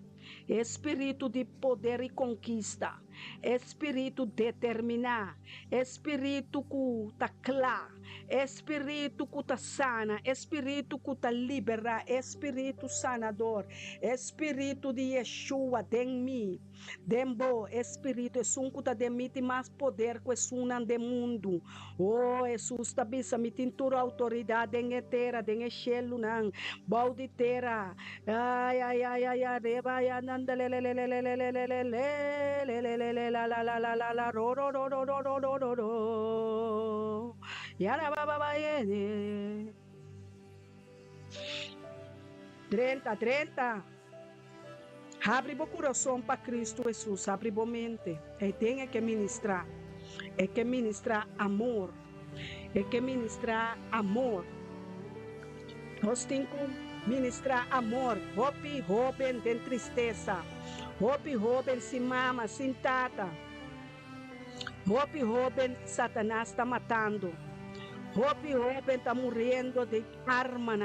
espírito de poder e conquista, espírito determinar, espírito que tá claro, espírito que tá sana, espírito que tá libera, espírito sanador, espírito de Yeshua em mim, dembo, espírito é que tá demite mais poder que sunan de mundo, oh, Jesus tá bisa me tintura autoridade em etera, em cielo nang, baudi terra, ai, reba, ai, Yara baba 30. Abre o coração para Cristo Jesus, abre a mente. E tem que ministrar. É que ministrar amor. Nós temos que ministrar amor. Hope, jovem, tem tristeza. Hope, jovem, sem mama, sem tata. Hope, jovem, Satanás está matando. Hope, jovem, está morrendo de arma.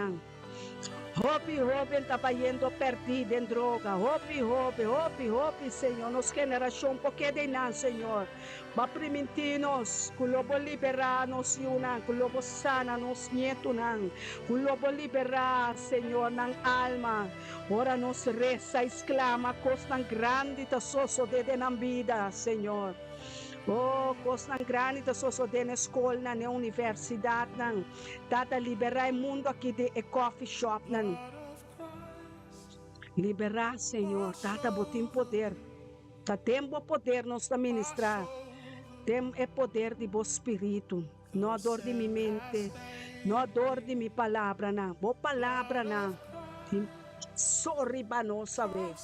Hope, está vayendo perdido em droga. Hope, Senhor. Nos geração, porque de nós, Senhor. Va permitirnos, kulobo liberar-nos yuna, kulobo sana nos nieto nang, kulobo liberar, Senhor, ng alma. Ora nos reza, exclama, cos ng grande tasoso de denang vida, Senhor. Oh, kos ng grani da sosoden escola na universidad nang tata liberar mundo aqui de coffee shop nan. Liberar, Senhor, tata botim poder. Tá tempo poder nos ministrar. Tem poder de bo espírito. Não dor de mi mente, não dor de mi palavra na. Bo palavra na. Sorry ba no sabe.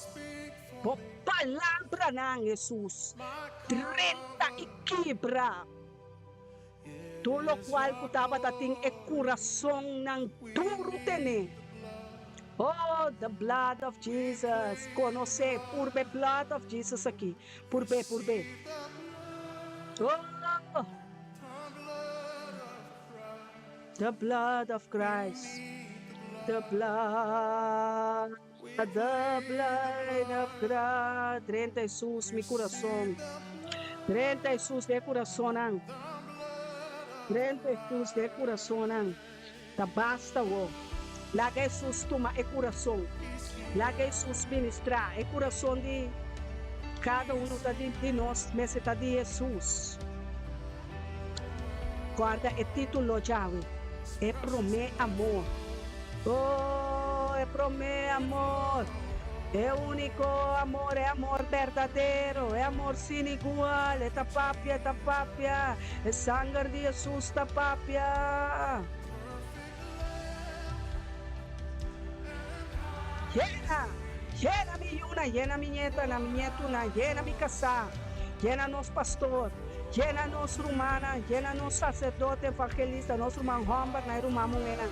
Bo palavra na Jesus. 30 e quebra. Tulo qual ko taba tating coração ng duro tene. Oh, the blood of Jesus. Conoce, purbe blood of Jesus aqui. Purbe. Oh, the blood of Christ. The blood of Christ. 30 Jesus, mi coração. 30 Jesus de coração nang. 30 Jesus de coração nang. Ta basta wo. Laga Jesus toma coração. Laga Jesus ministrar coração de cada de nós, mas está de Jesus. Guarda título chave. Promé amor. Oh, promé amor. É único amor, é amor verdadeiro, é amor sem igual, é tapapia, é sangue de Jesus tapapia. Llena mi yuna, llena mi nieta, na mi nietuna, llena mi casa, llena nos pastor, llena nos romana, llena nos sacerdote, evangelista, nos rumang hombak na rumamong ena.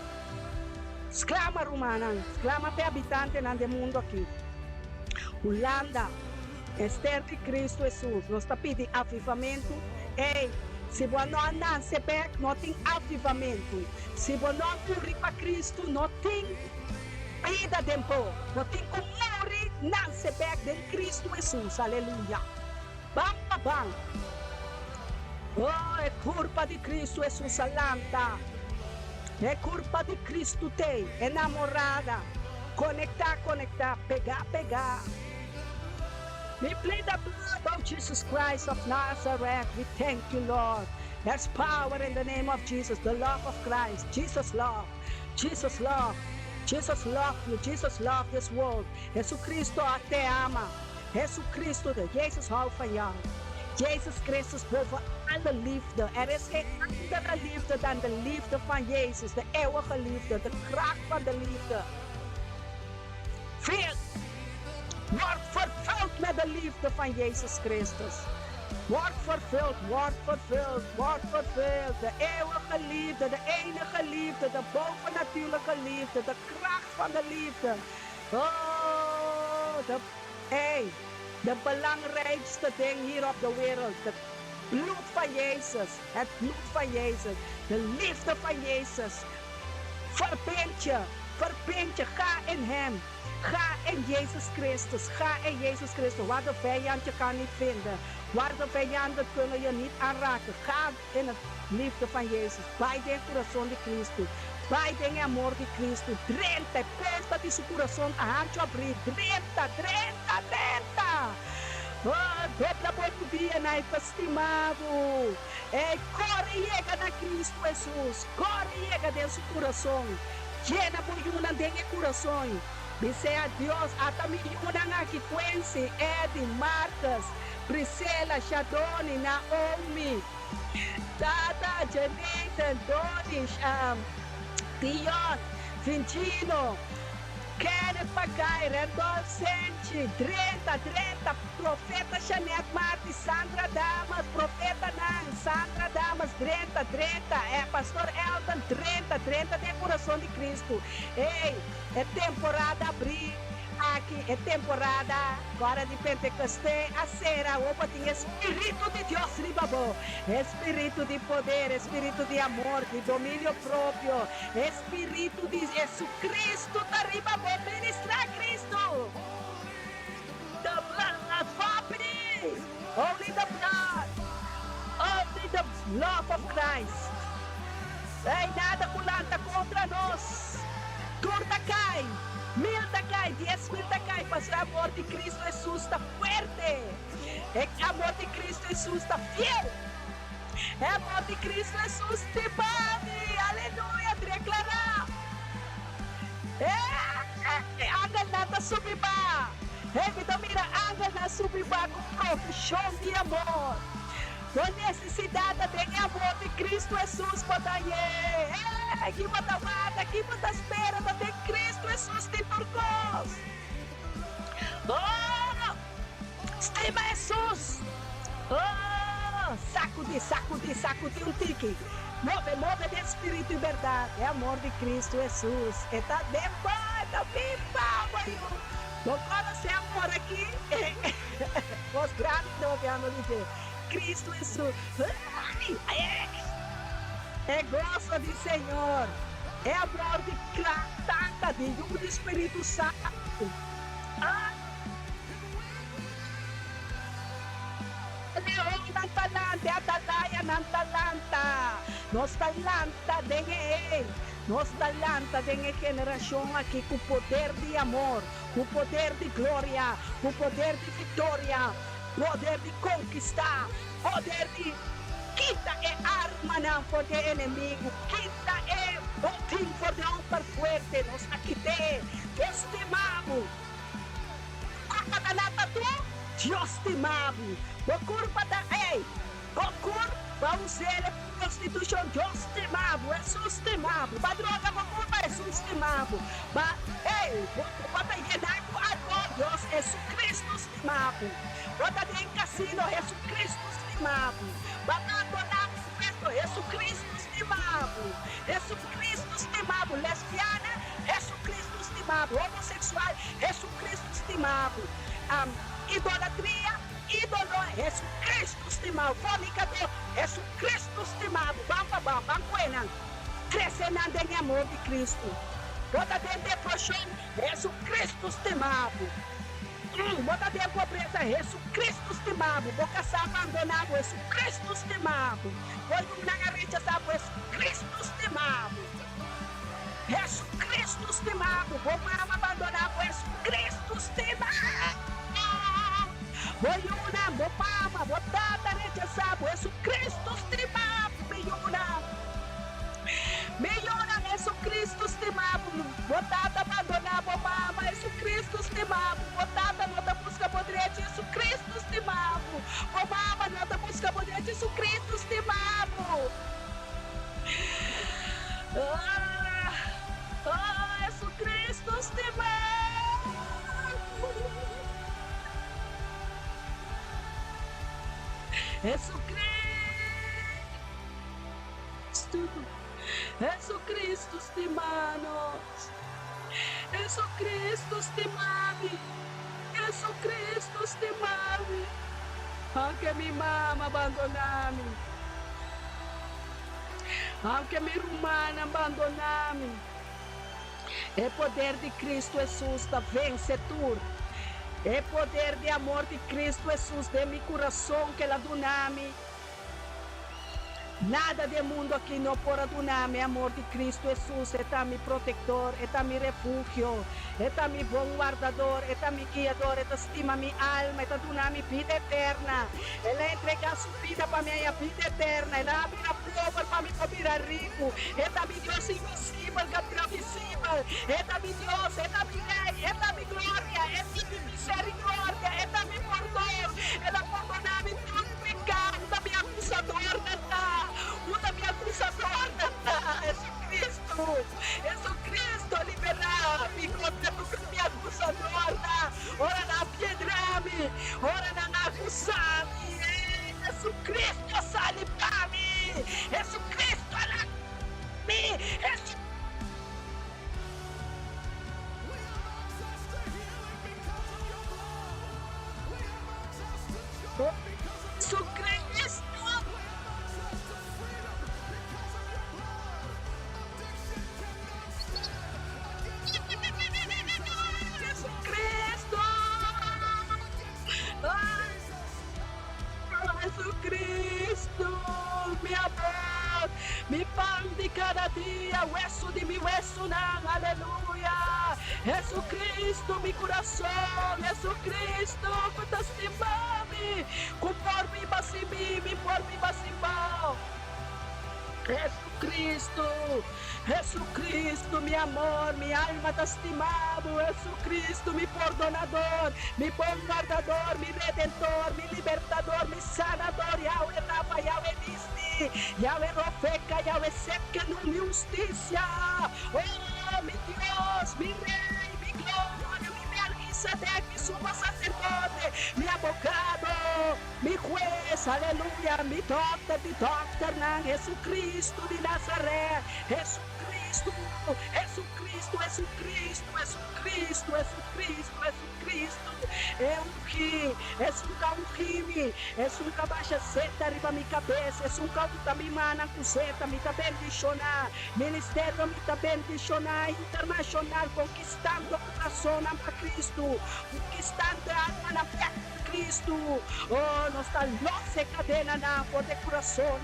Exclama romana, exclama pe habitante nan de mundo aqui. Holanda, Esther de Cristo Jesus, nós está pedindo avivamento. Ei, se você não andar se pega, não tem avivamento. Se você não morrer para Cristo, não tem vida tempo. Não tem como morrer, não se pega de Cristo Jesus. Aleluia. Bang. Oh, é culpa de Cristo Jesus, alanta. É culpa de Cristo tem, é namorada. Conectar, pegar. We plead the blood of Jesus Christ of Nazareth. We thank you, Lord. There's power in the name of Jesus, the love of Christ. Jesus love you. Jesus love this world. Jesus Cristo te ama. Jesus Cristo, Jesus houdt van jou. Jezus Christus boven alle liefde. Er is geen andere liefde dan de liefde van Jezus. De eeuwige liefde, de kracht van de liefde. Word vervuld met de liefde van Jezus Christus. Word vervuld. De eeuwige liefde, de enige liefde, de bovennatuurlijke liefde, de kracht van de liefde. Oh, de belangrijkste ding hier op de wereld. Het bloed van Jezus. De liefde van Jezus. Verbind je. Ga in hem. Ga in Jezus Christus. Waar de vijand je kan niet vinden. Waar de vijanden kunnen je niet aanraken. Ga in het liefde van Jezus. Bij de coração de Cristo. Bij de amor de Cristo. 30. Porta de seu coração. A hancho abrir. 30. Oh, dobra muito dia na estimado. Corre e chega na Cristo Jesus. Corre e chega dentro do seu coração. Llena por una de coração. Dice a Deus, ata mi una na Quency, Eddie, Marcos, Priscila, Shadoni, Naomi, Tata, Janita, Donis, Dion, Vincino, Kenneth Pagay, Randolph Sente, 30, Profeta Janete Martins, Sandra Damas, Profeta Nan, Sandra Damas, 30, Pastor Elton, 30 de coração de Cristo. Ei, é temporada abrir aqui, é temporada agora de Pentecostés, a cera, opa, tem Espírito de Deus, ribabo, Espírito de poder, Espírito de amor, de domínio próprio, Espírito de Jesus Cristo, da ribabo, ministrar Cristo. The blood, family, only the love of Christ. Ei, nada culanta contra nós. Turta cai. 1000 10.000 mas o amor de Cristo Jesus está fuerte. O amor de Cristo Jesus está fiel. O amor de Cristo Jesus te move. Aleluia, declarar. Ángel nada subiba. Então mira, ángel na subiba com profissão de amor. Com necessidade de amor de Cristo Jesus para aqui para guarda, aqui para espera de Cristo Jesus de turcos. Oh, estima Jesus. Oh, sacudi um tique. Move de espírito e verdade. É amor de Cristo Jesus. Está depois, pipa, não conhece amor aqui. Os grandes novianos de Cristo Jesus. É gozo do Senhor. É amor de tanta de do Espírito Santo. Leon ng talante, atalaya ng talanta. Nos talanta de geração aqui com poder de amor, com poder de glória, com poder de vitória, poder de conquistar, poder de quita arma não for de inimigo, quita botim for de homem fuerte, nos aquite, Deus te amamos. Curva da nata tu, Deus te amamos. O curva da vamos ser prostituição, Deus te amamos, Jesus te amamos. Ba droga mo curva, Jesus te amamos. Ba bota llenar com álcool, Deus, Jesus Cristo te amamos. Bota de casino, Jesus Cristo te amamos. Jesus Cristo te amamos. Jesus Cristo te amamos. Lesbiana, Jesus Cristo te amamos. Homossexual, Jesus Cristo te amamos. Idolatria, ídolo, Jesus Cristo te amamos. Fornicador, Jesus Cristo te amamos. Bambuena, crescendo em amor de Cristo. Bota de depressão, Jesus Cristo te amamos. Bota de pobreza, Jesus Cristo te amamos. Boca abandonado, Jesus Cristo te amamos. Quando não rechaçado, Jesus Cristo te amamos. Jesus Cristo te amamos. Boca abandonado, Jesus Cristo te amamos. Boiuna, bopama, botada rechaçado, Jesus Cristo te amamos. Melhora, Jesus Cristo te amamos. Botada abandonar, bopama, Jesus Cristo te amamos. Botada nota busca poder, Jesus Cristo te amamos. Bopama, nota busca poder, Jesus Cristo te amamos. Jesus Cristo te amamos. Jesus Cristo te amamos. Jesus Cristo te amamos. Jesus Cristo te amamos. Aunque mi mamá abandoname, aunque mi irmã abandoname, o poder de Cristo Jesus está vencedor. O poder de amor de Cristo Jesus de meu coração que ela doname. Nada de mundo aqui não pode donar-me amor de Cristo Jesus. É meu protetor, é meu refúgio, é meu bom guardador, é meu guiador, é estima minha alma, é donar-me vida eterna. Ele entrega sua vida para minha vida eterna. Ele abre a prova para me virar rico. É meu Deus invisível, que é visível. É meu Deus, é meu rei, é minha glória, é minha misericórdia, é meu perdão. Ele perdona-me todo pecado, da minha acusador, da minha acusador, Jesus Cristo, liberar-me contra minha acusadora. Ora na piedra-me, ora na acusar-me. Jesus Cristo, salva-me. Jesus Cristo, alá-me. Jesus mi pan de cada dia, hueso de mi hueso, não, aleluia. Jesucristo, mi corazón, Jesucristo, cutastimami, conforme basimi, por mi basimao. Jesucristo, Jesucristo, mi amor, mi alma te estimado, Jesucristo, mi perdonador, mi buen guardador, mi redentor, mi libertador, mi sanador, Yahweh Rafa, Yahweh Nissi, Yahweh Rofeca, Yahweh Seca, mi justicia, oh, mi Dios, mi Rey, mi gloria, mi Melquisedec, mi sumo sacerdote, mi abogado, mi juez, aleluya, mi doctor, nan, Jesucristo de Nazaret, Jesucristo, Jesucristo, Jesucristo, Jesucristo, Jesucristo, Jesucristo, es un caujimi, es un cabacha seta arriba mi cabeza, es un cauta mi mana cuseta, mi ta bendiciona, ministerio mi ta bendiciona, internacional, conquistando corazón para Cristo, conquistando alma na fé Cristo, oh, nos está loce cadena na por de coração,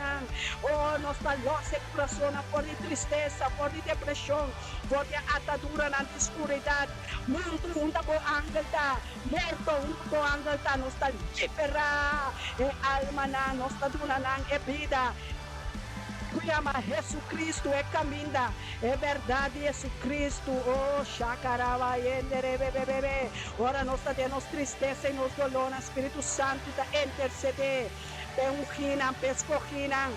oh, nos está loce coração por de tristeza, por de depressão, por de atadura na escuridão, muito bo angel ta, morto bo angel ta, nos está libera, alma na, nos está duna na vida. Cuiama, Jesucristo é caminho, é verdade, Jesucristo, oh, chacarava, bebê. Ora, nós temos tristeza e nos dolor, o Espírito Santo está interceder, peunjina, pescojina.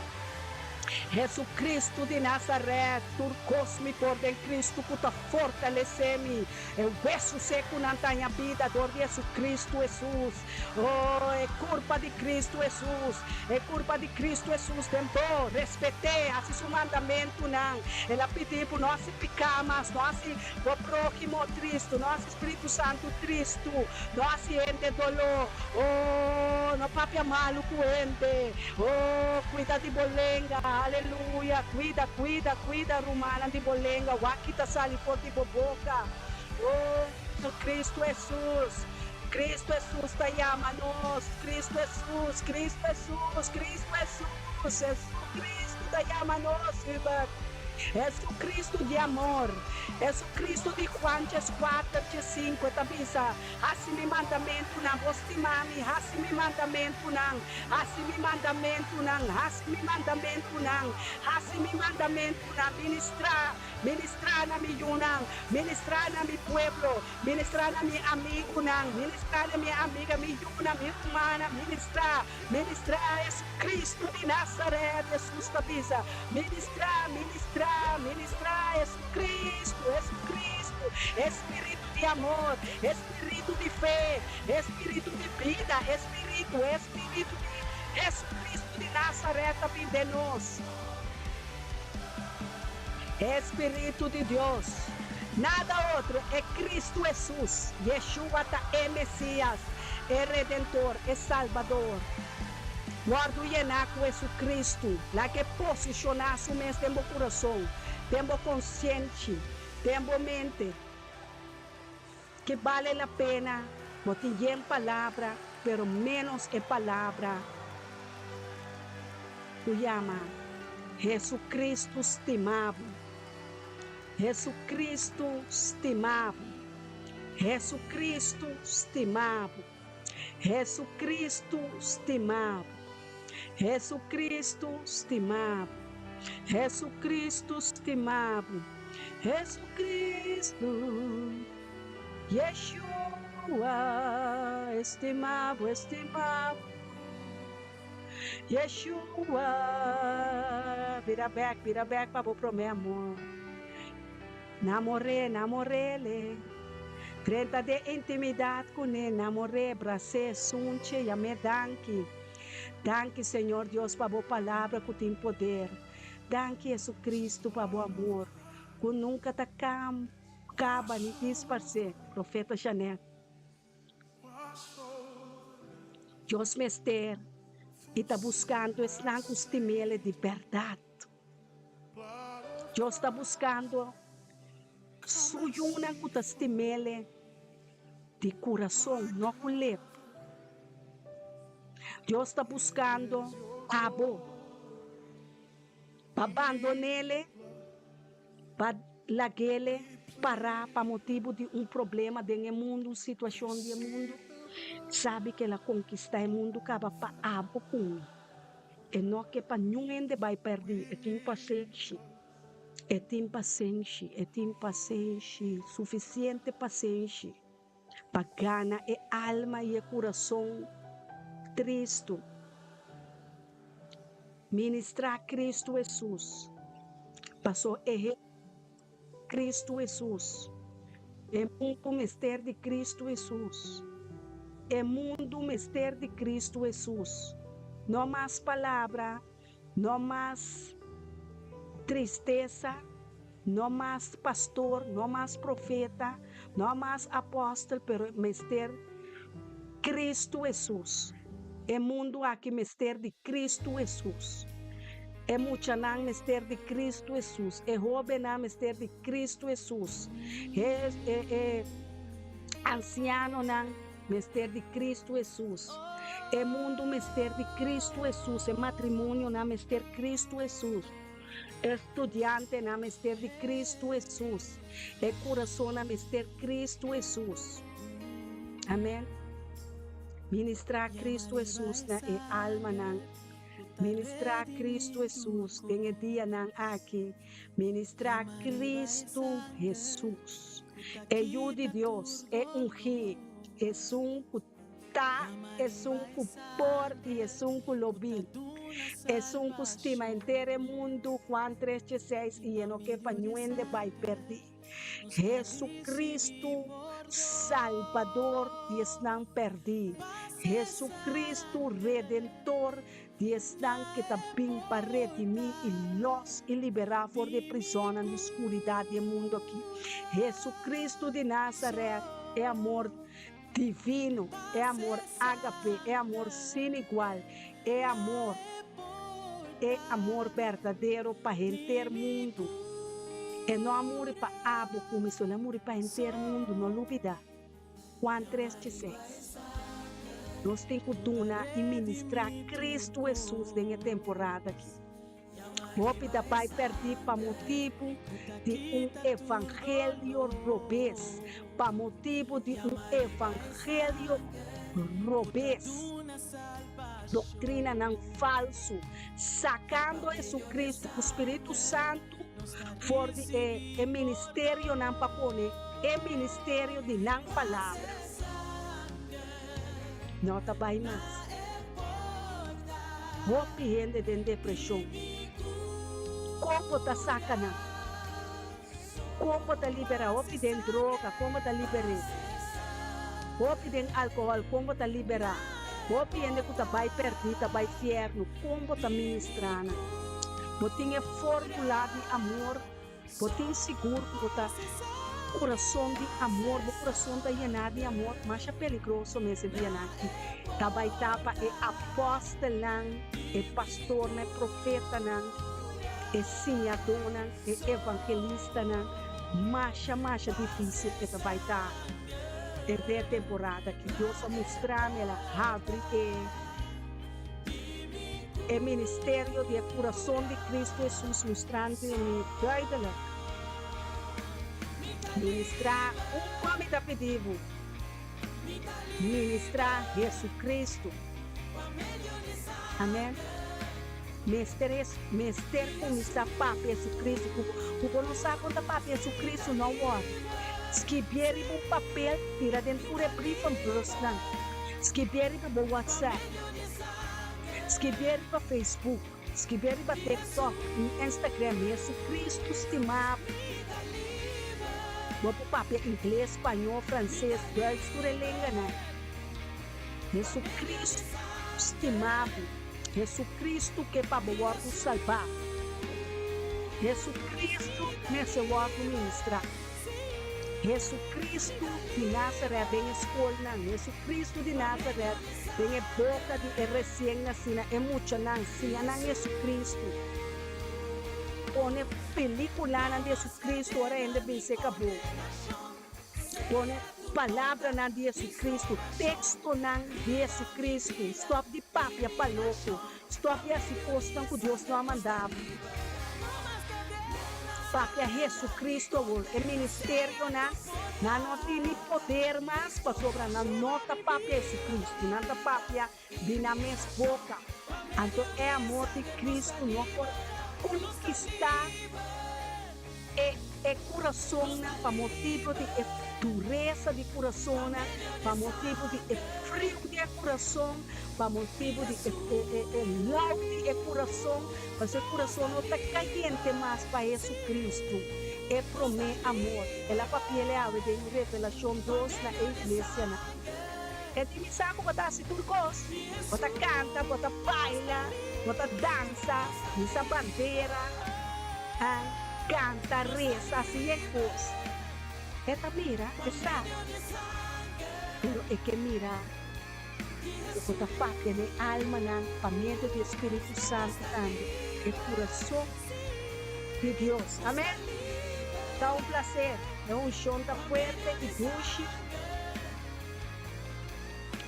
Jesucristo de Nazaré, turcos-me por de Cristo, puta fortalecer-me. Eu peço seco na minha vida, dor de Jesucristo, Jesus. Oh, é culpa de Cristo, Jesus. É culpa de Cristo, Jesus. Tentou, respeitei, assim o mandamento, não. Ela pediu por nós pecamos, nós o próximo Cristo, nosso Espírito Santo Cristo, nós ente dolor. Oh, no papia malo cuente. Oh, cuida de bolenga. Aleluia, cuida, Romana de Bolenga, Wakita Sali Forte Boboca, oh, Cristo Jesus, te ama-nos, Cristo Jesus, te ama-nos, Jesucristo de amor, Jesucristo de Juan 4:5, tabisa, assim me mandamento não, vostimami, assim me mandamento não, assim me mandamento não, assim me mandamento não, assim me mandamento não, ministrar na minha unang, ministrar na meu pueblo, ministrar na minha amigo não, ministrar na minha amiga, minha humana, ministrar Jesucristo de Nazaré, Jesus tabisa, ministrar, Jesucristo, Espírito de amor, Espírito de fé, Espírito de vida, Espírito de Jesucristo de Nazaré também de nós. Espírito de Deus, nada outro, é Cristo Jesus, Yeshua é Messias, é Redentor, é Salvador. Guardo com Jesus Cristo, lá que posicionar o mês de meu coração, tempo consciente, tempo mente, que vale a pena, não tem palavra, pero menos é palavra. O llama Jesus Cristo estimado, Jesucristo estimado, Jesucristo estimado, Jesucristo estimado, Jesucristo estimado, Jesucristo estimado, Jesucristo, Yeshua, estimado, Yeshua, vira back para o meu amor. Namorele, trenta de intimidade com ele, namoré, bracé, sunche, e me danke, Senhor Deus, para a palavra que tem poder. Danke, Jesus Cristo, para o amor, que nunca te acaba nem disfarce, profeta Janete. Deus mester e está buscando esse langustimele de verdade. Deus está buscando suyuna kutastimele de coração, não com letra. Deus está buscando abo para abandonar-lhe, para largar-lhe parar para motivo de problema do mundo, situação do mundo. Sabe que ela conquista o mundo acaba para abo com. E não que para ninguém vai perder, tem paciência. Tem paciência, tem paciência, suficiente paciência para ganhar a alma e o coração triste. Ministrar Cristo Jesus. Passou Cristo Jesus. É mundo mistério de Cristo Jesus. É mundo mistério de Cristo Jesus. Não mais palavra, não mais tristeza, não mais pastor, não mais profeta, não mais apóstolo, pero mistério Cristo Jesus. É mundo aqui mistério de Cristo Jesus. É muito não mistério de Cristo Jesus. É jovem não mistério de Cristo Jesus. É anciano não mistério de Cristo Jesus. É mundo mistério de Cristo Jesus. É matrimônio não mistério de Cristo Jesus. Estudiante na mistério de Cristo Jesus. É coração na mistério de Cristo Jesus. Amém. Ministrar Cristo Jesus na alma na. Ministrar Cristo Jesus tem dia na aqui. Ministrar Cristo Jesus. É o de Deus, é rei, é tá, é por e é lobi. É que estima inteiro mundo Juan 3:6 e não que panhuende vai perder. Jesus Cristo Salvador Dios não perdi. Jesus Cristo Redentor Dios não que também para redimir e los e liberar fora de prisão na escuridade do mundo aqui. Jesus Cristo de Nazaré é amor divino, é amor ágape, é amor sem igual, é amor verdadeiro para o mundo. É não amor para abo como isso, é amor para o mundo, não duvida. Juan 3:6. Nós temos que donar e ministrar Cristo Jesus nessa temporada aqui. Hope da Pai perdi para motivo de evangelho robês, para motivo de evangelho robês. Doutrina não falso, sacando Jesus Cristo, o Espírito Santo, for de ministério não papone, ministério de não palavra. Não está bem mais. Hope gente de depressão. Como está sacando? Como está liberando? Hope de droga, como está liberando? Hope de álcool, como está liberando? Hope gente que está bem perdido, está bem fierno, como está ministrando? Botinha fórmula de amor, botinha seguro, botar coração de amor, o coração está llenado de amor, mas é perigoso mesmo dia aqui. Tabay tapa é apóstolo, é pastor, é profeta, é senhador, é evangelista, mas difícil que tabay tá. É temporada que Deus mostrar ela abre é ministério de coração de Cristo Jesus mostrando em Deidela. Ministrar nome da pedido. Ministrar Jesus Cristo. Amém. Mestre com essa Papa Jesus Cristo. O não sabe quando Papa Jesus Cristo não ora. Escrever um papel, tira dentro do brief and brosnan. Escrever para o WhatsApp. Escrever para Facebook. Escrever para TikTok, Instagram. Jesus Cristo estimado. Vou para papel inglês, espanhol, francês, belga, tudo em língua. Jesus Cristo estimado. Jesus Cristo que para o wordo salvar. Jesus Cristo nesse wordo ministrar. Jesus Cristo de Nazaré vem escola, Jesus Cristo de Nazaré vem boca de recém-nascida, é muito não Jesus Cristo. Pone película na Jesus Cristo, ora ainda bem se acabou. Pone palavra na Jesus Cristo, texto na Jesus Cristo, stop de papia para louco, stop de assim costa que Deus não mandava. papia Jesus Cristo, o ministério na não tem poder mais para sobrar na nota papia Jesus Cristo, na papia de na mes boca. Então é amor de Cristo, não por conquistar é coração para motivo de dureza de coração, para motivo de frio de coração, para motivo de laude de coração, para ser coração não está caliente mais para Jesus Cristo. É promê amor. Ela papel de Revelação 2 na igreja. É de misa ko bata si turcos, bata canta, bata baila, bata dança, misa bandeira, canta, reza, assim é coisa. Esta mira, está. Pero é que mira, o que está fazendo é alma, para meio do Espírito Santo, é coração de Deus. Amém? Está um prazer, é um chão da forte e dulce.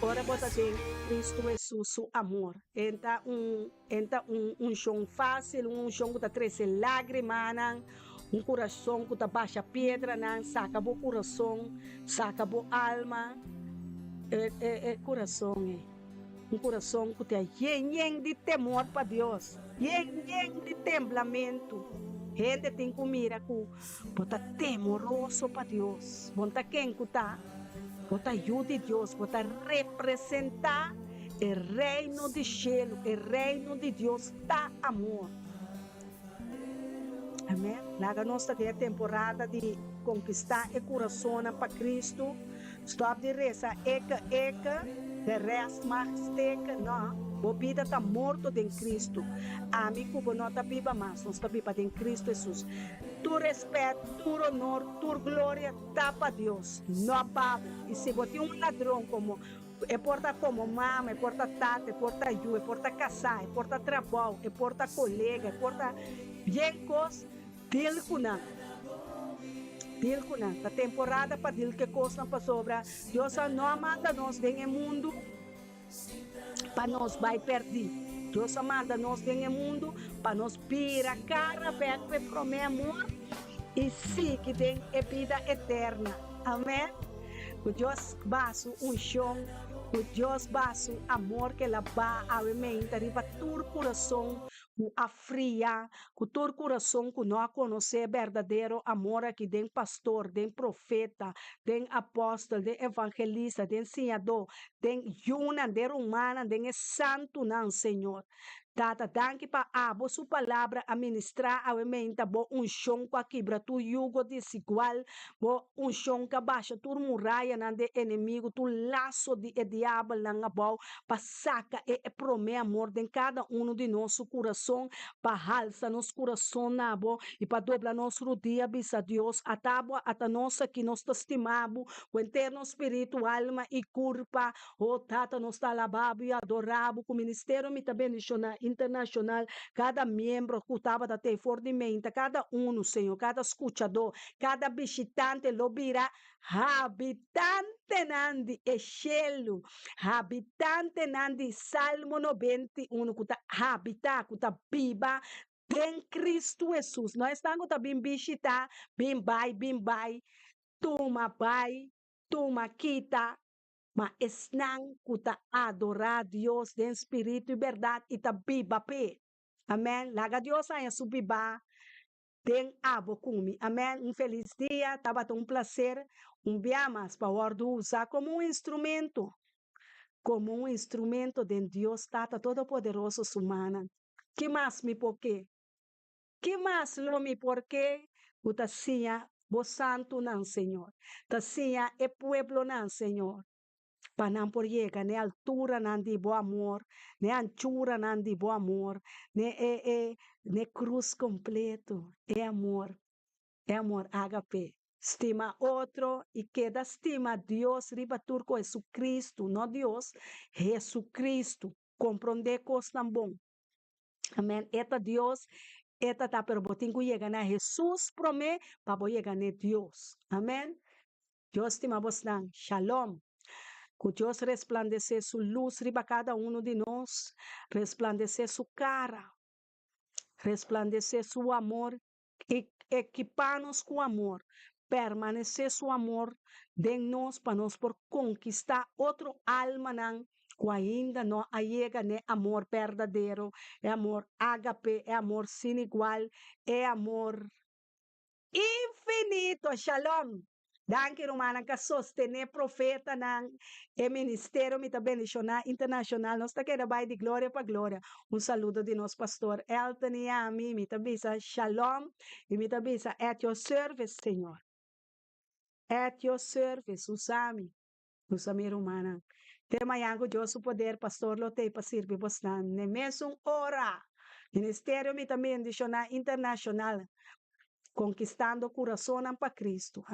Ora bota tem Cristo Jesus, o amor. Entra um chão fácil, um chão que está treze lágrimas, um coração que está baixa pedra, saca o coração, saca a alma. Coração, um coração que tem yen de temor para Deus, yen de temblamento. Gente tem que mirar que bota temoroso para Deus. Bota quem que está? Bota ajuda de Deus, bota representar o reino de cielo, o reino de Deus está amor. Amém? Lá nossa temporada de conquistar o coração para Cristo. Stop de reza, de resto mais teca, não. A vida está morto em Cristo. Amigo, não está viva mais, não está viva em Cristo Jesus. Tu respeito, tu honor, tu glória está para Deus, não para. E se você um ladrão como é porta como mama, é porta tata, é porta ju, é porta casar, é porta trabalho, é porta colega, é porta bem coisa, dele com a temporada para dele que coisa para sobra. Deus não manda nós em mundo para nós vai perder. Deus manda nós em mundo para nós pira cara para prometer amor e sim que tem a vida eterna. Amém? Que Deus baixo chão, que Deus baixo amor que ela vai a mente, arriba tu coração, a fria, que tu coração que não conhece verdadeiro amor aqui tem pastor, tem profeta, tem apóstolo, tem evangelista, tem ensinador, tem juna, tem humana, tem santo não, Senhor. Tata, danke pa abo su palavra a ministrar a mente, bo chão para quebrar tu jugo desigual, bo chão que baixa tu muralha de inimigo, tu laço de diabo na bo, pa saca e prome amor de cada de nosso coração, pa halsa nos coração na bo, e pa dobla nosso rodilha bisa Deus, a tábua ata nossa que nos estimamos, o eterno espírito, alma e corpo, o tata nos alababo e adorabo, com o ministério me também internacional, cada membro que estava da fortemente, cada Senhor, cada escuchador, cada visitante, lo virá, habitante nandi eshelo, habitante nandi Salmo 91, que está habitar, que está viva, em Cristo Jesus. Nós estamos também visitar, bem vai, toma quita, mas estão que adorar Deus em espírito e verdade e tá biba pe. Amém. Laga Deus aí subiba. Tem abo kumi. Amém. Um feliz dia. Tava um prazer. Dia mais para usar como um instrumento. Como um instrumento de Deus Tata Todo-Poderoso humana. Que mais me porquê? Que mais lo me porquê? O tacinha, o santo não, Senhor. Tacinha é pueblo não, Senhor. Panam por llega, ne altura nandi bo amor, ne anchura nandi bo amor, ne cruz completo, é amor, agape. Estima outro e queda estima Deus, riba turco Jesucristo, não Deus, Jesucristo, compreender coisas tão bom. Amém. Eta Deus, eta tá pero botin que llega na Jesus promete para llegar na Deus. Amém. Deus estima vos dan. Shalom. Que Deus resplandecer sua luz riba cada de nós, resplandecer sua cara, resplandecer seu amor e equiparnos com amor, permanecer su amor de nós para nós por conquistar outro alma não que ainda não chega né amor verdadeiro, é amor ágape, é amor sem igual, é amor infinito. Shalom. Danke Romana ka sostener profeta ng ministério me também internacional. Nós está queda vai de glória para glória. Um saludo de nosso pastor Elton e a mim, me tabisa shalom e me tabisa at your service, Senhor. At your service, usami Romana. Tema yango Deus o poder, pastor lote pa sirve bostan. Ne mesong ora. Ministério me também internacional. Conquistando coração para Cristo.